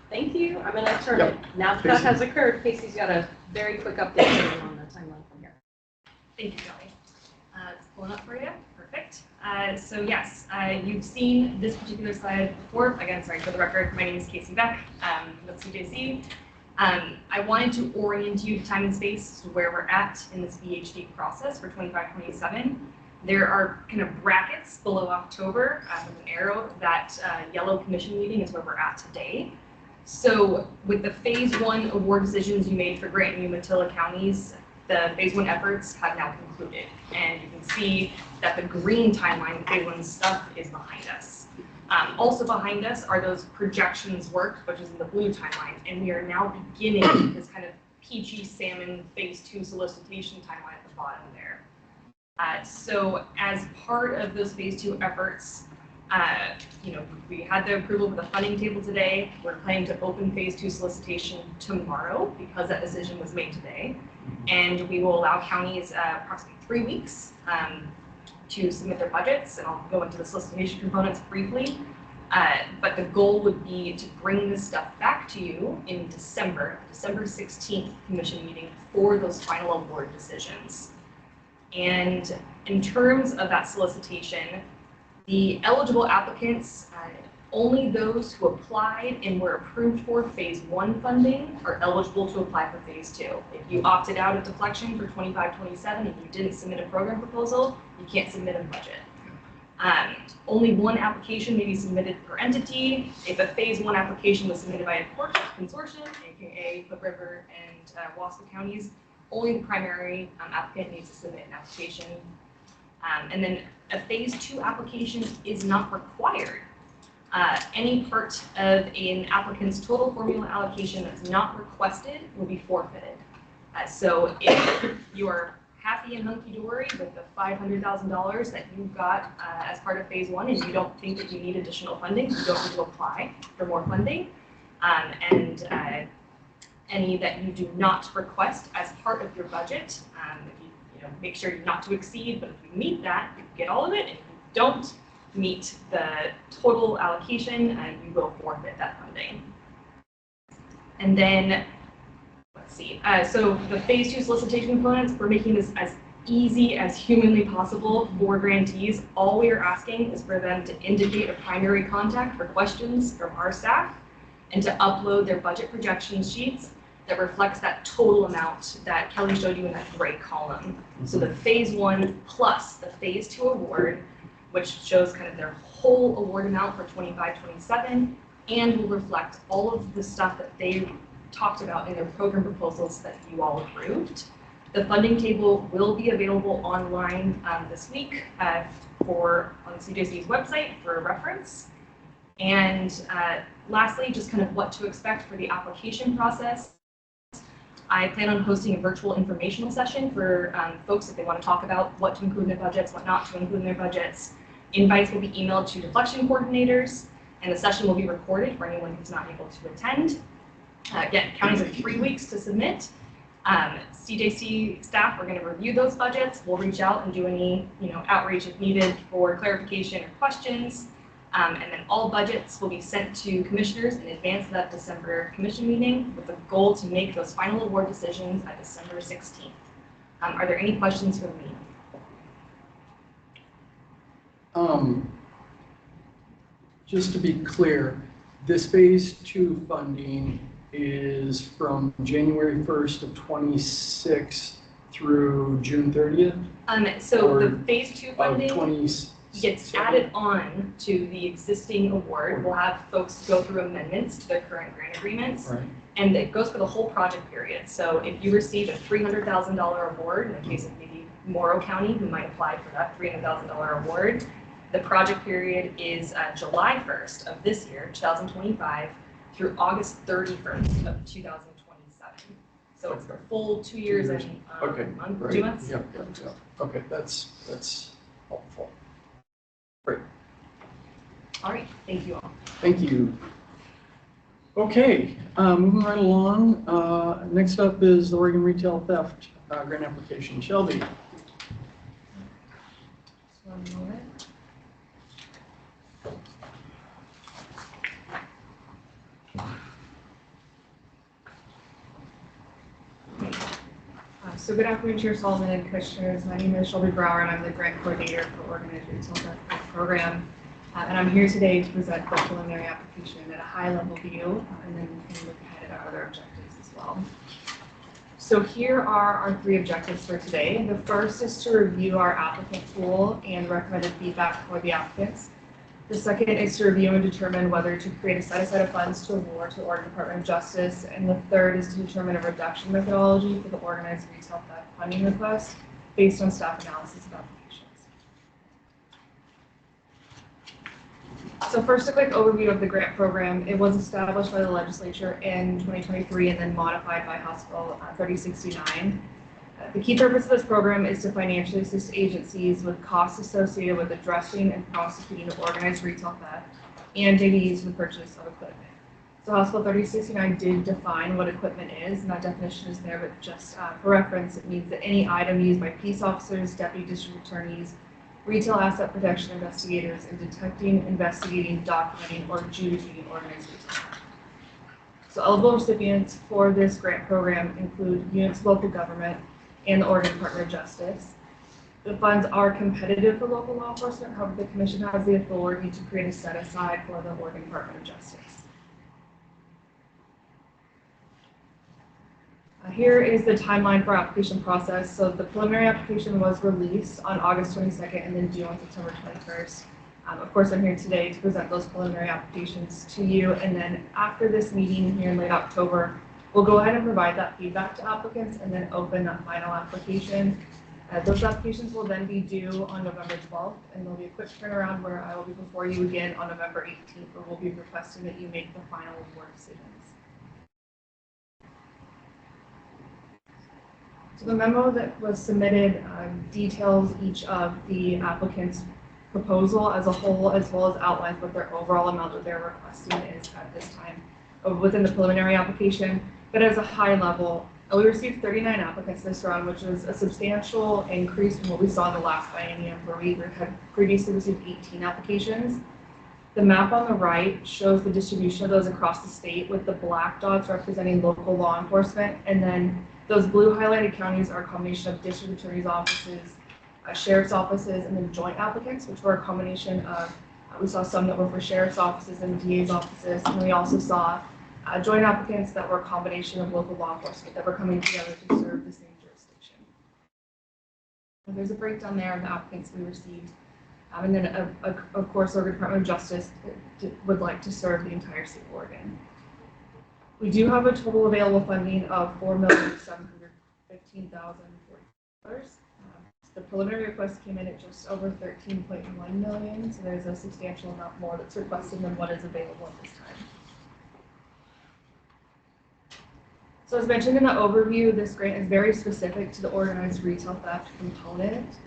S17: Thank you, I'm gonna turn
S4: Yep.
S17: it, now that that has occurred, Casey's got a very quick update on the timeline from here.
S16: Thank you, Kelly. It's pulling up for you. Perfect. So yes, you've seen this particular slide before. Again, sorry for the record. My name is Casey Beck with CJC. I wanted to orient you to time and space to where we're at in this BHD process for 25-27. There are kind of brackets below October with an arrow. That yellow commission meeting is where we're at today. So with the phase one award decisions you made for Grant and Umatilla counties, the phase one efforts have now concluded. And you can see that the green timeline, the phase one stuff, is behind us. Also behind us are those projections work, which is in the blue timeline. And we are now beginning this kind of peachy salmon phase two solicitation timeline at the bottom there. So as part of those phase two efforts, we had the approval for the funding table today. We're planning to open phase two solicitation tomorrow because that decision was made today. And we will allow counties approximately 3 weeks to submit their budgets, and I'll go into the solicitation components briefly. But the goal would be to bring this stuff back to you in December 16th commission meeting for those final award decisions. And in terms of that solicitation, the eligible applicants, only those who applied and were approved for phase one funding are eligible to apply for phase two. If you opted out of deflection for 25-27 and you didn't submit a program proposal, you can't submit a budget. Only one application may be submitted per entity. If a phase one application was submitted by a consortium, aka Hood River and Wasco counties, only the primary applicant needs to submit an application. And then a phase two application is not required. Any part of an applicant's total formula allocation that's not requested will be forfeited. So if you are happy and hunky-dory with the $500,000 that you got as part of phase one and you don't think that you need additional funding, you don't need to apply for more funding. And any that you do not request as part of your budget, if you make sure you're not to exceed, but if you meet that, you get all of it. If you don't meet the total allocation, you will forfeit that funding. And then, let's see, so the phase two solicitation components, we're making this as easy as humanly possible for grantees. All we are asking is for them to indicate a primary contact for questions from our staff and to upload their budget projection sheets that reflects that total amount that Kelly showed you in that gray column. So the phase one plus the phase two award, which shows kind of their whole award amount for 25-27, and will reflect all of the stuff that they talked about in their program proposals that you all approved. The funding table will be available online this week on CJC's website for reference. And lastly, just kind of what to expect for the application process. I plan on hosting a virtual informational session for folks if they want to talk about what to include in their budgets, what not to include in their budgets. Invites will be emailed to deflection coordinators, and the session will be recorded for anyone who's not able to attend. Again, counties have 3 weeks to submit. CJC staff are going to review those budgets. We'll reach out and do any outreach if needed for clarification or questions. And then all budgets will be sent to commissioners in advance of that December commission meeting with the goal to make those final award decisions at December 16th. Are there any questions for me?
S4: Just to be clear, this phase 2 funding is from January 1st of 26 through June 30th?
S16: So the phase 2
S4: Of
S16: funding
S4: 20,
S16: gets added on to the existing award. We'll have folks go through amendments to their current grant agreements.
S4: right?
S16: And it goes for the whole project period. So if you receive a $300,000 award, in the case of maybe Morrow County, who might apply for that $300,000 award, the project period is July 1st of this year, 2025, through August 31st of 2027. So it's the full 2 years and
S4: Okay,
S16: month,
S4: right.
S16: 2 months.
S4: Yep. Okay, that's helpful. Great,
S16: All right, thank you all.
S4: thank you. Okay, moving right along. Next up is the Oregon Retail Theft Grant Application. Shelby.
S16: Just one moment. So good afternoon, Chair Sullivan and Commissioners. My name is Shelby Brower, and I'm the grant coordinator for Organized Retail Theft Grant Program. And I'm here today to present the preliminary application at a high-level view, and then we can look ahead at our other objectives as well. So here are our 3 objectives for today. The first is to review our applicant pool and recommended feedback for the applicants. The second is to review and determine whether to create a set aside of funds to award to the Oregon Department of Justice. And the third is to determine a reduction methodology for the organized retail theft funding request based on staff analysis of applications. So first, a quick overview of the grant program. It was established by the legislature in 2023 and then modified by House Bill 3069. The key purpose of this program is to financially assist agencies with costs associated with addressing and prosecuting organized retail theft and data used in the purchase of equipment. So House Bill 3069 did define what equipment is, and that definition is there, but just for reference, it means that any item used by peace officers, deputy district attorneys, retail asset protection investigators in detecting, investigating, documenting, or adjudicating organized retail theft. So eligible recipients for this grant program include units of local government and the Oregon Department of Justice. The funds are competitive for local law enforcement, however, the Commission has the authority to create a set aside for the Oregon Department of Justice. Here is the timeline for application process. So the preliminary application was released on August 22nd and then due on September 21st. Of course, I'm here today to present those preliminary applications to you, and then after this meeting here in late October, we'll go ahead and provide that feedback to applicants and then open that final application. Those applications will then be due on November 12th, and there'll be a quick turnaround where I will be before you again on November 18th, where we'll be requesting that you make the final award decisions. So the memo that was submitted details each of the applicants' proposal as a whole, as well as outlines what their overall amount that they're requesting is at this time within the preliminary application. But as a high level, we received 39 applicants this round, which was a substantial increase from what we saw in the last biennium, where we had previously received 18 applications. The map on the right shows the distribution of those across the state, with the black dots representing local law enforcement, and then those blue highlighted counties are a combination of district attorney's offices, sheriff's offices, and then joint applicants, which were a combination of, we saw some that were for sheriff's offices and DA's offices, and we also saw joint applicants that were a combination of local law enforcement that were coming together to serve the same jurisdiction. And there's a breakdown there of the applicants we received. And then, of course, Oregon Department of Justice would like to serve the entire state of Oregon. We do have a total available funding of $4,715,040. The preliminary request came in at just over $13.1 million, so there's a substantial amount more that's requested than what is available at this time. So as mentioned in the overview, this grant is very specific to the organized retail theft component.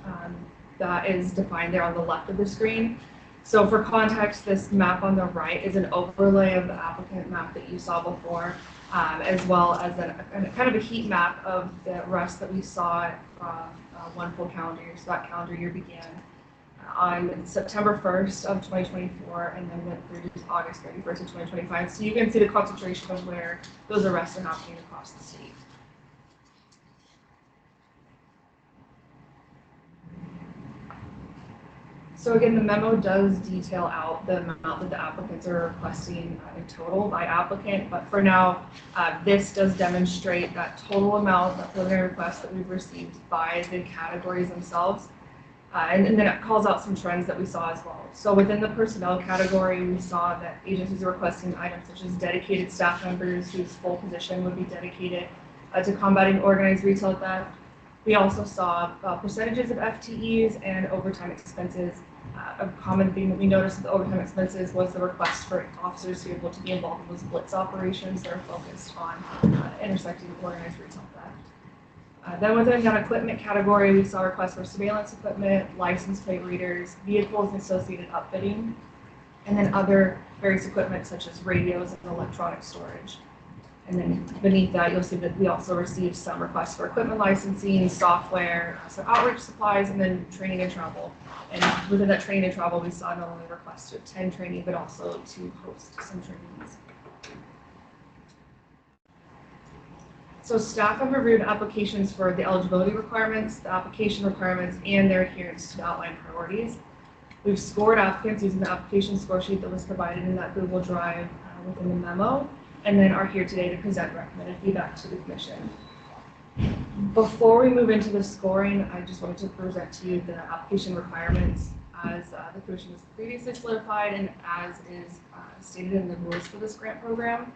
S16: that is defined there on the left of the screen. So for context, this map on the right is an overlay of the applicant map that you saw before, as well as a kind of a heat map of the rest that we saw from one full calendar year. So that calendar year began on September 1st of 2024 and then went through to August 31st of 2025. So you can see the concentration of where those arrests are happening across the state. So again, the memo does detail out the amount that the applicants are requesting in total by applicant, but for now, this does demonstrate that total amount, that preliminary request that we've received by the categories themselves. And then it calls out some trends that we saw as well. So within the personnel category, we saw that agencies are requesting items such as dedicated staff members whose full position would be dedicated to combating organized retail theft. We also saw percentages of FTEs and overtime expenses. A common theme that we noticed with the overtime expenses was the request for officers to be able to be involved in those blitz operations that are focused on intersecting organized retail theft. Then within that equipment category, we saw requests for surveillance equipment, license plate readers, vehicles and associated upfitting, and then other various equipment such as radios and electronic storage. And then beneath that, you'll see that we also received some requests for equipment licensing, software, some outreach supplies, and then training and travel. And within that training and travel, we saw not only requests to attend training, but also to host some trainings. So staff have reviewed applications for the eligibility requirements, the application requirements, and their adherence to the outlined priorities. We've scored applicants using the application score sheet that was provided in that Google Drive within the memo, and then are here today to present recommended feedback to the commission. Before we move into the scoring, I just wanted to present to you the application requirements as the commission has previously solidified and as is stated in the rules for this grant program.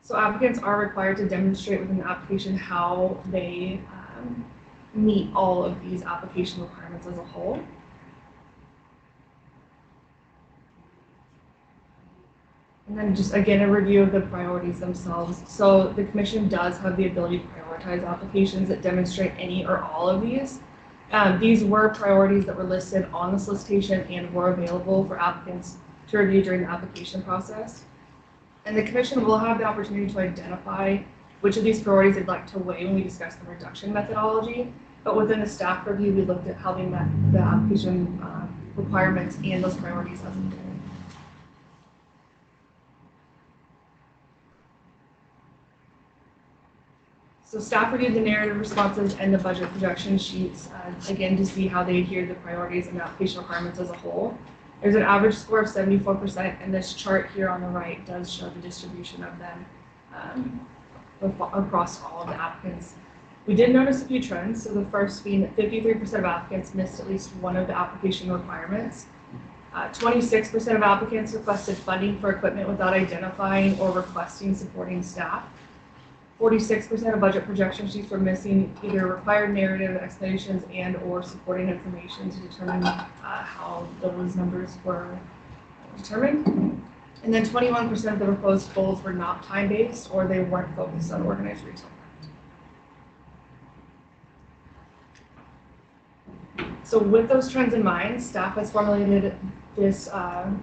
S16: So applicants are required to demonstrate within the application how they meet all of these application requirements as a whole. And then just again, a review of the priorities themselves. So the commission does have the ability to prioritize applications that demonstrate any or all of these. These were priorities that were listed on the solicitation and were available for applicants to review during the application process. And the commission will have the opportunity to identify which of these priorities they'd like to weigh when we discuss the reduction methodology. But within the staff review, we looked at how they met the application requirements and those priorities as a whole. So staff reviewed the narrative responses and the budget projection sheets, again, to see how they adhere to the priorities and the application requirements as a whole. There's an average score of 74%, and this chart here on the right does show the distribution of them across all of the applicants. We did notice a few trends. So the first being that 53% of applicants missed at least one of the application requirements. 26% of applicants requested funding for equipment without identifying or requesting supporting staff. 46% of budget projection sheets were missing either required narrative explanations and or supporting information to determine how those numbers were determined. And then 21% of the proposed goals were not time-based or they weren't focused on organized retail. So with those trends in mind, staff has formulated this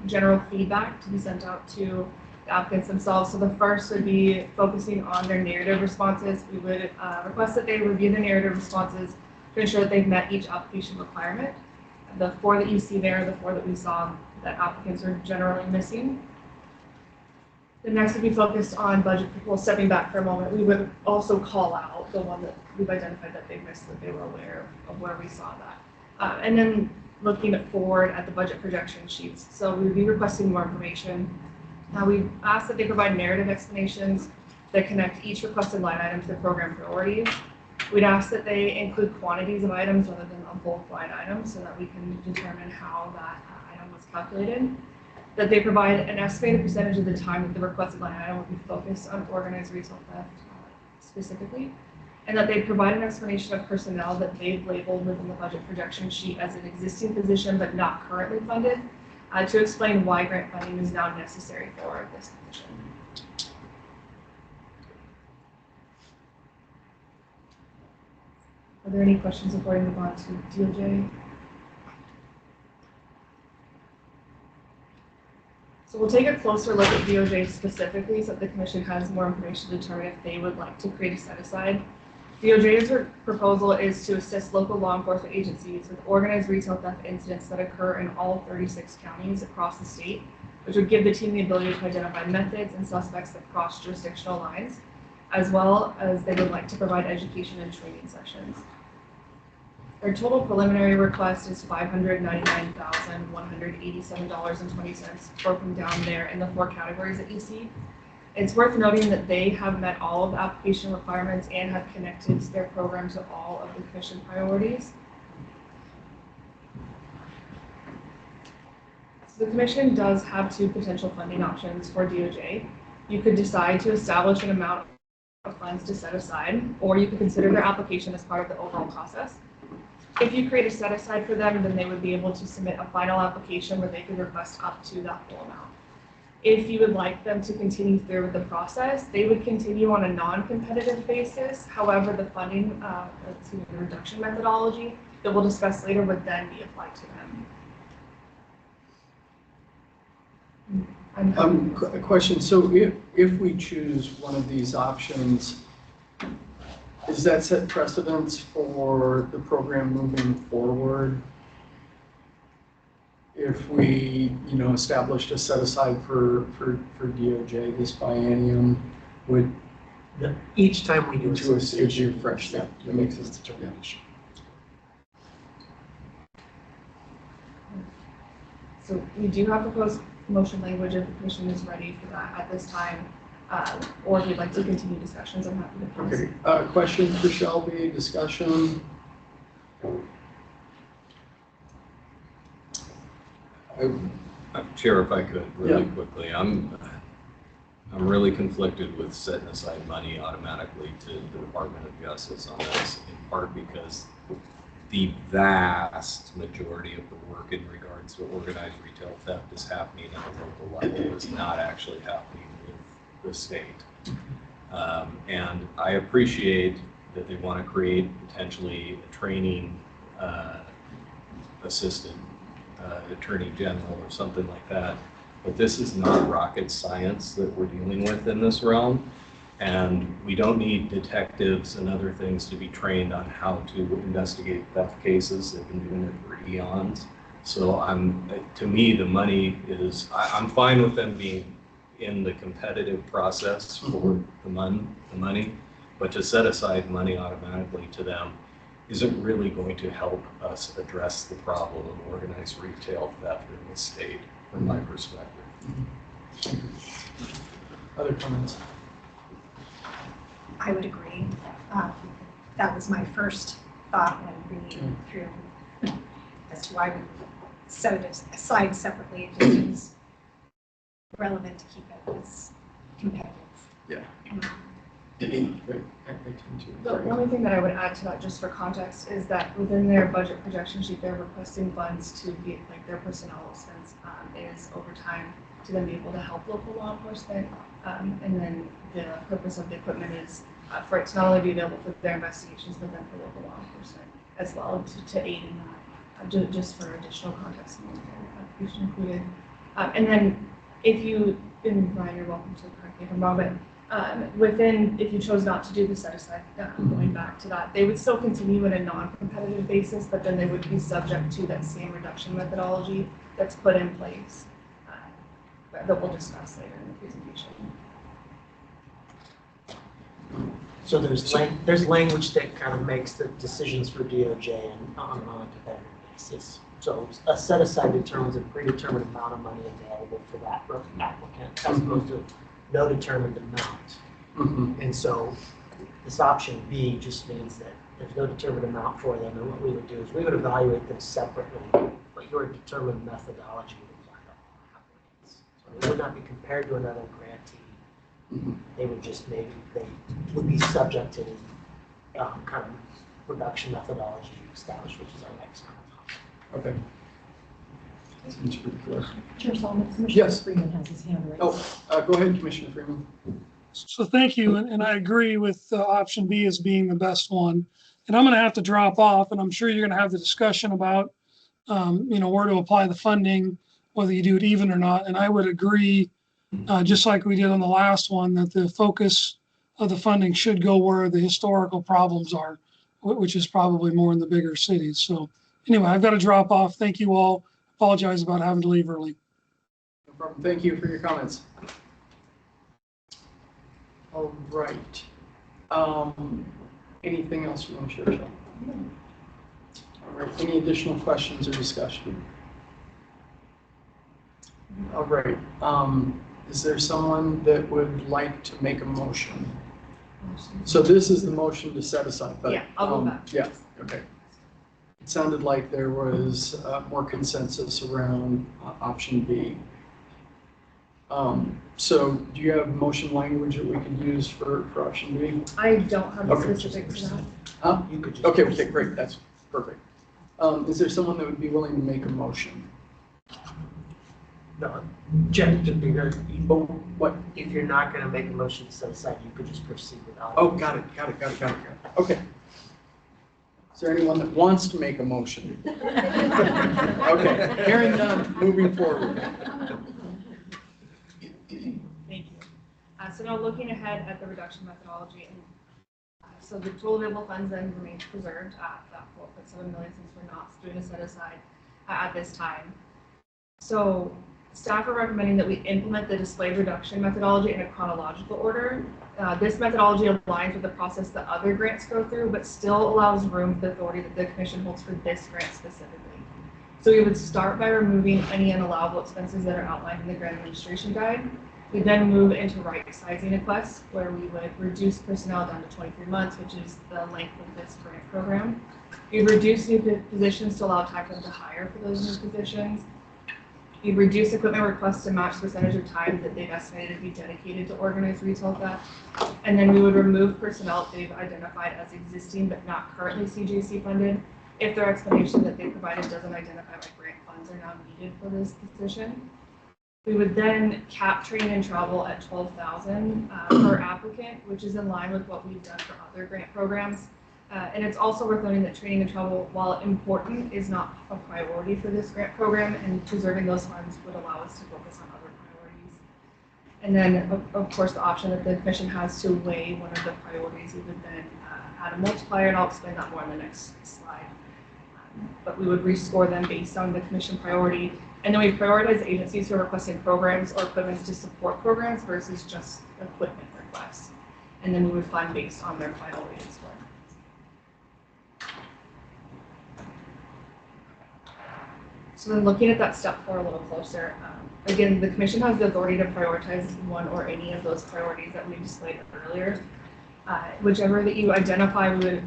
S16: general feedback to be sent out to applicants themselves. So the first would be focusing on their narrative responses. We would request that they review the narrative responses to ensure that they've met each application requirement. The 4 that you see there, the 4 that we saw that applicants are generally missing. The next would be focused on budget. Well, stepping back for a moment, we would also call out the one that we've identified that they missed, that they were aware of where we saw that. And then looking forward at the budget projection sheets. So we would be requesting more information. We ask that they provide narrative explanations that connect each requested line item to the program priorities. We'd ask that they include quantities of items rather than a bulk line item so that we can determine how that item was calculated. That they provide an estimated percentage of the time that the requested line item would be focused on organized retail theft specifically. And that they provide an explanation of personnel that they've labeled within the budget projection sheet as an existing position but not currently funded. To explain why grant funding is now necessary for this position.
S9: Are there any questions before I move on to DOJ? So we'll take a closer look at DOJ specifically so that the commission has more information to determine if they would like to create a set aside. DOJ's proposal is to assist local law enforcement agencies with organized retail theft incidents that occur in all 36 counties across the state, which would give the team the ability to identify methods and suspects that cross jurisdictional lines, as well as they would like to provide education and training sessions. Their total preliminary request is $599,187.20, broken down there in the 4 categories that you see. It's worth noting that they have met all of the application requirements and have connected their program to all of the commission priorities. So the commission does have 2 potential funding options for DOJ. You could decide to establish an amount of funds to set aside, or you could consider their application as part of the overall process. If you create a set aside for them, then they would be able to submit a final application where they could request up to that full amount. If you would like them to continue through with the process, they would continue on a non-competitive basis. However, the funding, the reduction methodology that we'll discuss later would then be applied to them.
S4: A question, so if we choose one of these options, does that set precedence for the program moving forward? If we, established a set aside for DOJ this biennium, would
S13: each time we do
S4: to a fresh step that makes this determination.
S9: So we do have proposed motion language if the commission is ready for that at this time, or if you'd like to continue discussions, I'm happy to pause.
S4: Okay, question for Shelby, discussion.
S10: Chair, if I could really quickly, I'm really conflicted with setting aside money automatically to the Department of Justice on this, in part because the vast majority of the work in regards to organized retail theft is happening at the local level. It's not actually happening with the state. And I appreciate that they want to create potentially a training assistant, attorney general or something like that. But this is not rocket science that we're dealing with in this realm. And we don't need detectives and other things to be trained on how to investigate theft cases. They've been doing it for eons. So to me, the money is, I'm fine with them being in the competitive process for the money, but to set aside money automatically to them isn't really going to help us address the problem of organized retail theft in the state, from my perspective.
S4: Other comments?
S2: I would agree. That was my first thought when reading through as to why we set it aside separately. It just seems relevant to keep it as competitive.
S4: Yeah.
S9: The only thing that I would add to that, just for context, is that within their budget projection sheet, they're requesting funds to be, like, their personnel expense is over time to then be able to help local law enforcement. And then the purpose of the equipment is for it to not only be available for their investigations, but then for local law enforcement as well, to aid in that, just for additional context and application included. And then if you, and Brian, you're welcome to correct me if I'm wrong, but if you chose not to do the set aside, going back to that, they would still continue in a non-competitive basis, but then they would be subject to that same reduction methodology that's put in place that we'll discuss later in the presentation.
S13: So there's language that kind of makes the decisions for DOJ on a non-competitive basis. So a set aside determines a predetermined amount of money available for that applicant, as opposed to no determined amount. And so this option B just means that there's no determined amount for them, and what we would do is we would evaluate them separately, but your determined methodology would apply to all applicants. So they would not be compared to another grantee. They would just they would be subject to the kind of reduction methodology established, which is our next kind of topic.
S4: Okay. Seems pretty clear.
S5: Chair Solomon, Commissioner
S4: Yes.
S5: Freeman has his hand raised.
S4: Go ahead, Commissioner Freeman.
S11: So thank you, and I agree with option B as being the best one. and I'm going to have to drop off, and I'm sure you're going to have the discussion about, where to apply the funding, whether you do it even or not. And I would agree, just like we did on the last one, that the focus of the funding should go where the historical problems are, which is probably more in the bigger cities. So anyway, I've got to drop off. Thank you all. Apologize about having to leave early.
S4: No problem. Thank you for your comments. All right. Anything else you want to share, Sean? All right. Any additional questions or discussion? All right. Is there someone that would like to make a motion? So this is the motion to set aside, but
S16: Yeah, I'll go back.
S4: yeah, okay. It sounded like there was more consensus around option B. So do you have motion language that we could use for option B?
S16: I don't have the
S4: Okay.
S16: specifics of that.
S4: Huh?
S13: You could just.
S4: Okay, great, that's perfect. Is there someone that would be willing to make a motion?
S13: No, Jen, to be very,
S4: Oh, what?
S13: if you're not gonna make a motion to set aside, you could just proceed without.
S4: Oh, got it. Okay. Is there anyone that wants to make a motion? Okay, hearing none, moving forward.
S9: Thank you. So now looking ahead at the reduction methodology, and so the total available funds then remains preserved at that 4.7 million since we're not doing a set aside at this time. So staff are recommending that we implement the displayed reduction methodology in a chronological order. This methodology aligns with the process that other grants go through, but still allows room for the authority that the commission holds for this grant specifically. So we would start by removing any unallowable expenses that are outlined in the grant administration guide. We then move into right sizing requests, where we would reduce personnel down to 23 months, which is the length of this grant program. We reduce new positions to allow time for them to hire for those new positions. We reduce equipment requests to match the percentage of time that they've estimated to be dedicated to organized retail theft. And then we would remove personnel that they've identified as existing but not currently CJC funded if their explanation that they provided doesn't identify why grant funds are now needed for this position. We would then cap training and travel at $12,000 per applicant, which is in line with what we've done for other grant programs. And it's also worth noting that training and travel, while important, is not a priority for this grant program, and preserving those funds would allow us to focus on other priorities. And then, of course, the option that the commission has to weigh one of the priorities, we would then add a multiplier, and I'll explain that more in the next slide. But we would rescore them based on the commission priority. And then we prioritize agencies who are requesting programs or equipment to support programs versus just equipment requests. And then we would fund based on their priority as well. So then looking at that step 4 a little closer, again, the commission has the authority to prioritize one or any of those priorities that we displayed earlier. Whichever that you identify, we would,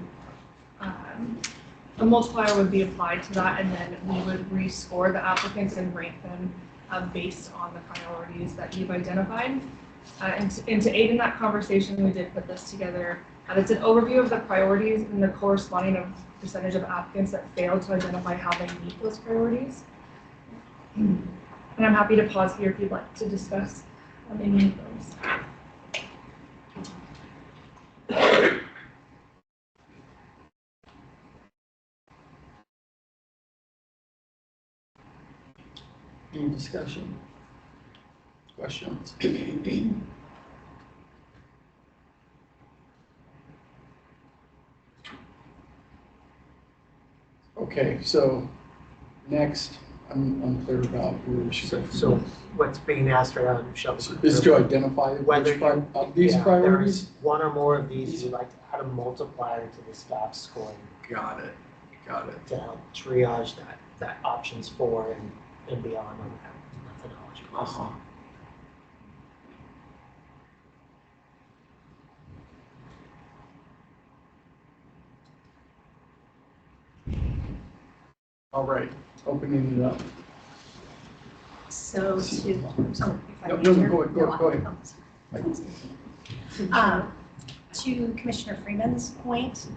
S9: a multiplier would be applied to that, and then we would rescore the applicants and rank them based on the priorities that you've identified. And to aid in that conversation, we did put this together. It's an overview of the priorities and the corresponding percentage of applicants that failed to identify how they meet those priorities. And I'm happy to pause here if you'd like to discuss any of those.
S4: Any discussion? Questions? Okay, so next, I'm unclear about where we should go.
S13: So what's being asked right now, Michelle,
S4: Is to identify
S13: whether
S4: these
S13: yeah,
S4: priorities?
S13: there's one or more of these, you'd like to add a multiplier to the staff scoring.
S4: Got it.
S13: To help triage that options 4 and beyond on that methodology.
S4: Uh-huh. All right, opening it up.
S2: So to,
S4: Go ahead.
S2: To Commissioner Freeman's point,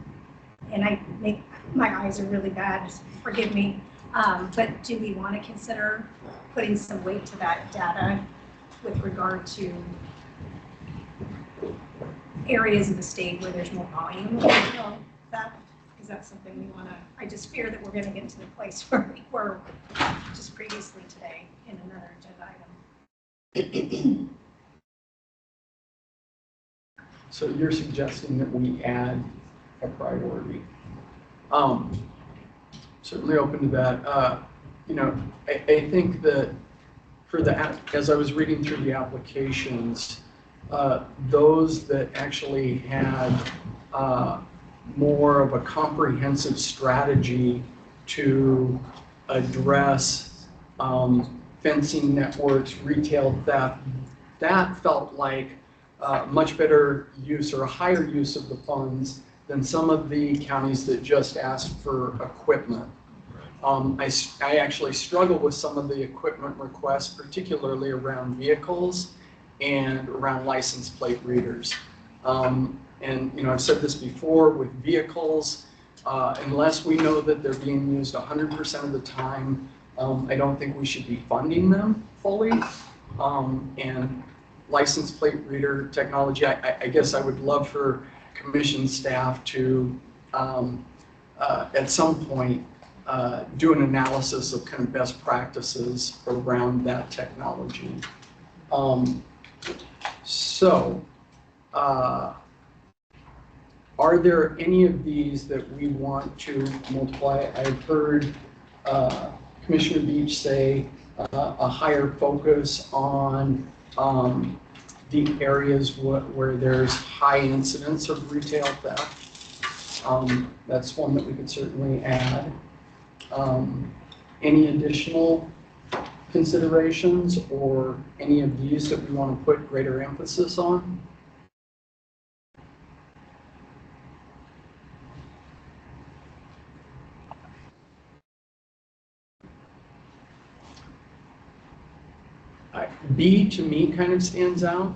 S2: and I make, my eyes are really bad, forgive me, but do we want to consider putting some weight to that data with regard to areas of the state where there's more volume of that? is that something we want to, I just fear that we're going to get to the place where we were just previously today in another agenda item.
S4: So you're suggesting that we add a priority. Certainly open to that. You know, I think that for the, as I was reading through the applications, those that actually had more of a comprehensive strategy to address fencing networks, retail theft, that felt like much better use or a higher use of the funds than some of the counties that just asked for equipment. I actually struggle with some of the equipment requests, particularly around vehicles and around license plate readers. And you know, I've said this before with vehicles, unless we know that they're being used 100% of the time, I don't think we should be funding them fully. And license plate reader technology, I guess I would love for commission staff to, at some point, do an analysis of kind of best practices around that technology. Are there any of these that we want to multiply? I've heard Commissioner Beach say a higher focus on the areas where there's high incidence of retail theft. That's one that we could certainly add. Any additional considerations or any of these that we want to put greater emphasis on? B to me kind of stands out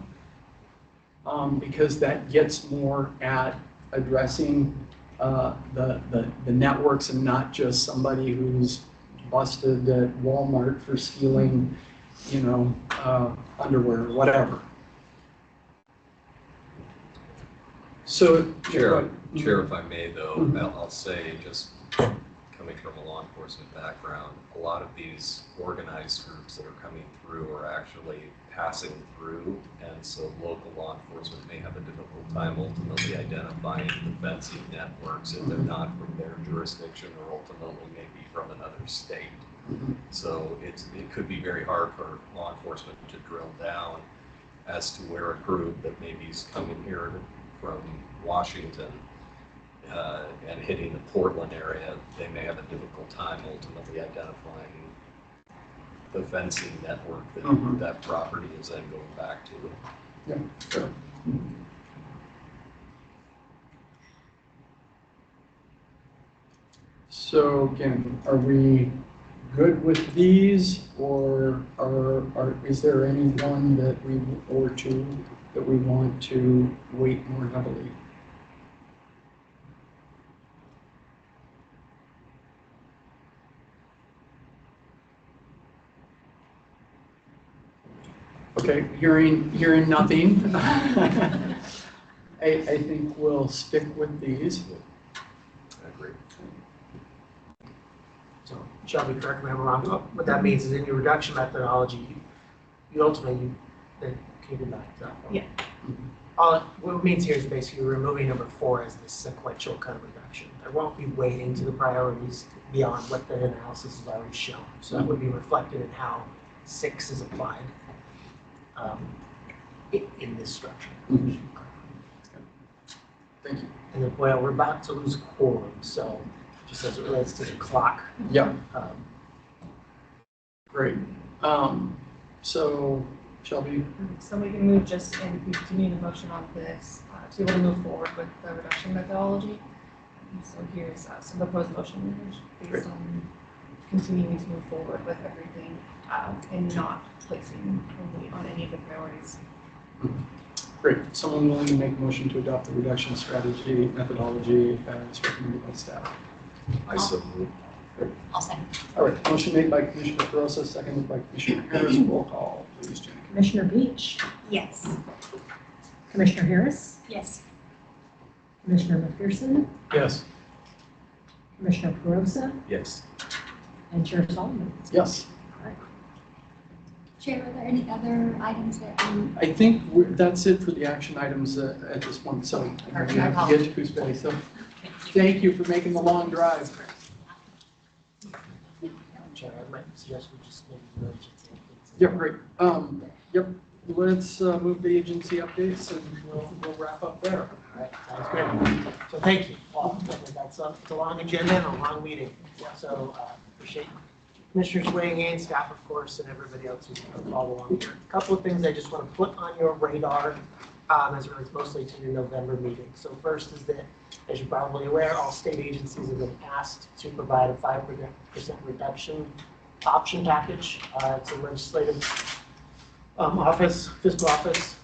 S4: because that gets more at addressing the networks and not just somebody who's busted at Walmart for stealing, you know, underwear or whatever. So,
S10: Chair, if I may though, I'll say, just coming from a law enforcement background, a lot of these organized groups that are coming through are actually passing through, and so local law enforcement may have a difficult time ultimately identifying the fencing networks if they're not from their jurisdiction or ultimately maybe from another state. So it could be very hard for law enforcement to drill down as to where a group that maybe is coming here from Washington and hitting the Portland area, they may have a difficult time ultimately identifying the fencing network that that property is then going back to.
S4: Yeah, sure. So again, are we good with these, or is there any one that we, or two, that we want to weight more heavily? Okay, hearing nothing. I think we'll stick with these.
S10: I agree.
S13: So, Shelby, correct me if I'm wrong, what that means is in your reduction methodology, you ultimately, can you go back to that?
S2: Yeah.
S13: What it means here is basically removing number 4 as the sequential kind of reduction. There won't be weighting to the priorities beyond what the analysis has already shown. So that would be reflected in how 6 is applied in this structure.
S4: Thank you.
S13: And then, well, we're about to lose quorum, so just as it relates to the clock.
S4: Yeah. Great. So, Shelby?
S9: So we can move just, and we do need a motion on this to be able to move forward with the reduction methodology. And so here's some proposed motion based on continuing to move forward with everything and not placing only on any of the priorities.
S4: Great. Someone willing to make a motion to adopt the reduction strategy methodology as recommended by staff?
S10: I so move.
S15: I'll second.
S4: All right. Motion made by Commissioner Carosa, seconded by Commissioner Harris. Roll call, please, Jenny.
S5: Commissioner Beach,
S2: Yes.
S5: Commissioner Harris,
S2: Yes.
S5: Commissioner McPherson,
S4: Yes.
S5: Commissioner Perosa,
S10: Yes.
S5: and Chair Solomon.
S4: Yes.
S19: Chair, are there any other items that we?
S4: I think that's it for the action items at this point, so I think we have to get to Coos Bay. So thank you for making the long drive.
S13: Chair, I might suggest we just maybe merge it.
S4: Yep, great. Yep, let's move the agency updates and we'll wrap up there.
S13: All right, sounds good. So thank you. Well, it's a long agenda and a long meeting. So appreciate commissioners weighing in, staff, of course, and everybody else who's going to follow along here. A couple of things I just want to put on your radar as it relates mostly to your November meeting. So first is that, as you're probably aware, all state agencies have been asked to provide a 5% reduction option package. It's a legislative fiscal office.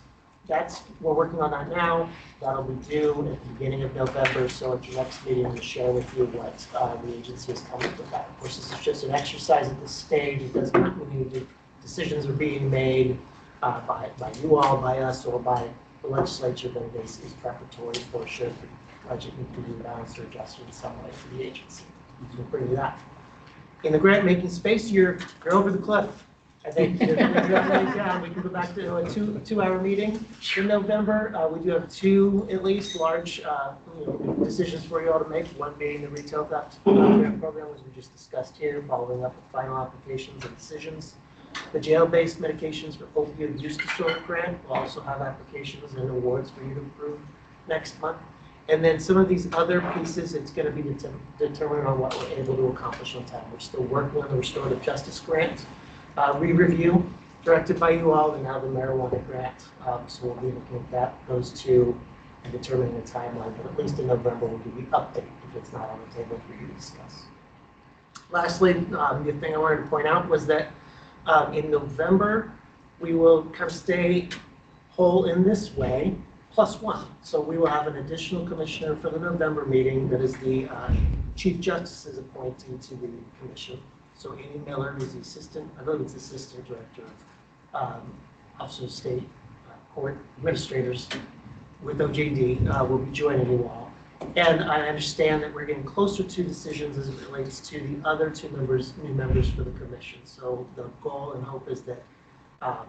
S13: We're working on that now. That'll be due at the beginning of November. So at your next meeting, we'll share with you what the agency has come up with that. Of course, this is just an exercise at this stage. It does not mean decisions are being made by you all, by us, or by the legislature, but it is preparatory for sure the budget need to be balanced or adjusted in some way for the agency. So we'll bring you that. In the grant making space, you're over the cliff. I think you're definitely down. We can go back to a two-hour meeting in November. We do have two, at least, large decisions for you all to make. One being the retail theft grant program, as we just discussed here, following up with final applications and decisions. The jail-based medications for opioid use disorder grant will also have applications and awards for you to approve next month. And then some of these other pieces, it's going to be determined on what we're able to accomplish on time. We're still working on the restorative justice grant re-review directed by you all, and now the marijuana grant. So we'll be looking at those two and determining a timeline. But at least in November, we'll give you an update if it's not on the table for you to discuss. Lastly, the thing I wanted to point out was that in November, we will kind of stay whole in this way, +1. So we will have an additional commissioner for the November meeting that is the Chief Justice's appointee to the commission. So Amy Miller, who's the assistant, I believe it's assistant director of Office of State Court Administrators with OJD, will be joining you all. And I understand that we're getting closer to decisions as it relates to the other new members for the commission. So the goal and hope is that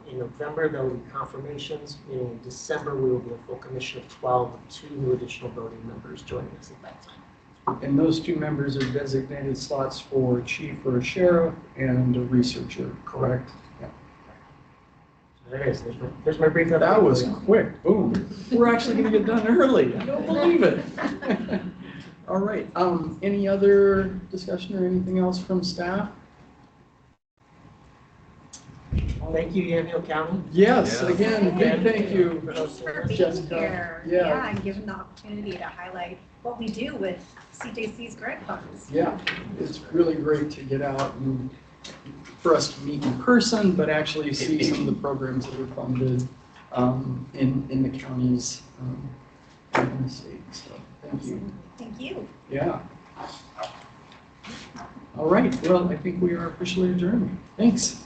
S13: in November, there will be confirmations, meaning in December, we will be a full commission of 12 with 2 new additional voting members joining us at that time.
S4: And those 2 members are designated slots for chief or a sheriff and a researcher, correct? Yeah.
S13: So there it is. There's my brief update.
S4: That was quick. Boom. We're actually going to get done early. I don't believe it. All right. Any other discussion or anything else from staff?
S13: Thank you, Yamhill County.
S4: Yes, again, big thank you.
S2: Thanks for being
S4: Jessica.
S2: here.
S4: Yeah.
S2: And given the opportunity to highlight what we do with CJC's grant funds.
S4: Yeah, it's really great to get out and for us to meet in person, but actually see some of the programs that are funded in the counties in the state. So thank you.
S2: Thank you.
S4: Yeah. All right. Well, I think we are officially adjourned. Thanks.